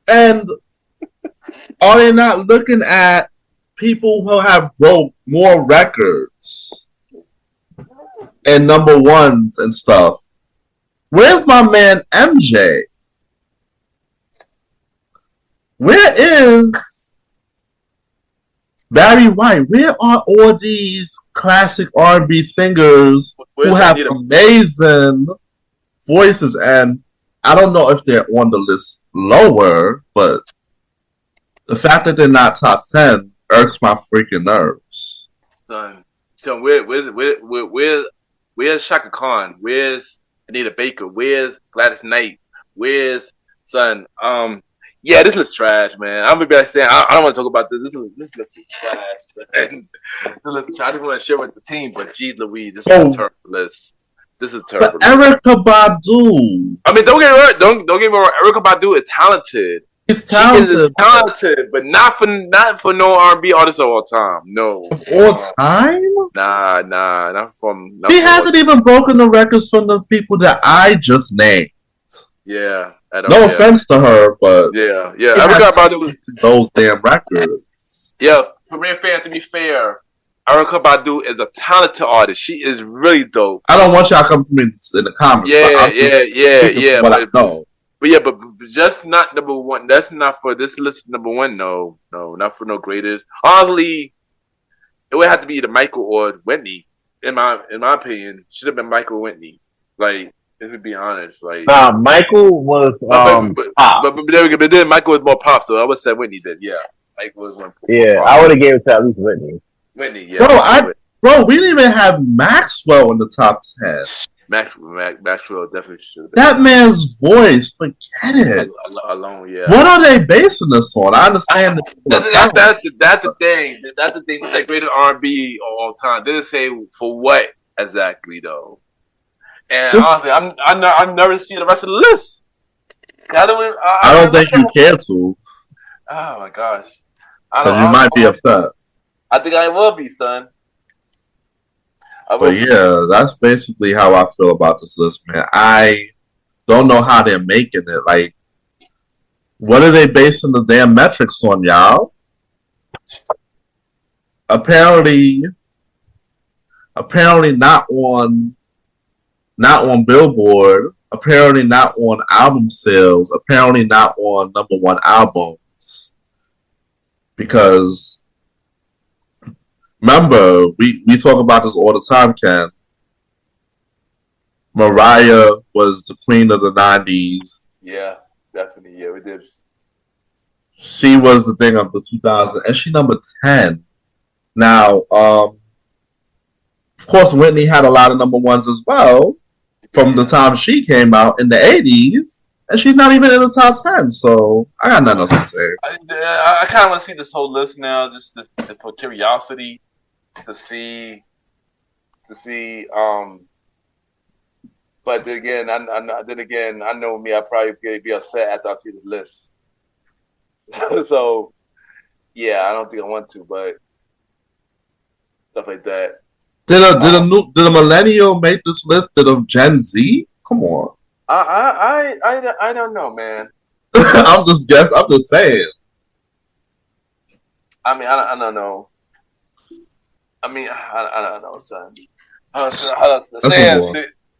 And are they not looking at people who have broke more records and number ones and stuff? Where's my man MJ? Where is Barry White? Where are all these classic R&B singers who have amazing voices? And I don't know if they're on the list lower, but the fact that they're not top 10 irks my freaking nerves. Son, so where's Shaka Khan? Where's Anita Baker? Where's Gladys Knight? Where's son? Yeah, this looks trash, man. I'm gonna be saying I don't want to talk about this. This looks trash. Man. I just want to share with the team, but geez, Louise, this is a terrible list. This is terrible. But Erykah Badu. I mean, don't get me wrong. Don't get me wrong. Erykah Badu is talented. He's talented. She is talented, but not for no R&B artist of all time. No. Of all time? Nah, not from. He hasn't even broken the records from the people that I just named. Yeah. No offense to her, but yeah. Erykah Badu those damn records. Yeah, Premier fan. To be fair, Erykah Badu is a talented artist. She is really dope. I don't want y'all coming from me in the comments. Yeah. But I know. But yeah, but just not number one. That's not for this list. Number one, no, not for no greatest. Honestly, it would have to be either Michael or Whitney. In my opinion, should have been Michael or Whitney. Like, to be honest, like Michael was pop. But then Michael was more pop, so I would say Whitney did. Yeah, Michael was one. Yeah, I would have gave it to at least Whitney. Whitney, yeah. Bro, we didn't even have Maxwell in the top 10. Maxwell definitely should have been. That man's voice, forget it. Alone, yeah. What are they basing this on? I understand. That's the thing. That's the thing. That greatest R&B of all time. Didn't say for what exactly though. And honestly, I've never seen the rest of the list. I don't think you care to. Oh my gosh. Because you might be upset. I think I will be, son. But yeah, that's basically how I feel about this list, man. I don't know how they're making it. Like, what are they basing the damn metrics on, y'all? Apparently not on Billboard. Apparently not on album sales. Apparently not on number one albums. Because remember, we talk about this all the time, Ken. Mariah was the queen of the 90s. Yeah, definitely. Yeah, we did. She was the thing of the 2000s, and she number 10. Now, of course, Whitney had a lot of number ones as well. from the time she came out in the 80s, and she's not even in the top 10. So I got nothing else to say. I kind of want to see this whole list now, just for curiosity, to see. But then again, I know me. I probably be upset after I see the list. So, yeah, I don't think I want to, but stuff like that. Did a millennial make this list? Did a Gen Z? Come on. I don't know, man. I'm just saying. I mean, I don't know. I mean, I don't know, son.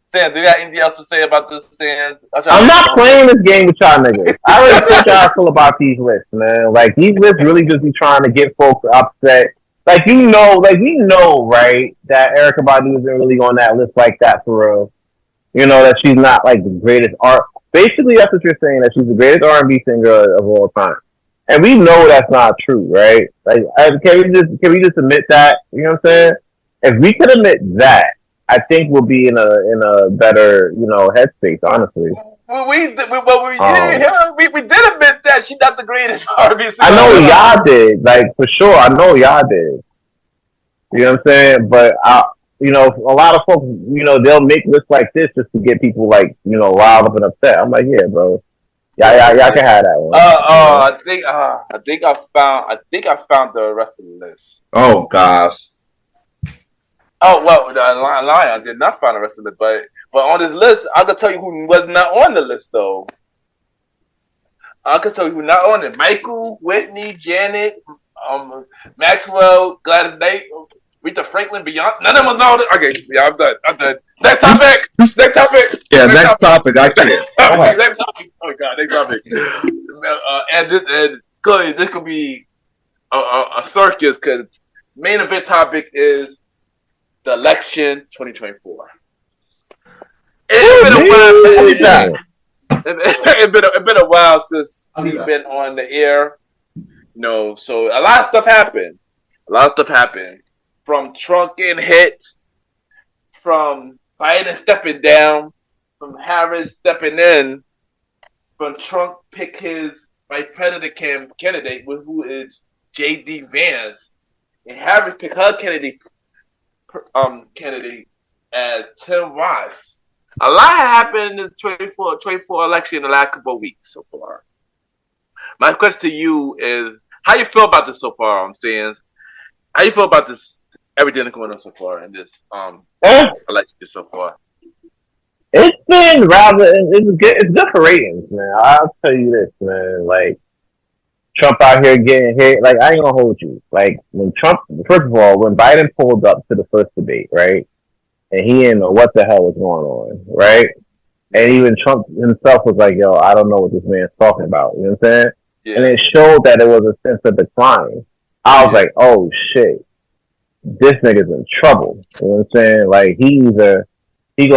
Sam, do you got anything else to say about this, Sam? I'm not playing this game with y'all niggas. I already told y'all feel about these lists, man. Like, these lists really just be trying to get folks upset. Like, we know, right, that Erykah Badu isn't really on that list like that for real. You know, that she's not, like, the greatest art. Basically, that's what you're saying, that she's the greatest R&B singer of all time. And we know that's not true, right? Like, can we just admit that? You know what I'm saying? If we could admit that, I think we'll be in a better, headspace, honestly. We did admit that she's not the greatest R&B singer. I know y'all did, like, for sure. I know y'all did. You know what I'm saying? But a lot of folks, they'll make lists like this just to get people like, riled up and upset. I'm like, yeah, bro. Y'all can have that one. I think I found the rest of the list. Oh gosh. Oh well, I did not find the rest of it, but on this list, I can tell you who was not on the list though. I can tell you who not on it: Michael, Whitney, Janet, Maxwell, Gladys Knight, Rita Franklin, Beyonce. None of them was on it. Okay, yeah, I'm done. Next topic. Yeah, next topic. I can't. Next topic. Oh God, next topic. And clearly this could be a circus because main event topic is the election 2024. It's been a while since we've been on the air. So a lot of stuff happened. From Trump getting hit, from Biden stepping down, from Harris stepping in, from Trump pick his vice president candidate, who is J.D. Vance, and Harris pick her candidate as Tim Ross. A lot happened in the 24 election in the last couple of weeks so far. My question to you is, how you feel about this so far? I'm saying, how you feel about this, everything that's going on so far in this election so far? It's been it's good for ratings, man. I'll tell you this, man. Like, Trump out here getting hit. Like, I ain't gonna hold you. Like, when Biden pulled up to the first debate, right? And he didn't know what the hell was going on, right? And even Trump himself was like, yo, I don't know what this man's talking about. You know what I'm saying? Yeah. And it showed that it was a sense of decline. I was like, oh, shit. This nigga's in trouble. You know what I'm saying? Like, he going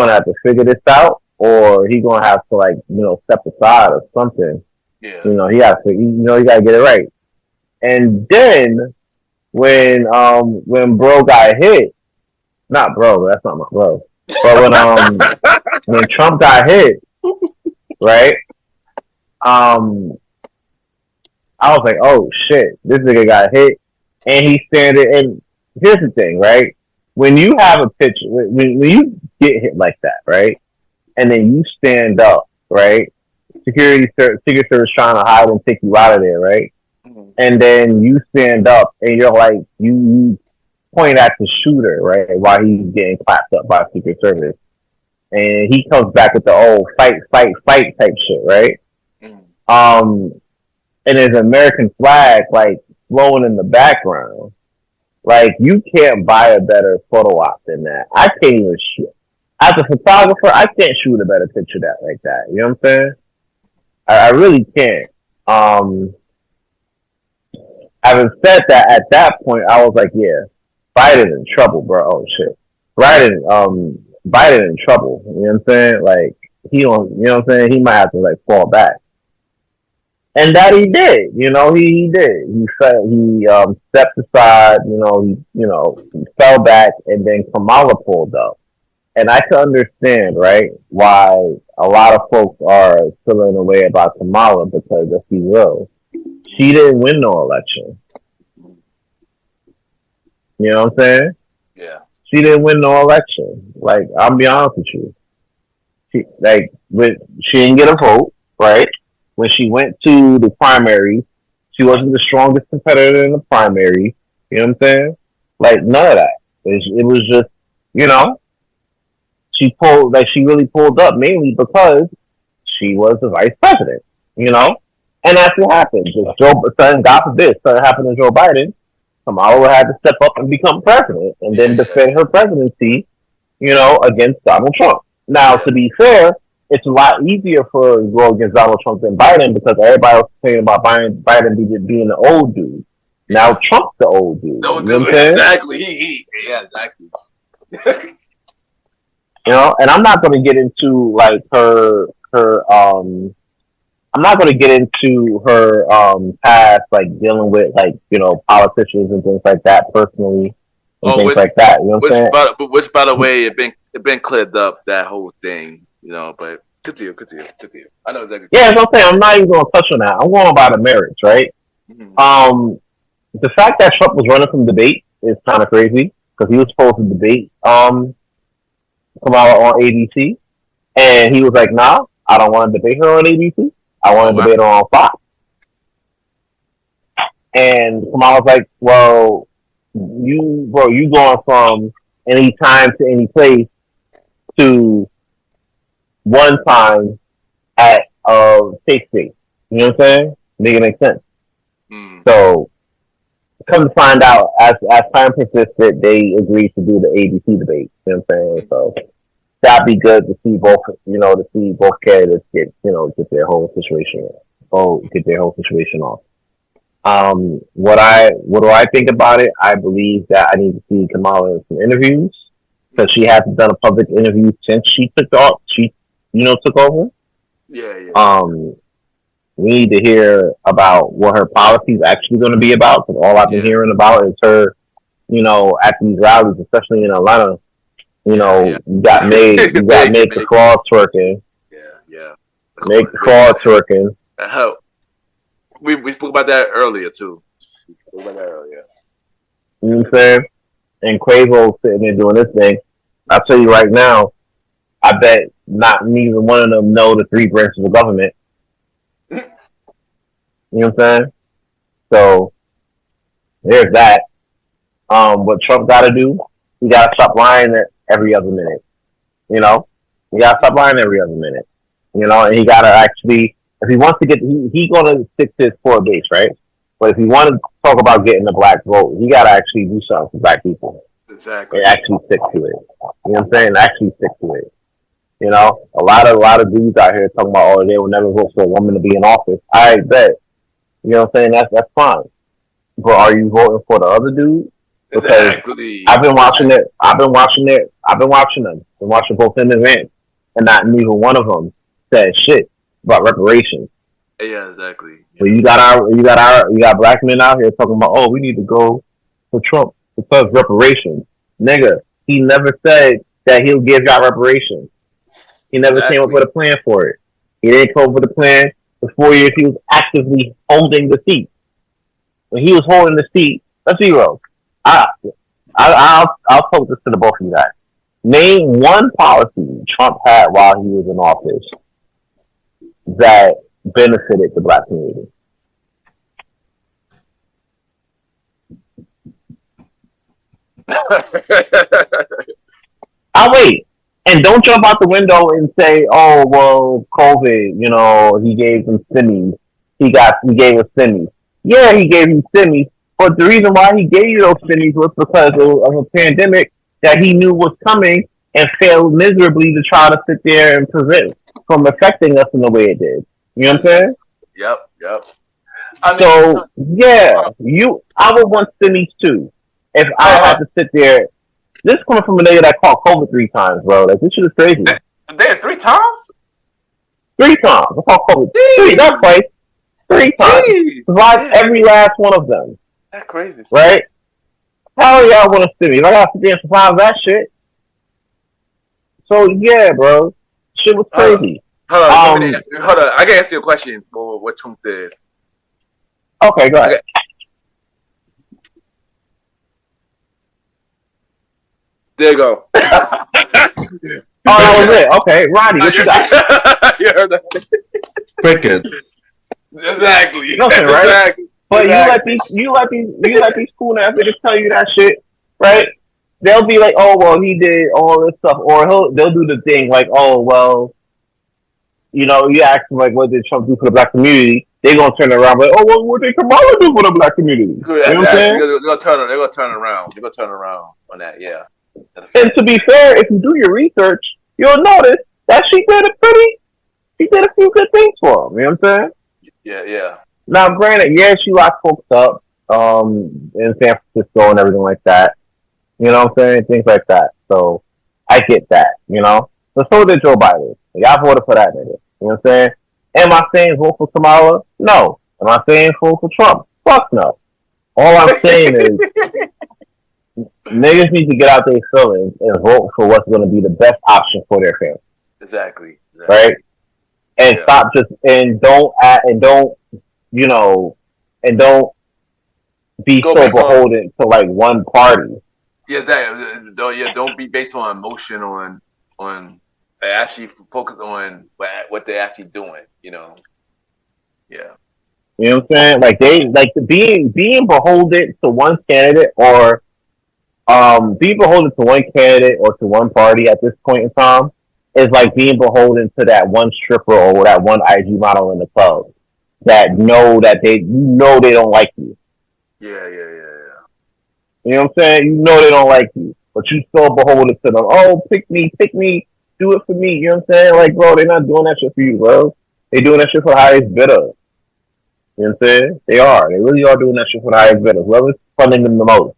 to have to figure this out, or he going to have to, like, step aside or something. Yeah. He got to, he got to get it right. And then when bro got hit, not bro, that's not my bro. But when Trump got hit, right? I was like, oh shit, this nigga got hit, and he's standing. And here's the thing, right? When you have a picture, when you get hit like that, right, and then you stand up, right? Secret Service trying to hide and take you out of there, right? Mm-hmm. And then you stand up and you're like, you point at the shooter, right, while he's getting clapped up by Secret Service. And he comes back with the old fight type shit, right? Mm-hmm. And there's an American flag, like, flowing in the background. Like, you can't buy a better photo op than that. I can't even shoot. As a photographer, I can't shoot a better picture like that. You know what I'm saying? I really can't. Having said that, at that point, I was like, yeah, Biden in trouble, bro. Oh, shit. Biden in trouble. You know what I'm saying? Like, you know what I'm saying? He might have to, like, fall back. And that he did. He did. He stepped aside, he fell back, and then Kamala pulled up. and I can understand, right, why a lot of folks are feeling a way about Kamala because, if you will, she didn't win no election. You know what I'm saying? Yeah. She didn't win no election. Like, I'll be honest with you. She didn't get a vote, right? When she went to the primary, she wasn't the strongest competitor in the primary. You know what I'm saying? Like, none of that. It was just, you know, she really pulled up mainly because she was the vice president, you know? And that's what happened. If God forbid, something happened to Joe Biden, Kamala had to step up and become president and then defend her presidency, you know, against Donald Trump. Now, to be fair, it's a lot easier for her to go against Donald Trump than Biden because everybody was saying about Biden being the old dude. Now Trump's the old dude. Don't you know do what I'm saying? exactly. Yeah, exactly. You know, and I'm not going to get into like her. I'm not going to get into her past, like dealing with like politicians and things like that personally and things like that. You know what I'm saying? Which, by the way, it been cleared up, that whole thing. You know, but continue. I know exactly. Yeah, that's what I'm saying. I'm not even going to touch on that. I'm going about the merits, right? Mm-hmm. The fact that Trump was running from debate is kind of crazy because he was supposed to debate Kamala on ABC, and he was like, "Nah, I don't want to debate her on ABC. I want to debate her on Fox." And Kamala's like, "Well, you going from any time to any place to one time at a safe state." You know what I'm saying? Make it make sense. So, come to find out, as time persisted, they agreed to do the ABC debate. You know what I'm saying? So that'd be good to see both candidates get their whole situation off. What do I think about it? I believe that I need to see Kamala in some interviews because she hasn't done a public interview since she took over. Yeah. We need to hear about what her policy is actually going to be about because all I've been hearing about is her, at these rallies, especially in Atlanta. You got Meg the claw twerking. Yeah. Meg the claw twerking. We spoke about that earlier too. You know what I'm saying? And Quavo sitting there doing this thing. I'll tell you right now, I bet neither one of them know the three branches of government. You know what I'm saying? So there's that. What Trump got to do, he got to stop lying every other minute. He got to stop lying every other minute. And he got to actually, if he wants to get, he going to stick to his core base, right? But if he want to talk about getting the black vote, he got to actually do something for black people. Exactly. And actually stick to it. You know what I'm saying? Actually stick to it. A lot of dudes out here talking about, they will never vote for a woman to be in office. I bet. You know what I'm saying? That's fine. But are you voting for the other dude? Because I've been watching it. I've been watching them. Been watching both in advance, and not neither one of them said shit about reparations. Yeah, exactly. So you got black men out here talking about, we need to go for Trump because reparations. Nigga, he never said that he'll give y'all reparations. He never came up with a plan for it. He didn't come up with a plan. For 4 years, he was actively holding the seat. When he was holding the seat, let's be real. I'll talk this to the both of you guys. Name one policy Trump had while he was in office that benefited the black community. I'll wait. And don't jump out the window and say, COVID, he gave them stimmies. He gave us stimmies. Yeah, he gave you stimmies. But the reason why he gave you those stimmies was because of a pandemic that he knew was coming and failed miserably to try to sit there and prevent from affecting us in the way it did. You know what I'm saying? Yep. I would want stimmies too. If I had to sit there. This is coming from a nigga that caught COVID 3 times, bro. Like, this shit is crazy. Damn, 3 times? 3 times. I caught COVID 3, not twice. 3 times. Survived every last one of them. That's crazy. Right? How y'all want to stimmy? If I gotta sit there and survive that shit, So yeah, bro, shit was crazy. Hold on. Hold on. I can answer your question for what Trump did. Okay, go ahead. Okay. There you go. Oh, that was it. Okay, Roddy, what you got? You heard that? Crickets. Exactly. Nothing, right? Exactly. But Exactly. you let these cool ass niggas tell you that shit, right? They'll be like, oh well, he did all this stuff, or they'll do the thing like, oh well, you know, you ask them like, what did Trump do for the black community? They gonna turn around like, oh, well, what did Kamala do for the black community? Good. You know what I'm saying? They're gonna turn around. They're gonna turn around on that. Yeah. And to be fair, if you do your research, you'll notice that she did a few good things for him. You know what I'm saying? Yeah. Yeah. Now, granted, yeah, she locked folks up in San Francisco and everything like that. You know what I'm saying? Things like that. So I get that, you know? But so did Joe Biden. Y'all voted for that nigga. You know what I'm saying? Am I saying vote for Kamala? No. Am I saying vote for Trump? Fuck no. All I'm saying is niggas need to get out their feelings and vote for what's going to be the best option for their family. Exactly. Right? And stop just, and don't you know, and don't be so beholden to like one party. Yeah, don't be based on emotion on actually focus on what they're actually doing, you know. Yeah. You know what I'm saying? Like being beholden to one candidate or being beholden to one candidate or to one party at this point in time is like being beholden to that one stripper or that one IG model in the club that they don't like you. Yeah. You know what I'm saying? You know they don't like you, but you still beholden to them. Oh, pick me, do it for me. You know what I'm saying? Like, bro, they're not doing that shit for you, bro. They're doing that shit for the highest bidder. You know what I'm saying? They are. They really are doing that shit for the highest bidder. Whoever's funding them the most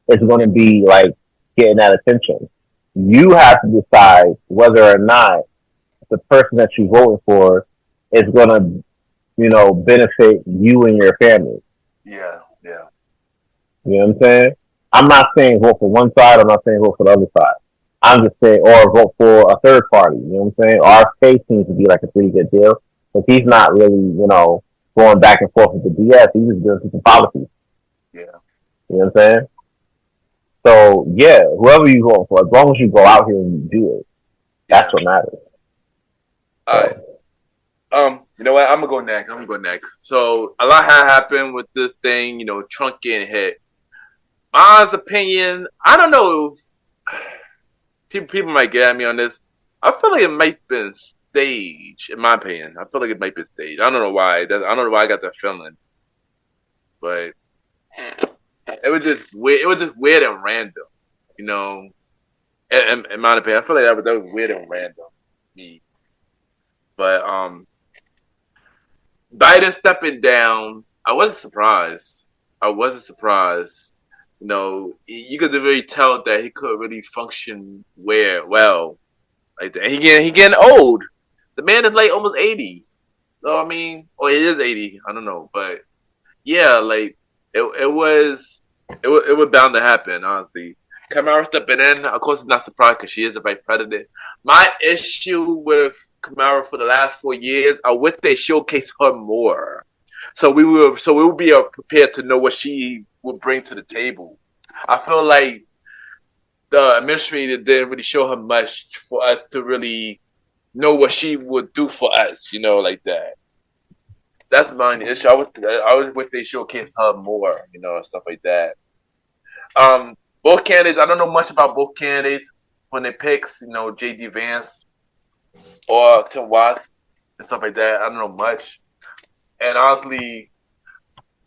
is going to be like getting that attention. You have to decide whether or not the person that you're voting for is going to, you know, benefit you and your family. Yeah. You know what I'm saying? I'm not saying vote for one side. I'm not saying vote for the other side. I'm just saying, or vote for a third party. You know what I'm saying? RFK seems to be like a pretty good deal, but he's not really, you know, going back and forth with the BS. He's just doing some policies. Yeah. You know what I'm saying? So yeah, whoever you vote for, as long as you go out here and you do it, that's what matters. All right. You know what? I'm gonna go next. So a lot had happened with this thing. You know, Trump getting hit. My honest opinion, I don't know if people might get at me on this. I feel like it might have been staged, in my opinion. I feel like it might be staged. I don't know why. I don't know why I got that feeling. But it was just weird. It was just weird and random. You know, in my opinion, I feel like that was weird and random. But Biden stepping down, I wasn't surprised. You know, you could really tell that he could really function well. Like that. He getting old. The man is like almost 80. So I mean, or he is 80. I don't know, but yeah, like it was bound to happen. Honestly, Kamala stepping in, of course, it's not surprised because she is the vice president. My issue with Kamala for the last 4 years, I wish they showcase her more, so we will be prepared to know what she would bring to the table. I feel like the administrator didn't really show her much for us to really know what she would do for us, you know, like that. That's my issue. I would wish they showcase her more, you know, and stuff like that. Both candidates, I don't know much about both candidates when they picks, you know, J.D. Vance or Tim Watts and stuff like that. I don't know much. And honestly,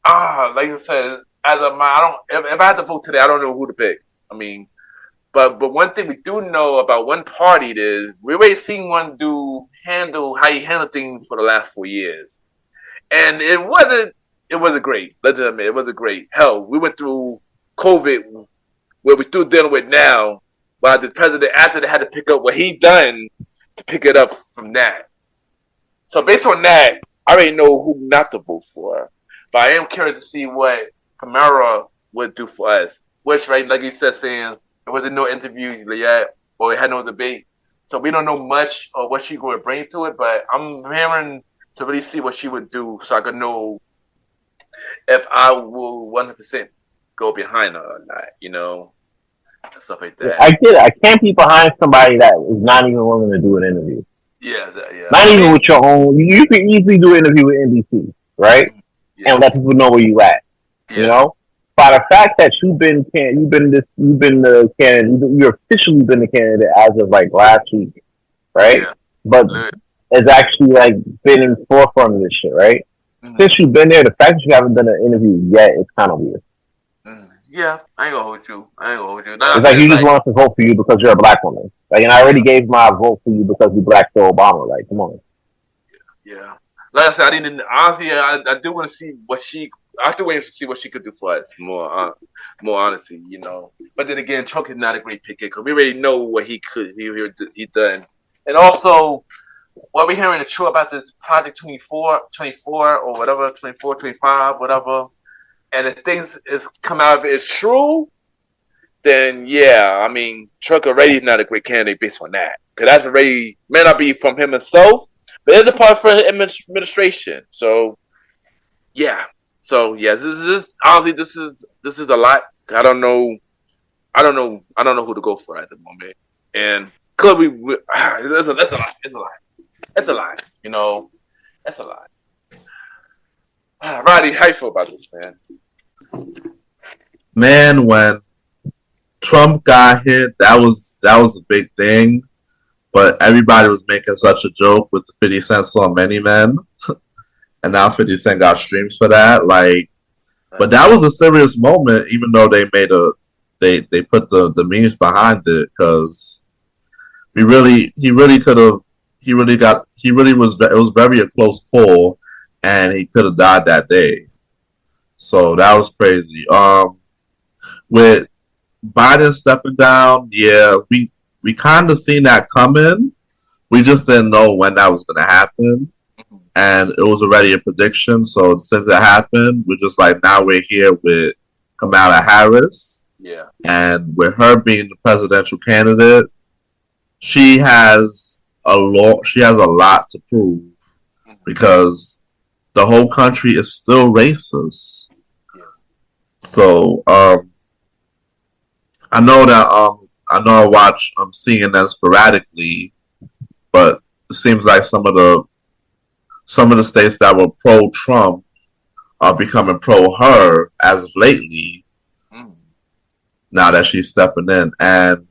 like I said, if I had to vote today, I don't know who to pick. I mean, but one thing we do know about one party is we already seen one handle how he handled things for the last 4 years, and it wasn't great. Let's admit, it wasn't great. Hell, we went through COVID, where we're still dealing with now, while the president after they had to pick up what he done to pick it up from that. So based on that, I already know who not to vote for. But I am curious to see what Kamala would do for us. Which, right, like you said, saying there wasn't no interview yet, or we had no debate. So we don't know much of what she would bring to it, but I'm hearing to really see what she would do so I could know if I will 100% go behind her or not, and stuff like that. I get it. I can't be behind somebody that is not even willing to do an interview. Yeah. Not even with your own. You can easily do an interview with NBC, right? Yeah. And let people know where you at. Yeah. You know, by the fact that you've been the candidate, you're officially been the candidate as of like last week, right? Yeah. But it's actually like been in the forefront of this shit, right? Mm-hmm. Since you've been there, the fact that you haven't done an interview yet, it's kind of weird. Yeah, I ain't gonna hold you. It's like you just want us to vote for you because you're a black woman. Like, and I already gave my vote for you because you black to Obama. Like, come on. Yeah. Like I said, I do want to see what she. I have to wait to see what she could do for us more honestly, But then again, Trump is not a great picker because we already know what he done. And also, what we're hearing is true about this Project 24 or whatever, 24, 25, whatever. And if things is come out of it is true, then yeah, I mean, Trump already is not a great candidate based on that. Because that's already may not be from him himself, but it's a part for the administration. So yeah. This is honestly this is a lot. I don't know who to go for at the moment. And clearly, that's a lot. It's a lot. That's a lot. Roddy, how you feel about this, man? Man, when Trump got hit, that was a big thing. But everybody was making such a joke with the 50 Cent song Many Men. And now 50 Cent got streams for that. Like, but that was a serious moment, even though they made they put the memes behind it, because it was very a close call, and he could have died that day. So that was crazy. With Biden stepping down, yeah, we kind of seen that coming. We just didn't know when that was going to happen. And it was already a prediction. So since it happened, we're just like, now we're here with Kamala Harris. Yeah. And with her being the presidential candidate, she has a lot to prove, because the whole country is still racist. Yeah. So I know I watch CNN sporadically, but it seems like some of the states that were pro-Trump are becoming pro-her as of lately. Now that she's stepping in, and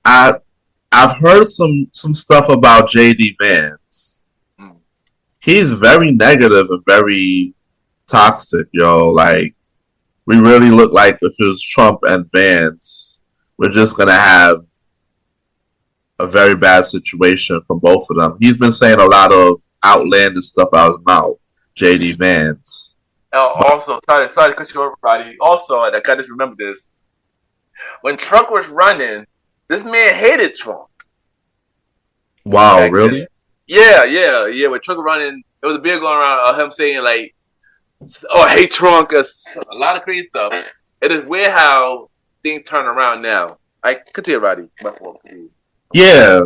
I've heard some stuff about J.D. Vance. He's very negative and very toxic, yo. Like, we really look like if it was Trump and Vance, we're just gonna have a very bad situation from both of them. He's been saying a lot of outlandish stuff out of his mouth, J.D. Vance. Also, sorry to cut you over, Roddy. Also, I just remember this. When Trump was running, this man hated Trump. Wow, really? Yeah. When Trump was running, it was a big going around of him saying like, "Oh, I hate Trump," a lot of crazy stuff. It is weird how things turn around now. Continue, Roddy. Yeah.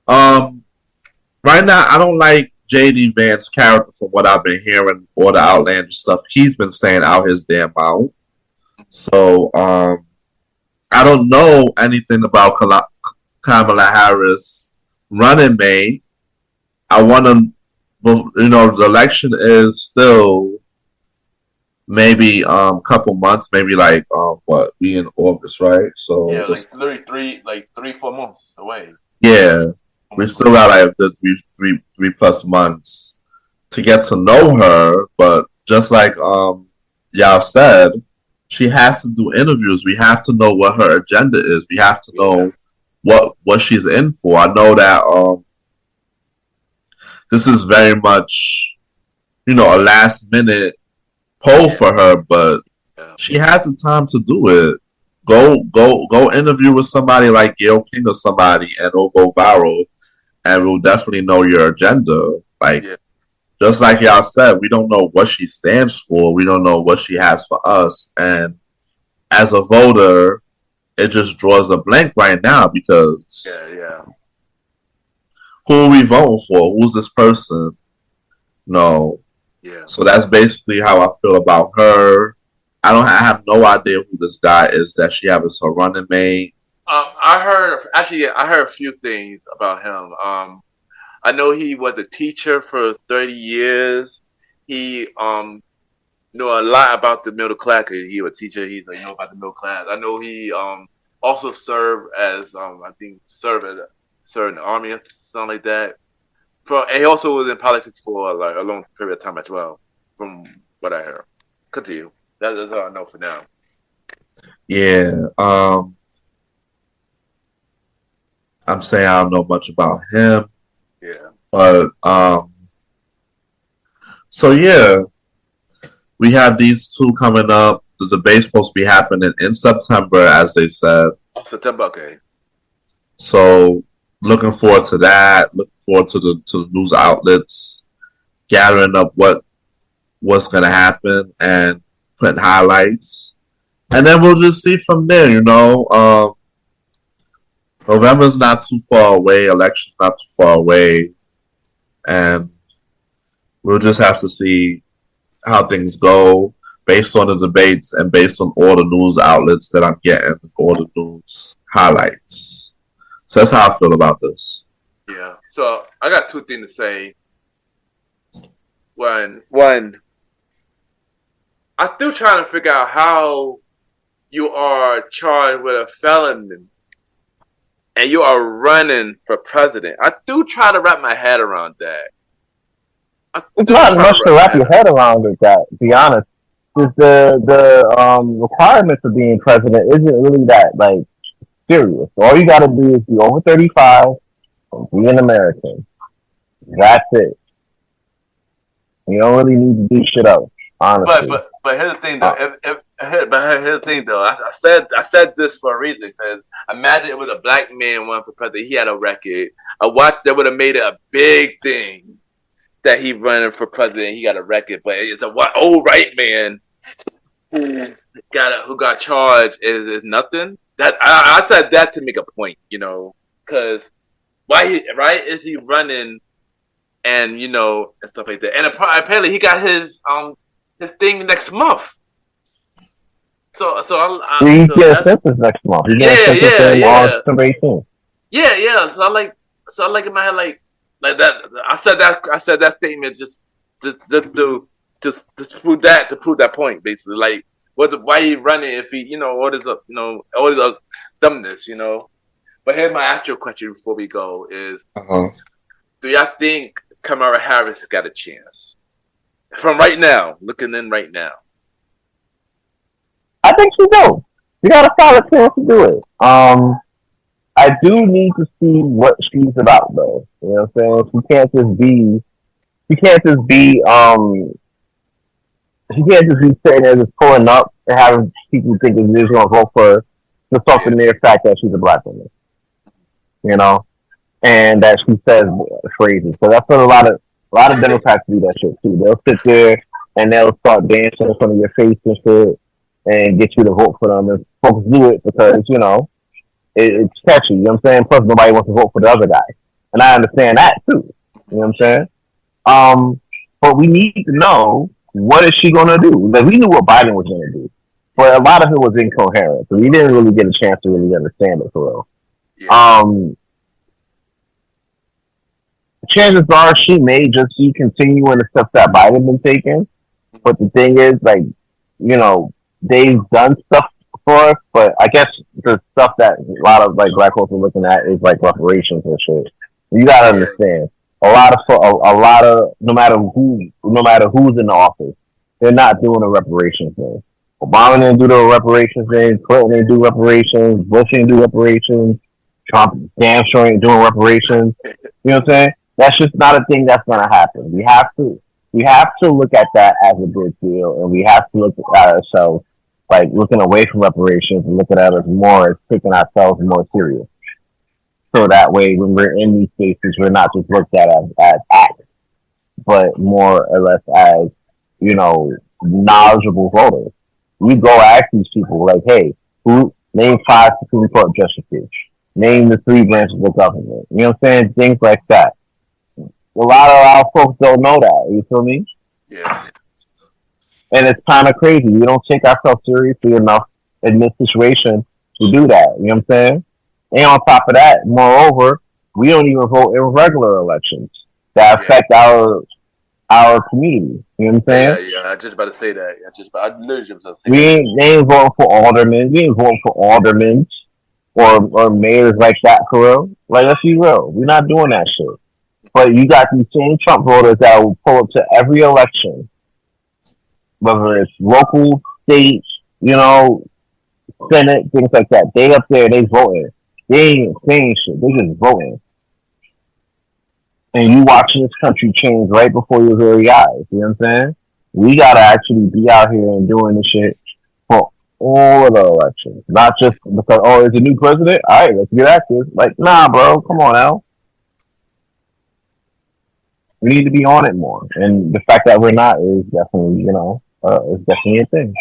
Right now, I don't like J.D. Vance's character from what I've been hearing, all the outlandish stuff he's been saying out his damn mouth. So, I don't know anything about Kamala Harris running mate. I want to, the election is still maybe a couple months, maybe like we in August, right? So yeah, like literally 3-4 months away. Yeah. We still got like the three plus months to get to know her, but just like y'all said, she has to do interviews. We have to know what her agenda is. We have to know what she's in for. I know that this is very much, a last minute poll for her, but she has the time to do it. Go interview with somebody like Gayle King or somebody, and it'll go viral. And we'll definitely know your agenda. Just like y'all said, we don't know what she stands for. We don't know what she has for us. And as a voter, it just draws a blank right now because who are we voting for? Who's this person? No. Yeah. So that's basically how I feel about her. I have no idea who this guy is that she has as her running mate. I heard a few things about him. I know he was a teacher for 30 years. He knew a lot about the middle class. He was a teacher. He know about the middle class. I know he also served as served in the army or something like that. And he also was in politics for like a long period of time as well, from what I heard. Continue. That's all I know for now. Yeah. I'm saying I don't know much about him. Yeah. But so yeah, we have these two coming up. The debate's supposed to be happening in September, as they said. Oh, September, okay. So looking forward to that. Looking forward to the news outlets gathering up what's gonna happen and putting highlights, and then we'll just see from there. November's not too far away. Election's not too far away, and we'll just have to see how things go based on the debates and based on all the news outlets that I'm getting, all the news highlights. So that's how I feel about this. Yeah. So I got two things to say. One, I'm still trying to figure out how you are charged with a felony and you are running for president. I do try to wrap my head around that. It's not much to wrap your head around with that, to be honest. Because the requirements of being president isn't really that like serious. All you gotta do is be over 35 and be an American. That's it. You don't really need to do shit else, honestly. But here's the thing though. Here's the thing though. I said this for a reason, because imagine it was a black man running for president. He had a record. I watched that would have made it a big thing that he running for president. He got a record, but it's a old white man who got charged is nothing. That I said that to make a point, because is he running and and stuff like that. And apparently he got his thing next month. So he gets a census next month. Yeah. September 18th. Yeah. So I like in my head like that. I said that statement just to prove that point, basically. Like, why he running if he all this dumbness, But here's my actual question before we go is, do y'all think Kamala Harris got a chance? From right now, looking in right now. I think she do. You got a solid chance to do it. I do need to see what she's about, though. You know what I'm saying? She can't just be sitting there just pulling up and having people think they're just going to vote for her just off the mere fact that she's a black woman. And that she says phrases. So that's what a lot of Democrats do that shit too. They'll sit there and they'll start dancing in front of your face and shit and get you to vote for them. And folks do it because, it's catchy. You know what I'm saying? Plus, nobody wants to vote for the other guy. And I understand that too. You know what I'm saying? But we need to know, what is she going to do? Because we knew what Biden was going to do. But a lot of it was incoherent. So we didn't really get a chance to really understand it for real. Yeah. Chances are she may just be continuing the steps that Biden been taking. But the thing is, they've done stuff for us, but I guess the stuff that a lot of black folks are looking at is reparations and shit. You gotta understand, a lot of no matter who's in the office, they're not doing a reparations thing. Obama didn't do the reparations thing. Clinton didn't do reparations. Bush didn't do reparations. Trump damn sure ain't doing reparations. You know what I'm saying? That's just not a thing that's gonna happen. We have to look at that as a big deal, and we have to look at ourselves looking away from reparations and looking at us more as taking ourselves more serious. So that way, when we're in these spaces, we're not just looked at as acts, but more or less as, knowledgeable voters. We go ask these people, hey, name 5 Supreme Court justices. Name the three branches of government. You know what I'm saying? Things like that. A lot of our folks don't know that. You feel me? Yeah. And it's kind of crazy. We don't take ourselves seriously enough in this situation to do that. You know what I'm saying? And on top of that, moreover, we don't even vote in regular elections that Yeah. affect our community. You know what I'm Yeah, saying? I just about to say that. I literally just about to say We that. ain't they ain't voting for aldermen. We ain't voting for aldermen or mayors like that for real. Like let's be real. We're not doing that shit. But you got these same Trump voters that will pull up to every election, whether it's local, state, you know, Senate, things like that. They up there, they voting. They ain't saying shit. They just voting. And you watching this country change right before your very eyes. You know what I'm saying? We gotta actually be out here and doing this shit for all of the elections, not just because there's a new president. All right, let's get active. Like, nah, bro, come on now. We need to be on it more, and the fact that we're not is definitely, is definitely a thing.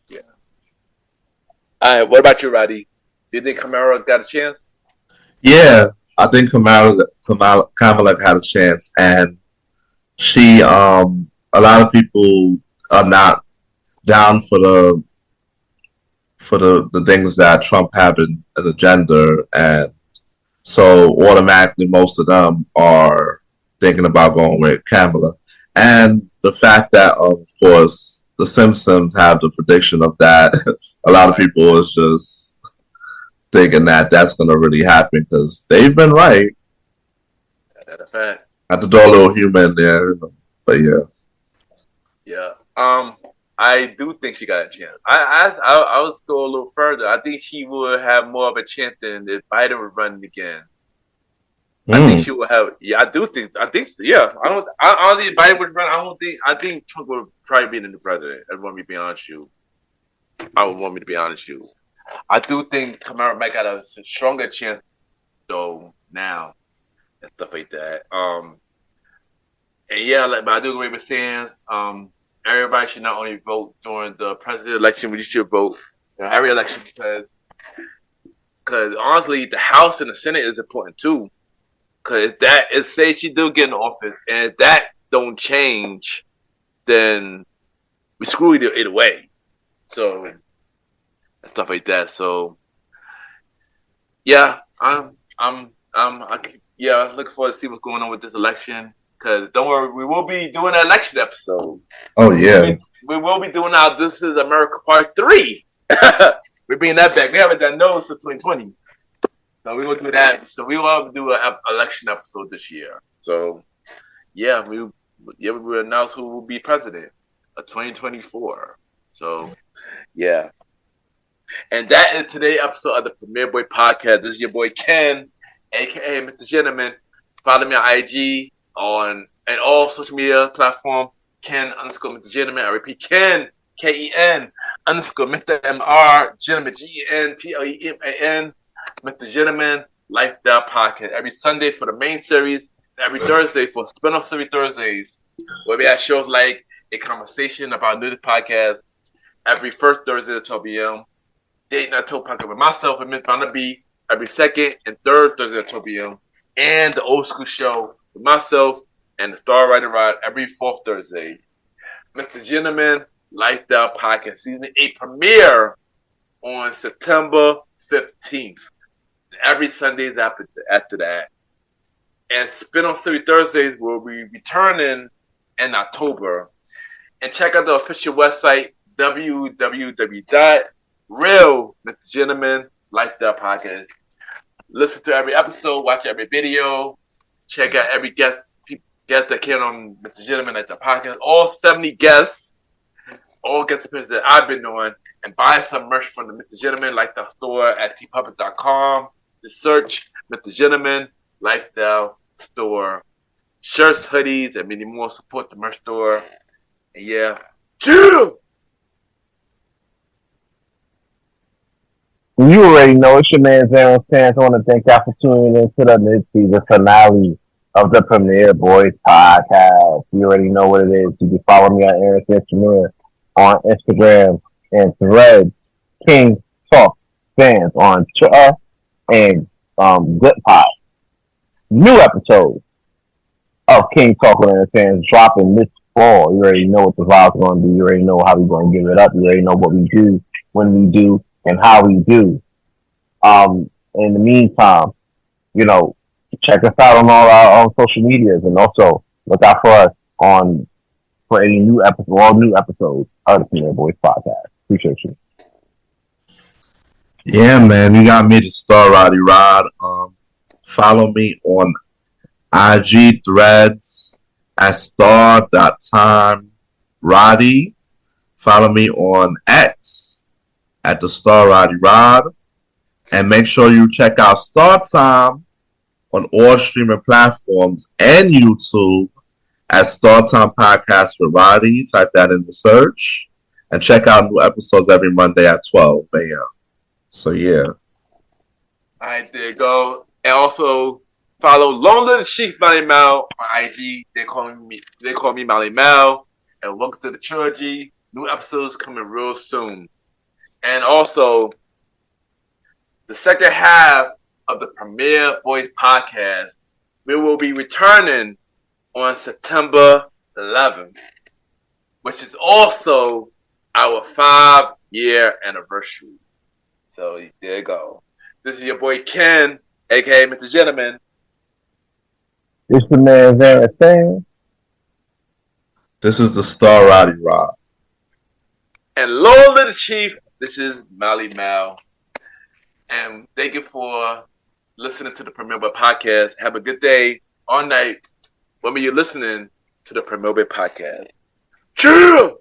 Yeah. All right. What about you, Roddy? Do you think Kamala got a chance? Yeah, I think Kamala had a chance, and she a lot of people are not down for the things that Trump had in an agenda, and so automatically most of them are thinking about going with Kamala. And the fact that, of course, the Simpsons have the prediction of that, a lot of people is just thinking that that's going to really happen because they've been right. That's a fact. I have to throw a little humor in there, but yeah. Yeah. I do think she got a chance. I would go a little further. I think she would have more of a chance than if Biden were running again. I think she will have. Yeah, I do think. Yeah. I don't think Biden would run. I think Trump would probably be the new president. I want me to be honest with you. I do think Kamala might got a stronger chance though now and stuff like that. And yeah, but I do agree with Sands. Everybody should not only vote during the president election, but you should vote every election because honestly, the House and the Senate is important too. Because say she do get in office, and if that don't change, then we screw it away. So stuff like that. So yeah, I'm looking forward to see what's going on with this election. Because don't worry, we will be doing an election episode. Oh yeah, we will be doing our This Is America Part 3. We're bringing that back. We haven't done those since 2020. So we will do that. So we will do an election episode this year. So yeah, we will announce who will be president of 2024. So yeah. And that is today's episode of the Premier Boy Podcast. This is your boy Ken, aka Mr. Gentleman. Follow me on IG and all social media platforms. Ken_Mr. Gentleman. I repeat, Ken, KEN _Mr. MR Gentleman, GENTLEMAN. Mr. Gentleman Lifestyle Podcast every Sunday for the main series, and every Thursday for spin-off series Thursdays, where we have shows like a conversation about new podcast every first Thursday at 12 p.m. Date Night Talk Podcast with myself and Miss B every second and third Thursday at 12 p.m. And the Old School Show with myself and the Star Rider Ride every fourth Thursday. Mr. Gentleman Lifestyle Podcast Season 8 premiere on September 15th. Every Sunday is after that. And Spin-off Series Thursdays will be returning in October. And check out the official website, www.real Mr. Gentleman Lifestyle Podcast. Listen to every episode, watch every video, check out every guest that came on Mr. Gentleman Lifestyle Podcast. All 70 guests, all guest appearances that I've been doing, and buy some merch from the Mr. Gentleman Lifestyle store at tpuppets.com. Just search Mr. Gentleman Lifestyle Store. Shirts, hoodies, and many more. Support the merch store. And yeah. Chill! You already know it's your man Zero Sands. I want to thank y'all for tuning in to the mid-season finale of the Premier Boys Podcast. You already know what it is. You can follow me on Aaron Premier on Instagram and Threads. King Talk Fans on Twitter and Good Pod. New episode of King Talking and Fans dropping this fall. You already know what the vibe's going to be. You already know how we're going to give it up. You already know what we do, when we do, and how we do. In the meantime, you know, check us out on all our social medias, and also look out for us for any new episode, all new episodes of the Premier Boys podcast. Appreciate you. Yeah, man, you got me to star Roddy Rod. Follow me on IG threads at star.time.Roddy. Follow me on X at the Star Roddy Rod. And make sure you check out Star Time on all streaming platforms and YouTube at Star Time Podcast with Roddy. Type that in the search. And check out new episodes every Monday at 12 a.m. So, yeah. All right, there you go. And also follow Long Live the Chief Malimal on IG. They call me Malimal. And welcome to the trilogy. New episodes coming real soon. And also, the second half of the Premier Boyz podcast, we will be returning on September 11th, which is also our 5-year anniversary. So there you go. This is your boy Ken, aka Mr. Gentleman. It's the man Van. This is the Star Roddy Rod. And Lord of the Chief, this is Malimal. And thank you for listening to the Premier Boy podcast. Have a good day or night when you're listening to the Premier Boy podcast. True!